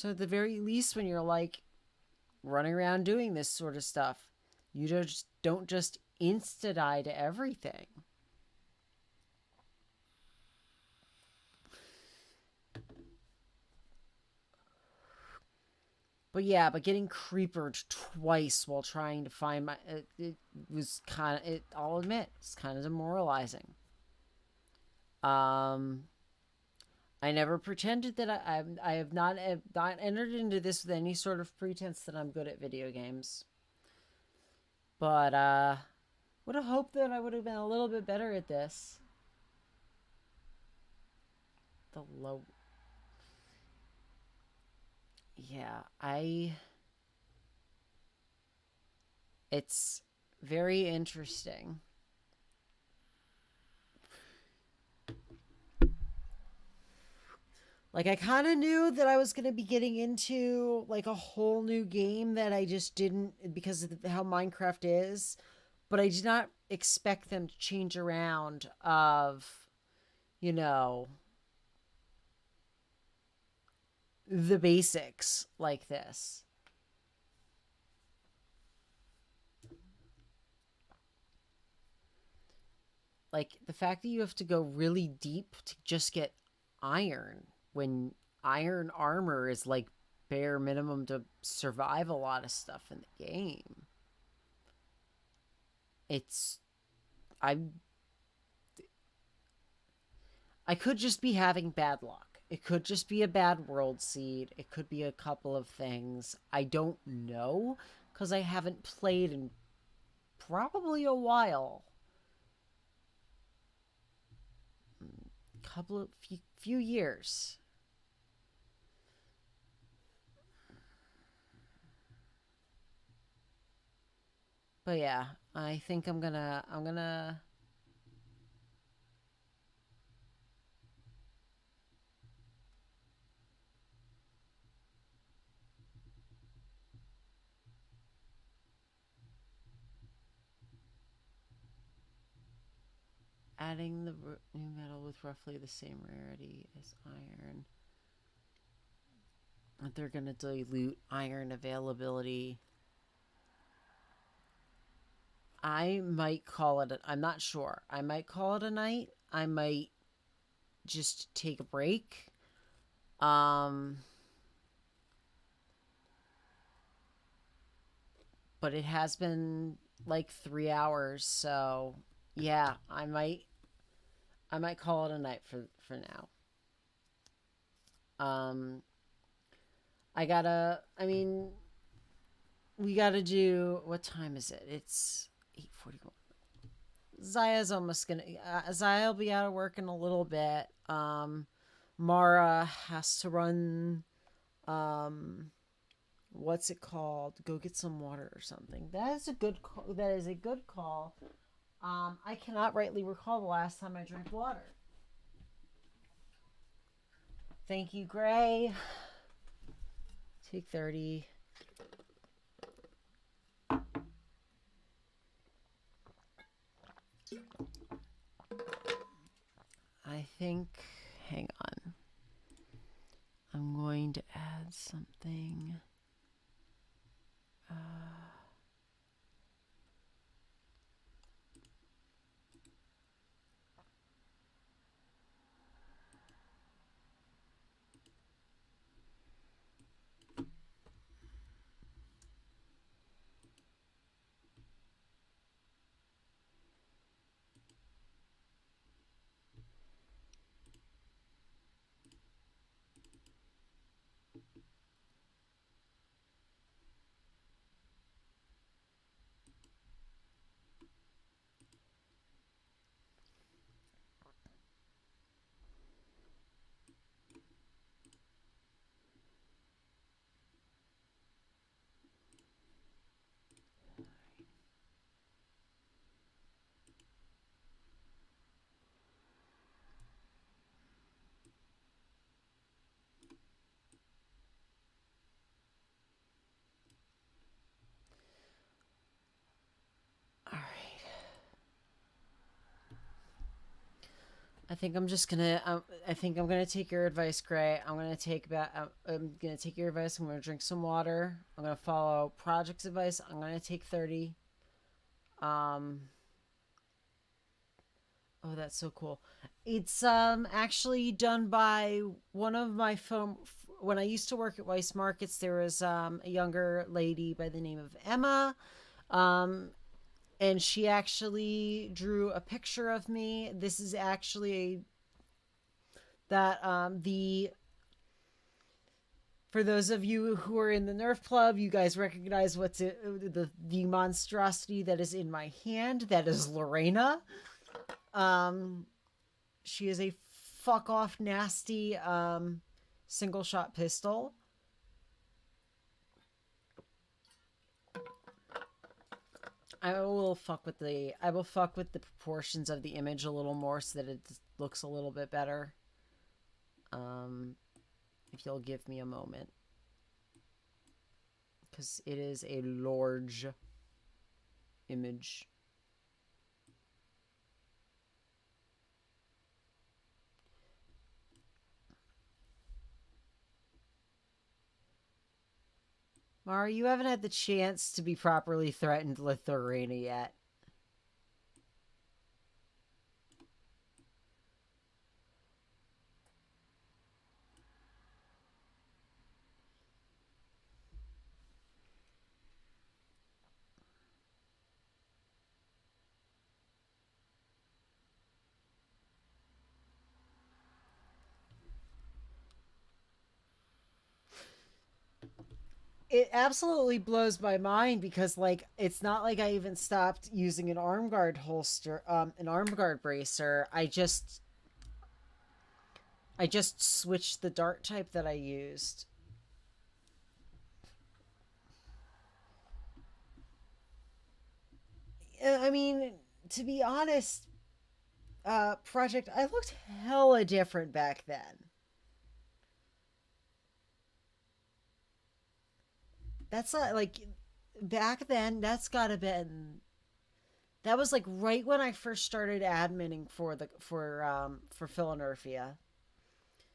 So at the very least, when you're like running around doing this sort of stuff, you just don't just insta die to everything. But yeah, but getting creepered twice while trying to find my it was kind of it. I'll admit it's kind of demoralizing. Um, I never pretended that I have not entered into this with any sort of pretense that I'm good at video games. But would have hoped that I would have been a little bit better at this. The low. Yeah, it's very interesting. Like I kind of knew that I was going to be getting into like a whole new game that I just didn't because of how Minecraft is, but I did not expect them to change around of, you know, the basics like this. Like the fact that you have to go really deep to just get iron when iron armor is like bare minimum to survive a lot of stuff in the game. It's I I could just be having bad luck. It could just be a bad world seed. It could be a couple of things. I don't know because I haven't played in probably a while. Couple of few years. But yeah, I think I'm gonna adding the new metal with roughly the same rarity as iron. They're gonna dilute iron availability. I might call it. I'm not sure. I might call it a night. I might just take a break. Um, but it has been like 3 hours, so yeah, I might call it a night for now. Um, I gotta. I mean, we gotta do. What time is it? It's 8:41. Zaya's almost gonna. Zaya'll be out of work in a little bit. Mara has to run. Um, what's it called? Go get some water or something. That is a good call. That is a good call. I cannot rightly recall the last time I drank water. Thank you, Gray. Take 30. I think. Hang on. I'm going to add something. I think I'm just gonna. I think I'm gonna take your advice, Gray. I'm gonna take I'm gonna take your advice. I'm gonna drink some water. I'm gonna follow Project's advice. I'm gonna take 30. Um. Oh, that's so cool. It's actually done by one of my phone. When I used to work at Weiss Markets, there was a younger lady by the name of Emma. Um, and she actually drew a picture of me. This is actually that the for those of you who are in the Nerf Club, you guys recognize the monstrosity that is in my hand. That is Lorena. Um, she is a fuck off nasty single shot pistol. I will fuck with the proportions of the image a little more so that it looks a little bit better. If you'll give me a moment, because it is a large image. Mara, you haven't had the chance to be properly threatened with Lorena yet. It absolutely blows my mind because, like, it's not like I even stopped using an arm guard holster, an arm guard bracer. I just switched the dart type that I used. I mean, to be honest, Project, I looked hella different back then. That's not like back then. That was like right when I first started adminning for Philadelphia.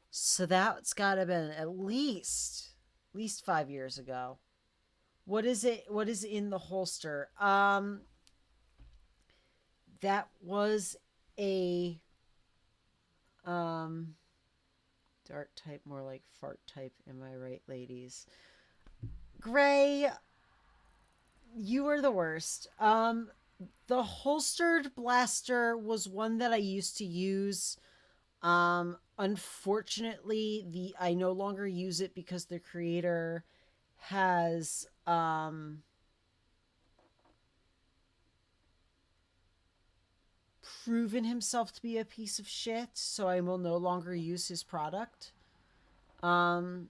So that's gotta been at least 5 years ago. What is it? What is in the holster? That was a um dart type, more like fart type. Am I right, ladies? Gray, you were the worst. The holstered blaster was one that I used to use. Unfortunately, the I no longer use it because the creator has proven himself to be a piece of shit, so I will no longer use his product. Um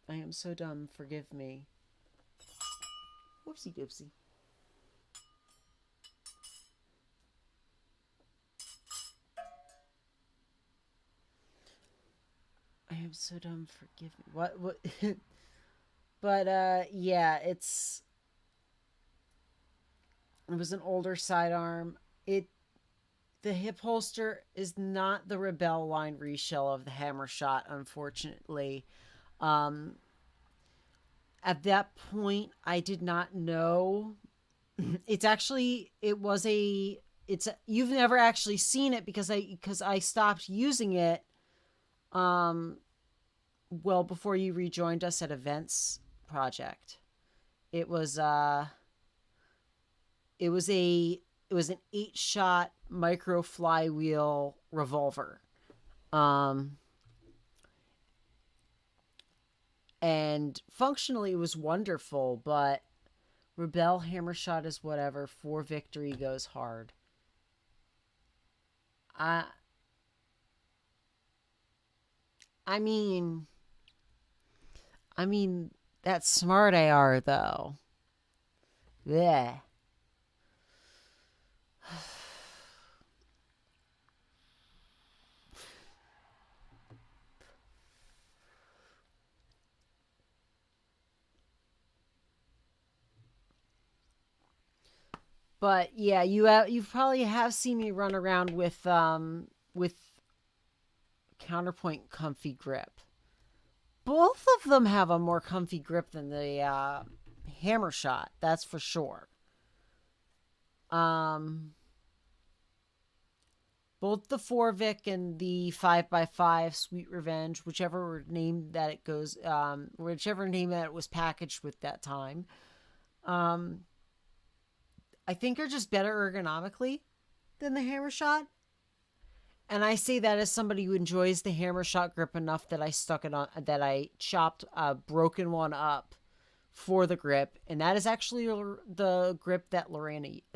I am so dumb, forgive me. Whoopsie doopsie. I am so dumb, forgive me. What but yeah, it was an older sidearm. The hip holster is not the Rebel line reshell of the Hammer Shot, unfortunately. Um, at that point, I did not know. It's actually it was a it's a, you've never actually seen it because I stopped using it. Um, well before you rejoined us at Events Project. It was it was a it was an 8-shot micro flywheel revolver. Um, and functionally it was wonderful, but Rebel Hammer Shot is whatever. For victory goes hard. I I mean I mean that smart AR though. Yeah. But yeah, you probably have seen me run around with counterpoint comfy grip. Both of them have a more comfy grip than the hammer shot, that's for sure. Um, both the 4-Vic and the 5x5 Sweet Revenge, whichever name that it goes, whichever name that it was packaged with that time, um, I think are just better ergonomically than the hammer shot. And I say that as somebody who enjoys the hammer shot grip enough that I stuck it on, that I chopped a broken one up for the grip, and that is actually the grip that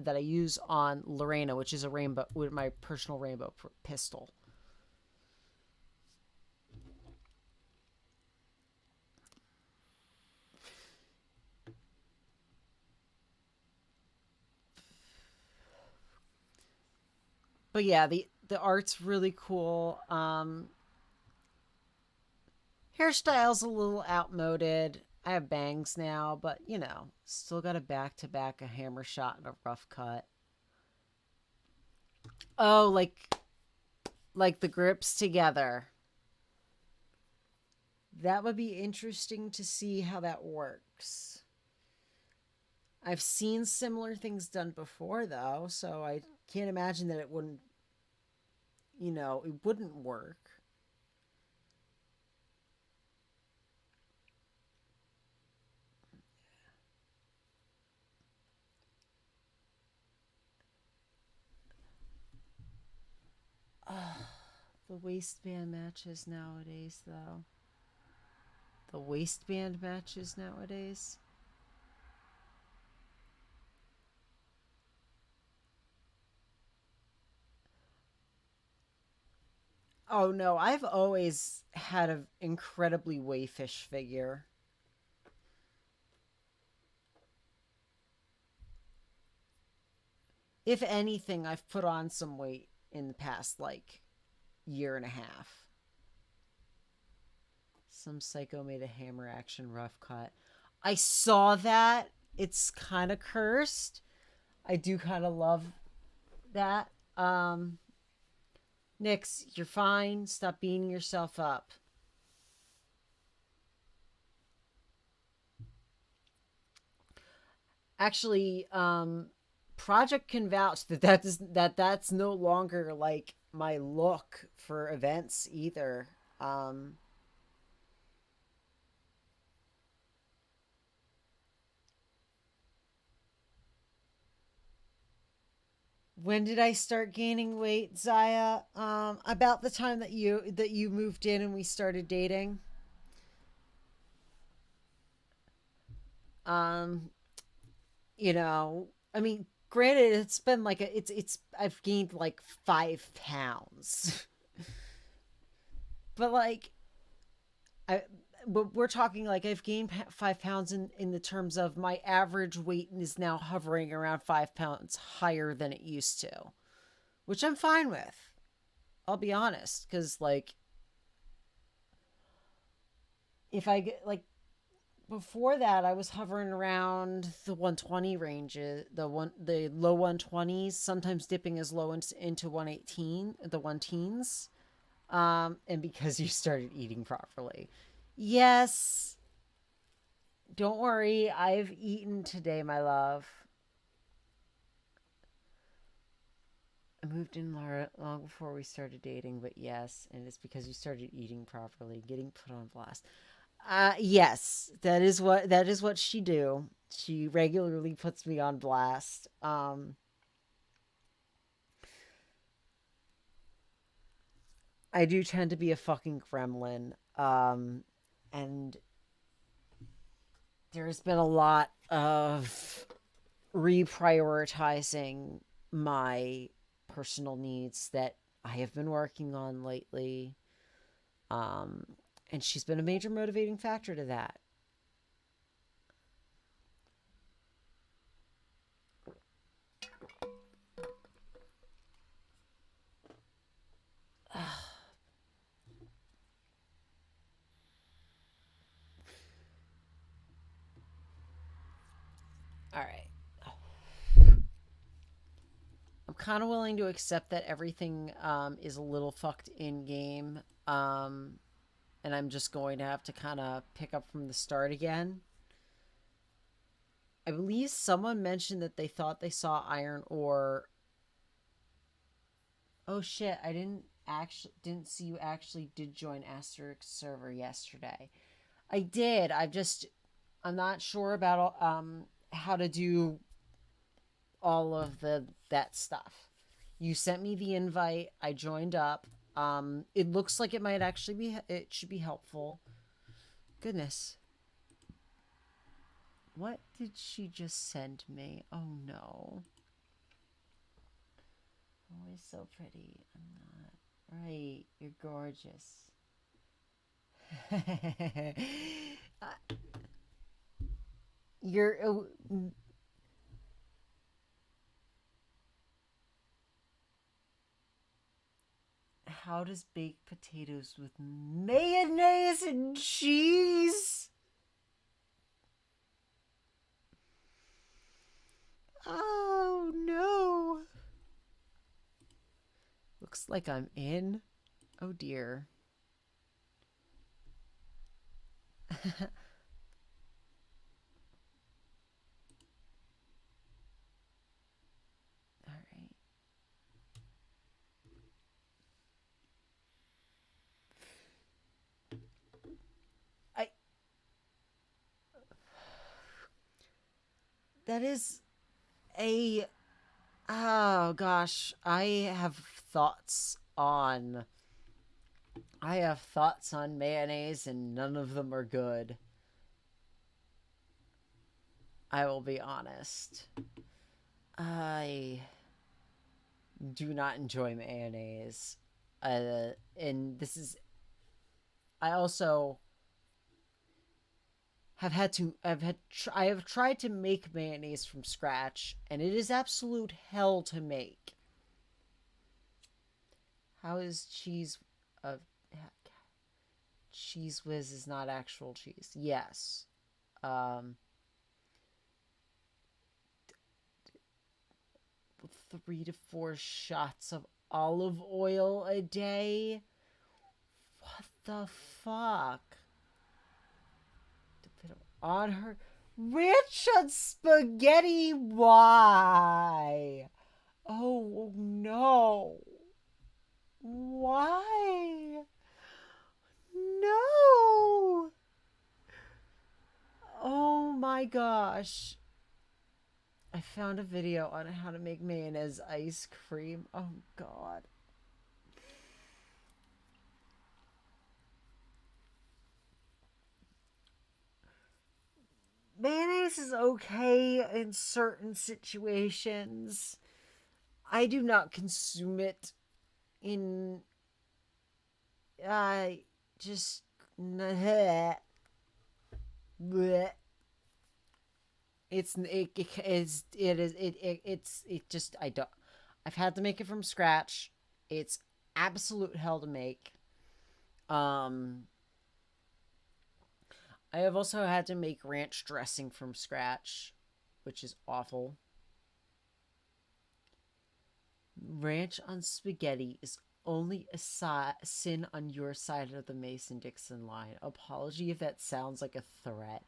I use on Lorena, which is a rainbow with my personal rainbow pistol. But yeah, the art's really cool. Hairstyle's a little outmoded. I have bangs now, but you know, still got a back to back, a hammer shot, and a rough cut. Oh, like the grips together. That would be interesting to see how that works. I've seen similar things done before though, so I can't imagine that it wouldn't, it wouldn't work. The waistband matches nowadays, though. The waistband matches nowadays. Oh no, I've always had an incredibly wayfish figure. If anything, I've put on some weight in the past, like, year and a half. Some psycho made a hammer action rough cut. I saw that. It's kind of cursed. I do kind of love that. Nix, you're fine. Stop beating yourself up. Actually, Project can vouch that that's no longer like my look for events either. Um, when did I start gaining weight, Zaya? About the time that you moved in and we started dating. Um, I mean, granted, it's been like it's I've gained like 5 pounds, but like I. But we're talking like I've gained 5 pounds in the terms of my average weight is now hovering around 5 pounds higher than it used to, which I'm fine with. I'll be honest, because like if I get like before that, I was hovering around the 120 ranges, the low 120s, sometimes dipping as low into 118, the one teens. And because you started eating properly. Yes, don't worry, I've eaten today, my love. I moved in Laura long before we started dating, but yes, and it's because you started eating properly, getting put on blast. Yes, that is what she do. She regularly puts me on blast. I do tend to be a fucking gremlin. And there's been a lot of reprioritizing my personal needs that I have been working on lately. Um, and she's been a major motivating factor to that. All right. kind of willing to accept that everything is a little fucked in game, and I'm just going to have to kind of pick up from the start again. I believe someone mentioned that they thought they saw iron ore. Oh shit! I didn't see you actually did join Asterisk server yesterday. I did. I'm not sure about how to do all of that stuff. You sent me the invite. I joined up. It looks like it should be helpful. Goodness. What did she just send me? Oh no. Always so pretty. I'm not. Right. You're gorgeous. You're. How does baked potatoes with mayonnaise and cheese? Oh no. Looks like I'm in. Oh dear. Alright. That is a... Oh gosh. I have thoughts on mayonnaise and none of them are good. I will be honest. I do not enjoy mayonnaise. And this is... I also I have tried to make mayonnaise from scratch, and it is absolute hell to make. How is cheese... Cheese whiz is not actual cheese. Yes. 3 to 4 shots of olive oil a day? What the fuck? To put it on her... Rich on spaghetti? Why? Oh, no. Why? No. Oh my gosh. I found a video on how to make mayonnaise ice cream. Oh god. Mayonnaise is okay in certain situations. I do not consume it in... I just... Bleh. It just... I don't... I've had to make it from scratch. It's absolute hell to make. I have also had to make ranch dressing from scratch, which is awful. Ranch on spaghetti is only a sin on your side of the Mason-Dixon line. Apology if that sounds like a threat.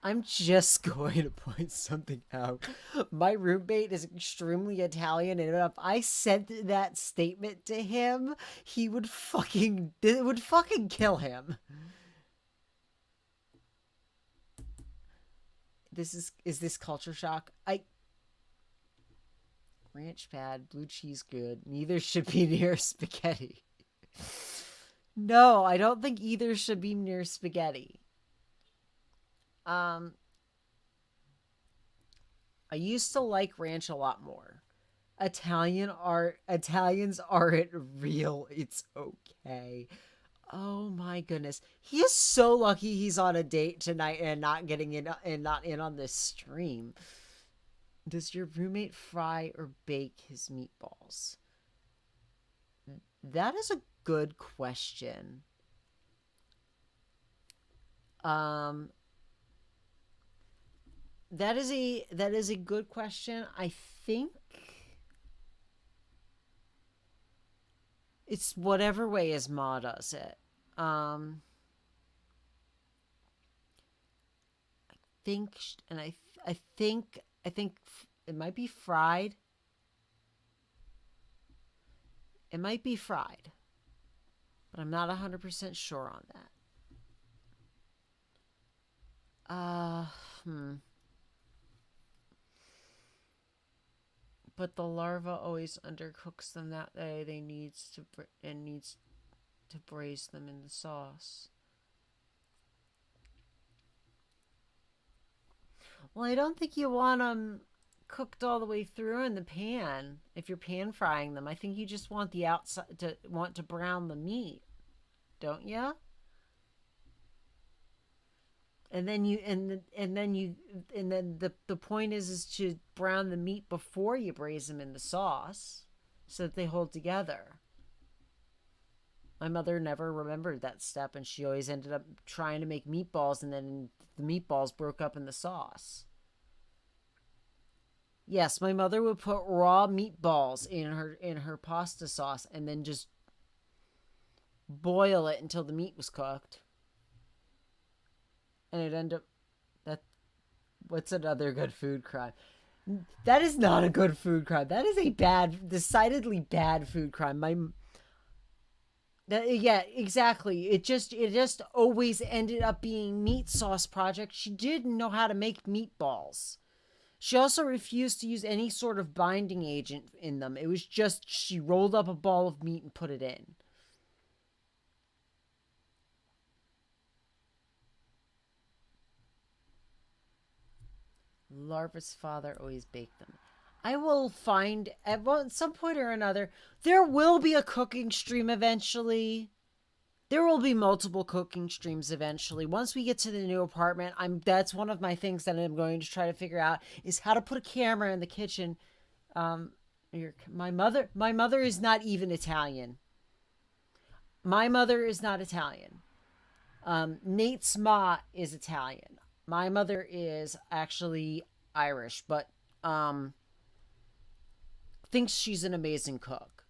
I'm just going to point something out. My roommate is extremely Italian, and if I sent that statement to him, it would fucking kill him. Is this culture shock? Ranch bad, blue cheese good. Neither should be near spaghetti. No, I don't think either should be near spaghetti. I used to like ranch a lot more. Italians aren't real. It's okay. Oh my goodness. He is so lucky he's on a date tonight and not getting in and not in on this stream. Does your roommate fry or bake his meatballs? That is a good question. That is a good question. I think It's whatever way his ma does it. Um, think, and I think it might be fried. It might be fried, but I'm not 100% sure on that. But the larva always undercooks them that way. They needs to braise them in the sauce. Well, I don't think you want them cooked all the way through in the pan if you're pan frying them. I think you just want the outside to brown the meat, don't you? And then the point is to brown the meat before you braise them in the sauce so that they hold together. My mother never remembered that step, and she always ended up trying to make meatballs, and then the meatballs broke up in the sauce. Yes, my mother would put raw meatballs in her pasta sauce and then just boil it until the meat was cooked. And it ended up that what's another good food crime? That is not a good food crime. That is a decidedly bad food crime. Yeah, exactly. It just always ended up being meat sauce project. She didn't know how to make meatballs. She also refused to use any sort of binding agent in them. It was just she rolled up a ball of meat and put it in. Larva's father always baked them. I will find at some point or another. There will be a cooking stream eventually. There will be multiple cooking streams eventually. Once we get to the new apartment, that's one of my things that I'm going to try to figure out is how to put a camera in the kitchen. Um, my mother is not even Italian. My mother is not Italian. Nate's ma is Italian. My mother is actually Irish, but um, thinks she's an amazing cook.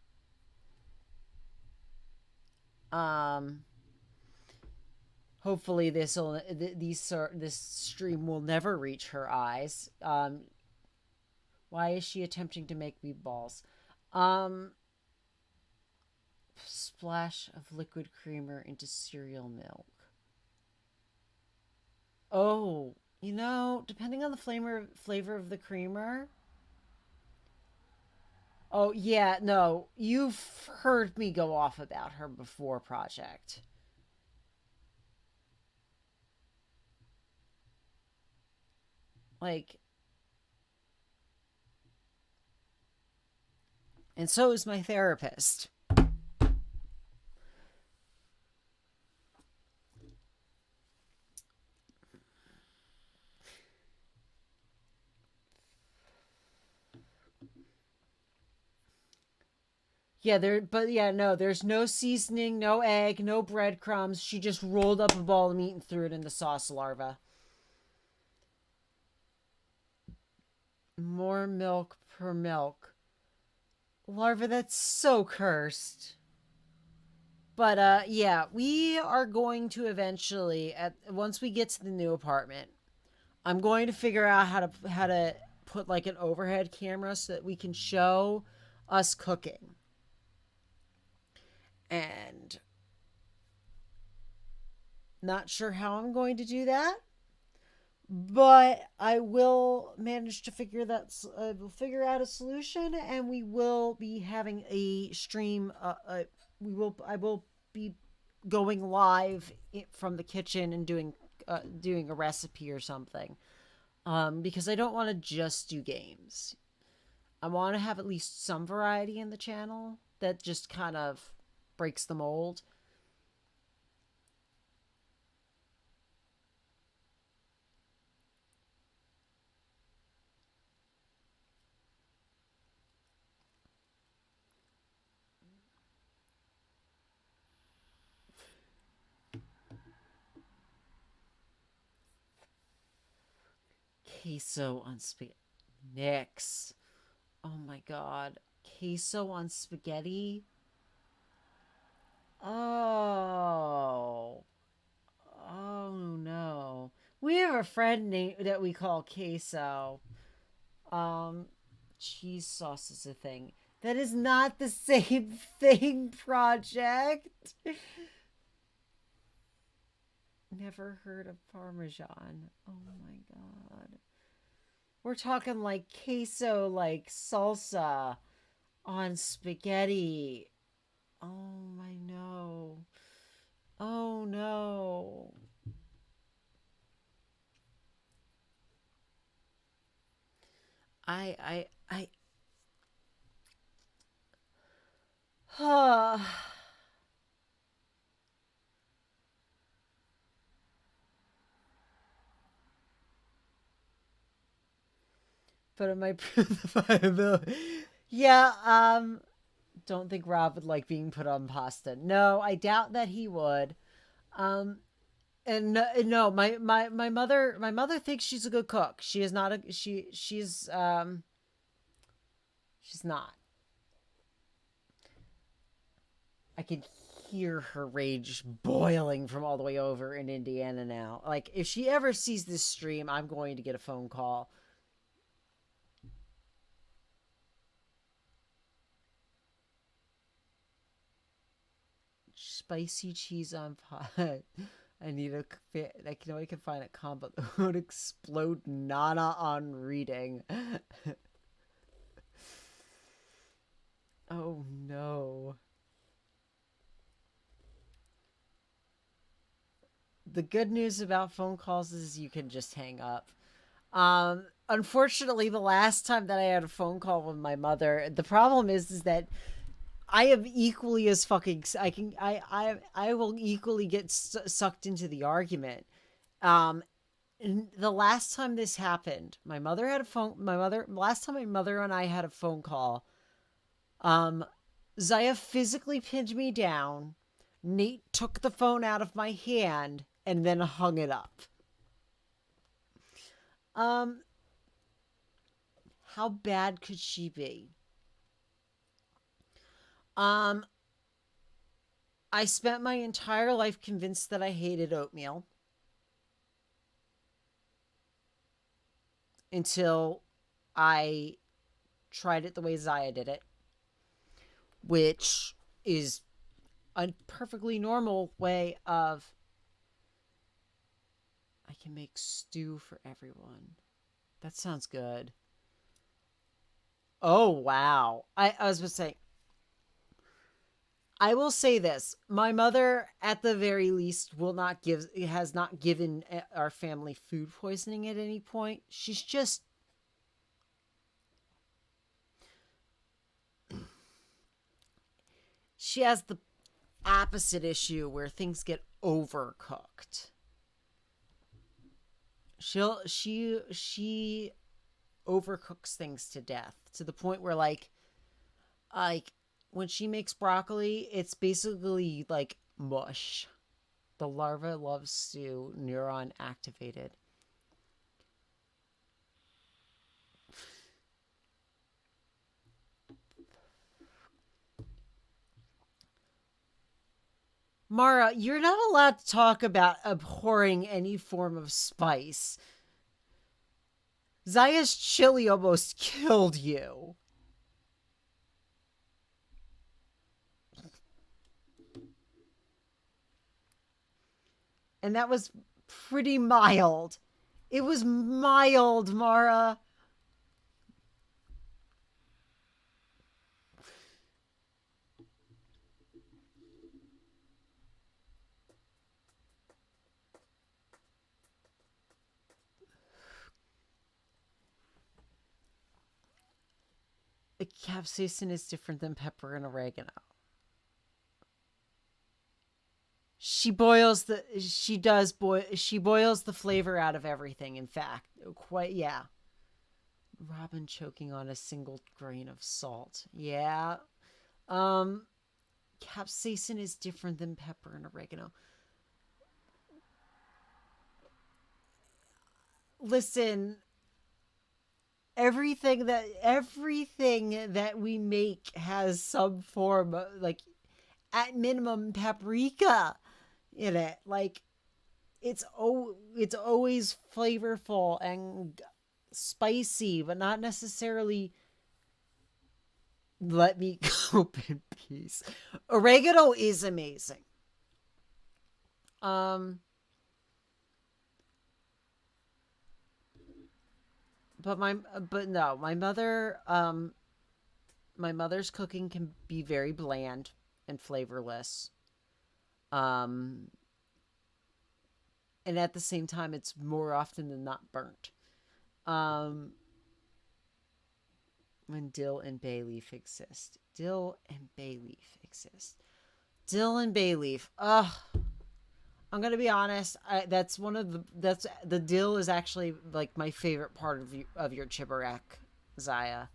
Um, Hopefully this stream will never reach her eyes. Why is she attempting to make meatballs? Um, Splash of liquid creamer into cereal milk. Oh, depending on the flavor of the creamer. Oh yeah, no, you've heard me go off about her before, Project. Like, and so is my therapist. Yeah, no, there's no seasoning, no egg, no breadcrumbs. She just rolled up a ball of meat and threw it in the sauce larva. More milk per milk. Larva, that's so cursed. But yeah, we are going to eventually at once we get to the new apartment. I'm going to figure out how to put like an overhead camera so that we can show us cooking. And not sure how I'm going to do that, but I will manage to we'll figure out a solution, and we will be having a stream. I will be going live from the kitchen and doing a recipe or something. Because I don't want to just do games. I want to have at least some variety in the channel that just kind of breaks the mold. Queso on spaghetti. Nix. Oh my god. Queso on spaghetti? Oh. Oh no. We have a friend that we call Queso. Um, cheese sauce is a thing. That is not the same thing, Project. Never heard of Parmesan. Oh my god. We're talking like queso, like salsa on spaghetti. Oh my no. Oh no. I Huh. But it might prove the viability. Yeah, don't think Rob would like being put on pasta. No, I doubt that he would. Um, and no, my mother thinks she's a good cook. She is not a she's not. I can hear her rage boiling from all the way over in Indiana now. Like if she ever sees this stream, I'm going to get a phone call. Spicy cheese on pot. I need a. I know I can find a combo that would explode Nana on reading. Oh no. The good news about phone calls is you can just hang up. Unfortunately, the last time that I had a phone call with my mother, the problem is that I am equally as fucking. I will equally get sucked into the argument. Um, the last time this happened, my mother had a phone. My mother last time my mother and I had a phone call. Um, Zaya physically pinned me down. Nate took the phone out of my hand and then hung it up. Um, how bad could she be? Um, I spent my entire life convinced that I hated oatmeal until I tried it the way Zaya did it, which is a perfectly normal way of I can make stew for everyone. That sounds good. Oh wow. I was gonna say I will say this. My mother at the very least will not give has not given our family food poisoning at any point. She's just she has the opposite issue where things get overcooked. She overcooks things to death to the point where like when she makes broccoli, it's basically like mush. The larva loves stew, neuron activated. Mara, you're not allowed to talk about abhorring any form of spice. Zaya's chili almost killed you. And that was pretty mild. It was mild, Mara. Capsaicin is different than pepper and oregano. She boils the flavor out of everything, in fact. Quite yeah. Robin choking on a single grain of salt. Yeah. Um Capsaicin is different than pepper and oregano. Listen, everything that we make has some form of like at minimum paprika in it. Like it's always flavorful and spicy, but not necessarily let me cope in peace. Oregano is amazing. Um but no, my mother's cooking can be very bland and flavorless. Um and at the same time it's more often than not burnt. Um when dill and bay leaf exist. Dill and bay leaf exist. Dill and bay leaf. Ugh. I'm gonna be honest. That's one of the dill is actually like my favorite part of your chibarek, Zaya.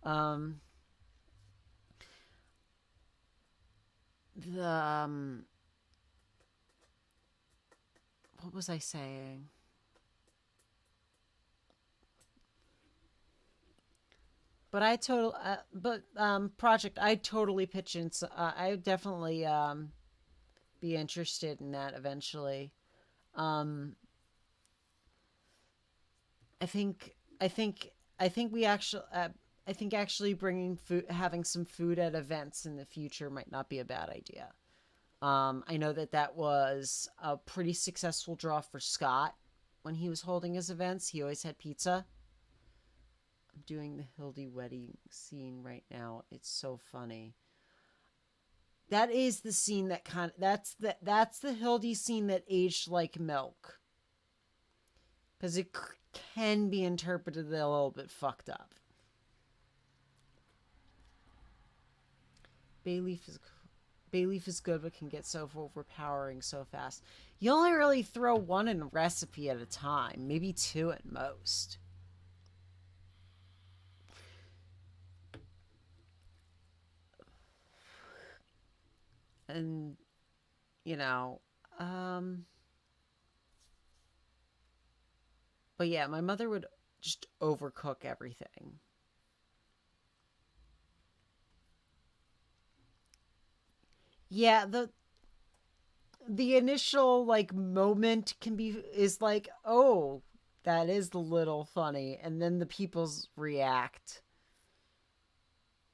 Um, the what was I saying? But project I totally pitch in. So, I would definitely be interested in that eventually. Um, I think I think I think we actually I think actually bringing food, having some food at events in the future might not be a bad idea. I know that was a pretty successful draw for Scott when he was holding his events. He always had pizza. I'm doing the Hildy wedding scene right now. It's so funny. That is the scene that that's the Hildy scene that aged like milk, because it can be interpreted a little bit fucked up. Bay leaf is good, but can get so overpowering so fast. You only really throw one in a recipe at a time, maybe two at most. And you know, but yeah, my mother would just overcook everything. Yeah, the initial like moment can be is like, oh, that is a little funny, and then the people's react.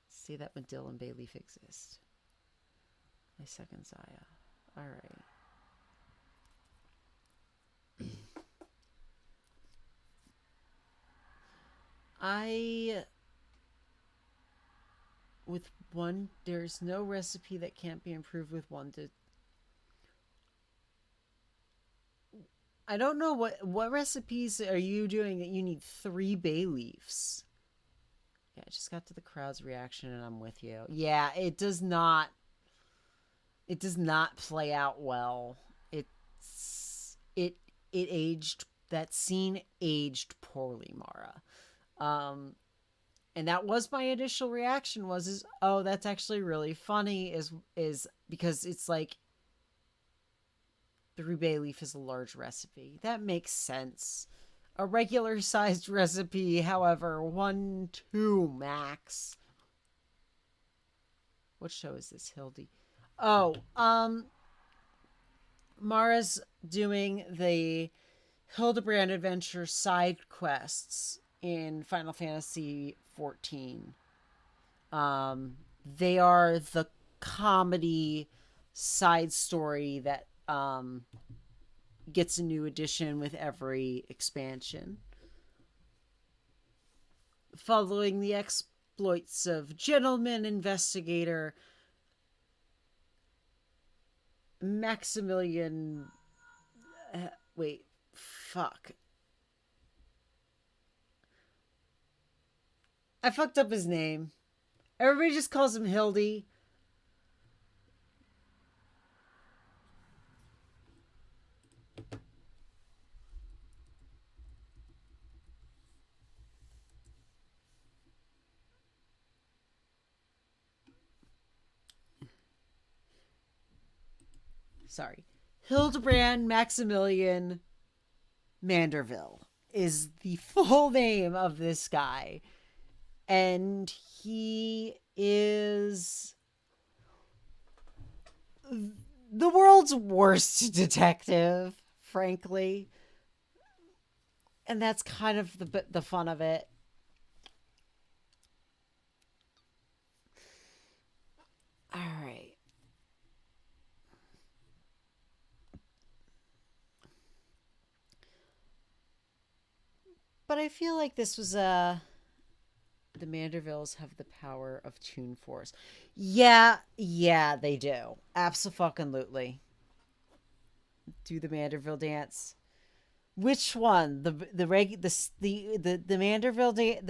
See that when Dylan Bayleaf exists. My second Zaya. All right. I with one there's no recipe that can't be improved with one to I don't know what recipes are you doing that you need 3 bay leaves. Yeah, I just got to the crowd's reaction and I'm with you. Yeah, it does not play out well. It aged that scene aged poorly, Mara. Um and that was my initial reaction was is oh that's actually really funny is because it's like the bay leaf is a large recipe. That makes sense. A regular sized recipe, however, 1, 2 max. What show is this, Hildy? Oh, Mara's doing the Hildebrand Adventure side quests in Final Fantasy 14. They are the comedy side story that gets a new edition with every expansion. Following the exploits of gentleman investigator Maximilian. Wait, fuck. I fucked up his name. Everybody just calls him Hildy. Sorry. Hildebrand Maximilian Manderville is the full name of this guy. And he is the world's worst detective, frankly. And that's kind of the fun of it. All right. But I feel like this was the Mandervilles have the power of Toon Force. Yeah, they do. Absolutely. Do the Manderville dance. Which one? The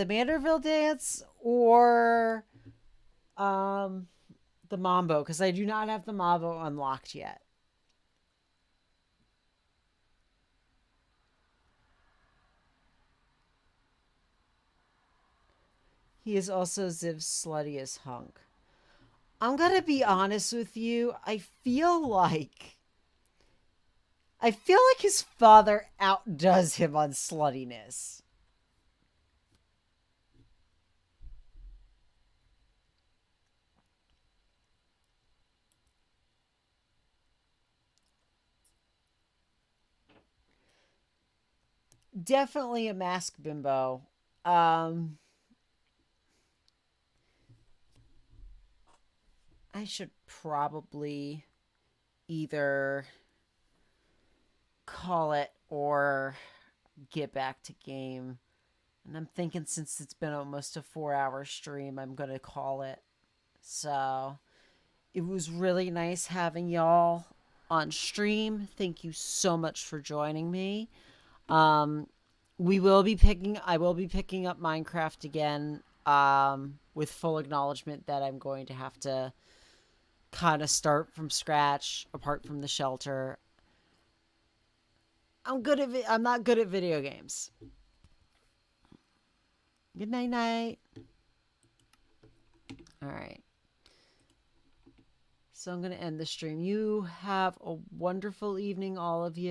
Manderville dance or um the Mambo, because I do not have the Mambo unlocked yet. He is also Ziv's sluttiest hunk. I'm gonna be honest with you. I feel like his father outdoes him on sluttiness. Definitely a mask bimbo. Um, I should probably either call it or get back to game. And I'm thinking since it's been almost a 4-hour stream, I'm going to call it. So it was really nice having y'all on stream. Thank you so much for joining me. Um, I will be picking up Minecraft again, with full acknowledgement that I'm going to have to kind of start from scratch apart from the shelter. I'm not good at video games. Good night night. All right. So I'm going to end the stream. You have a wonderful evening, all of you.